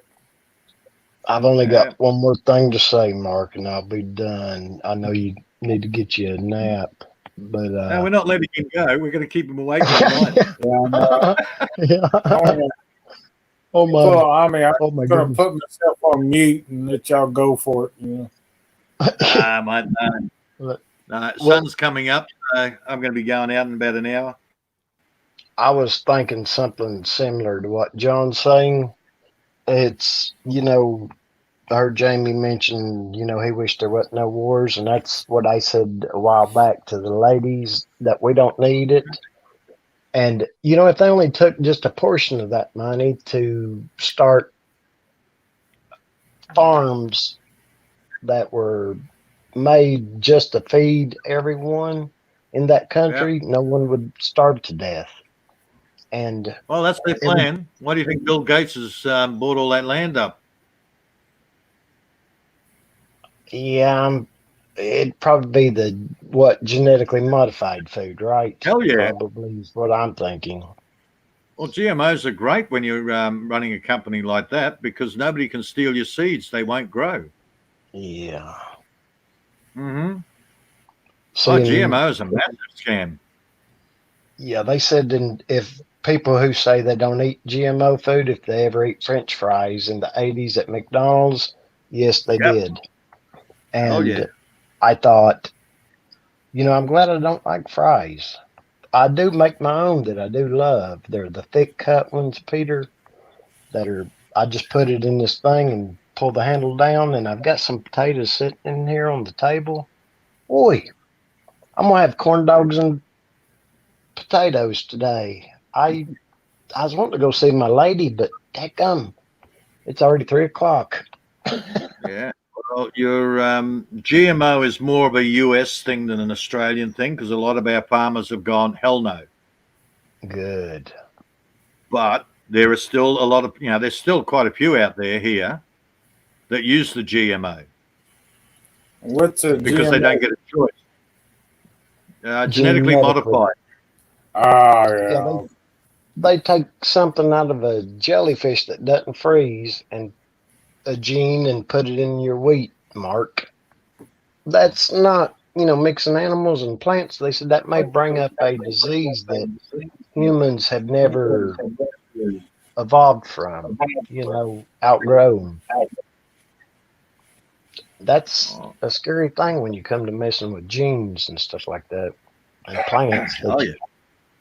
I've only got one more thing to say, Mark, and I'll be done. I know you need to get you a nap, but No, we're not letting him go. We're going to keep him awake all night. Oh my! Well, I mean, I'm oh my gonna goodness. put myself on mute and let y'all go for it. You know. Mate, no. Sun's coming up. I'm going to be going out in about an hour. I was thinking something similar to what John's saying. It's, I heard Jamie mention, he wished there wasn't no wars, and that's what I said a while back to the ladies, that we don't need it. And, if they only took just a portion of that money to start farms that were made just to feed everyone in that country, no one would starve to death. And well, that's their plan. Why do you think Bill Gates has bought all that land up? Yeah, it'd probably be genetically modified food, right? Hell yeah. Probably is what I'm thinking. Well, GMOs are great when you're running a company like that because nobody can steal your seeds. They won't grow. Yeah. Mm-hmm. So, GMO is a massive scam. Yeah, they said if people who say they don't eat GMO food, if they ever eat French fries in the 80s at McDonald's, yes, they did. And I thought, I'm glad I don't like fries. I do make my own that I do love. They're the thick cut ones, Peter, I just put it in this thing and pull the handle down, and I've got some potatoes sitting in here on the table. Boy, I'm going to have corn dogs and potatoes today. I was wanting to go see my lady, but dadgum, it's already 3:00. Yeah. Well, your GMO is more of a US thing than an Australian thing because a lot of our farmers have gone, hell no. Good. But there are still a lot of, there's still quite a few out there here that use the GMO. What's a because GMO? they don't get a choice. Genetically modified. Yeah. They take something out of a jellyfish that doesn't freeze and a gene and put it in your wheat, Mark. That's not, mixing animals and plants. They said that may bring up a disease that humans have never evolved from, outgrown. That's a scary thing when you come to messing with genes and stuff like that, and plants.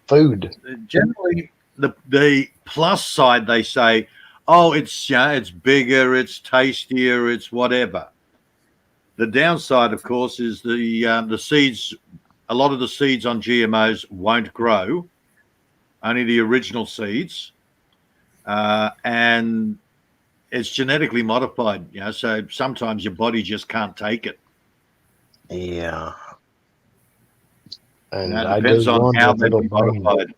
Food. Generally, the plus side, they say, oh, it's bigger, it's tastier, it's whatever. The downside, of course, is the seeds. A lot of the seeds on GMOs won't grow. Only the original seeds, and it's genetically modified. So sometimes your body just can't take it. Yeah. And it depends on how they're modified.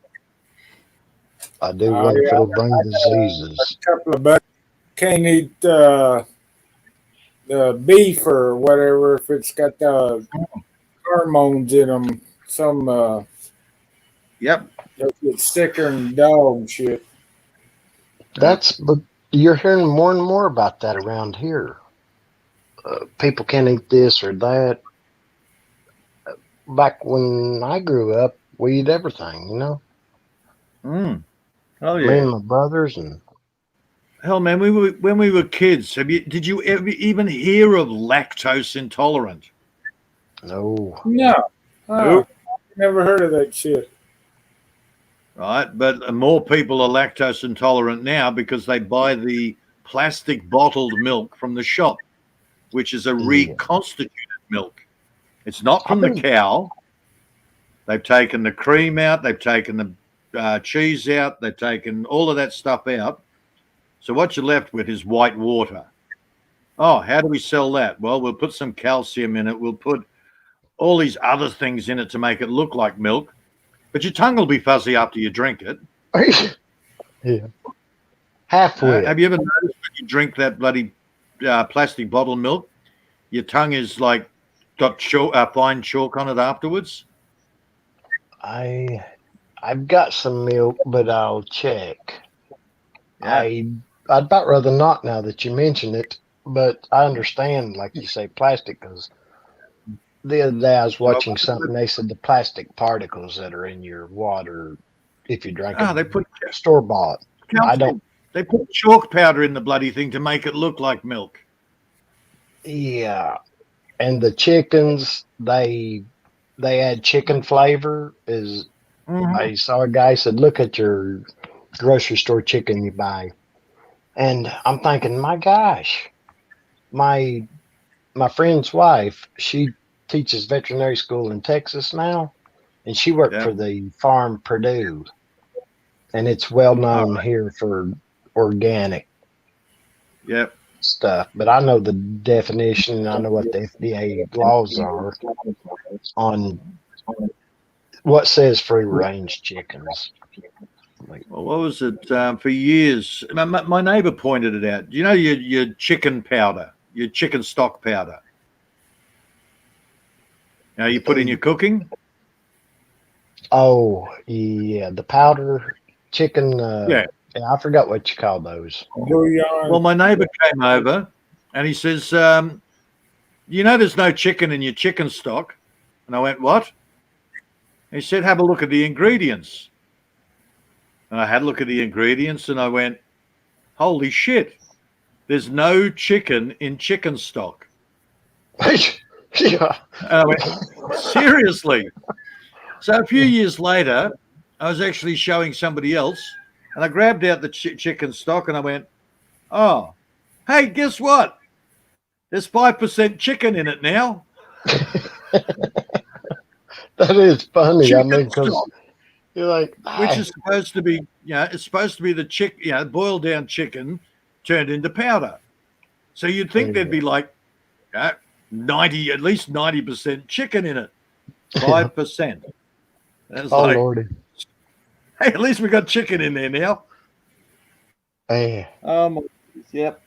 I do wonder if it'll bring diseases. A couple of bucks can't eat beef or whatever if it's got the hormones in them. Some it's sicker than dog shit. But you're hearing more and more about that around here. People can't eat this or that. Back when I grew up, we eat everything, Oh yeah. Me and my brothers and. Hell, man, when we were kids, did you ever even hear of lactose intolerant? No. No. Never heard of that shit. Right, but more people are lactose intolerant now because they buy the plastic bottled milk from the shop, which is a reconstituted milk. It's not from the cow. They've taken the cream out. They've taken the cheese out. They've taken all of that stuff out. So what you're left with is white water. Oh, how do we sell that? Well, we'll put some calcium in it. We'll put all these other things in it to make it look like milk. But your tongue will be fuzzy after you drink it. Yeah. Halfway. Have you ever noticed when you drink that bloody plastic bottle milk, your tongue is like got fine chalk on it afterwards? I've got some milk, but I'll check. Yeah. I'd about rather not now that you mention it, but I understand, like you say, plastic, because the other day I was watching something. They said the plastic particles that are in your water, if you drink Oh, it they put store bought. I don't. They put chalk powder in the bloody thing to make it look like milk. Yeah, and the chickens they add chicken flavor. I saw a guy said, look at your grocery store chicken you buy, and I'm thinking, my gosh, my friend's wife, she teaches veterinary school in Texas now, and she worked for the farm Purdue, and it's well known here for organic stuff. But I know the definition, and I know what the FDA laws are on what says free range chickens. Well, what was it? For years, my neighbor pointed it out. You know your chicken powder, your chicken stock powder. Now you put in your cooking. Oh yeah, the powder chicken. Yeah, I forgot what you call those. Well, my neighbor came over, and he says, "You know, there's no chicken in your chicken stock." And I went, "What?" He said, "Have a look at the ingredients." And I had a look at the ingredients, and I went, "Holy shit! There's no chicken in chicken stock." Yeah. And I went, seriously? So a few years later, I was actually showing somebody else, and I grabbed out the chicken stock, and I went, "Oh, hey, guess what? There's 5% chicken in it now." That is funny. Chicken I mean, because stock, you're like, which is supposed to be, it's supposed to be the boiled down chicken turned into powder. So you'd think there'd be like 90, at least 90% chicken in it. 5%. That's oh like, Lordy. Hey, at least we got chicken in there now. Hey. Yep.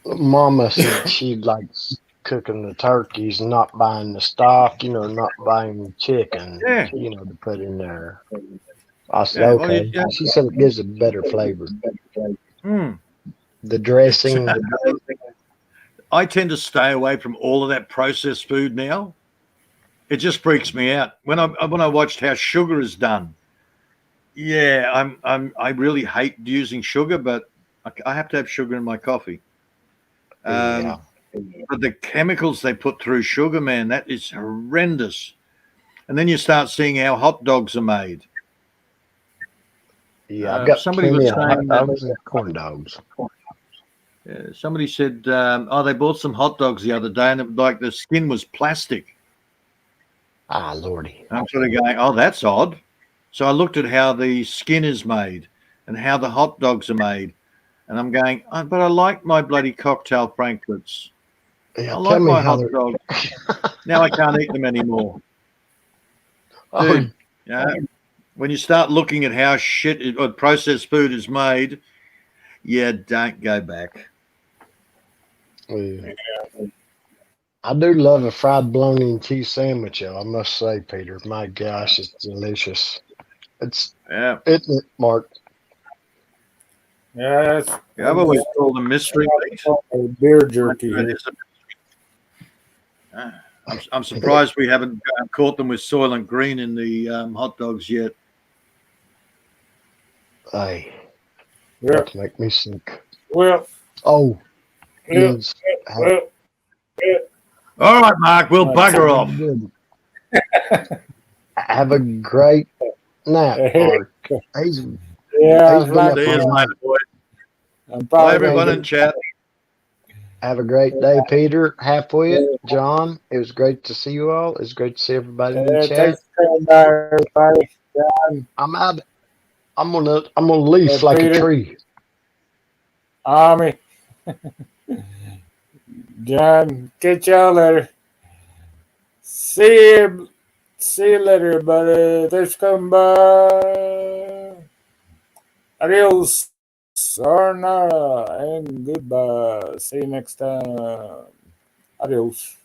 Mama said she likes cooking the turkeys, not buying the stock, not buying the chicken, to put in there. I said, okay. She said it gives a better flavor. The dressing. I tend to stay away from all of that processed food now. It just freaks me out. When I watched how sugar is done, I really hate using sugar, but I have to have sugar in my coffee. But the chemicals they put through sugar, man, that is horrendous. And then you start seeing how hot dogs are made. Yeah, I've got somebody was saying hot dogs and corn dogs. Somebody said, they bought some hot dogs the other day, and the skin was plastic. Ah, Lordy. I'm sort of going, oh, that's odd. So I looked at how the skin is made and how the hot dogs are made. And I'm going, but I like my bloody cocktail Frankfurts. Yeah, I like my hot dogs. Now I can't eat them anymore. Dude, when you start looking at how processed food is made, don't go back. Yeah. I do love a fried bologna and cheese sandwich, though, I must say, Peter. My gosh, it's delicious. Isn't it, Mark? Yeah, I've always called them mystery meat. Beer jerky. I'm surprised we haven't caught them with Soylent Green in the hot dogs yet. Hey, that make me sick. Well, all right, Mark, we'll bugger off. Have a great night, Mark. He's Bye, everyone in chat. Have a great day, Peter. Halfway it, John. It was great to see you all. It's great to see everybody in the chat. I'm out. I'm gonna leaf like Peter. a tree. Army. John, catch y'all later. See you later, everybody. Thanks for coming by. Adios. Sayonara and goodbye. See you next time. Adios.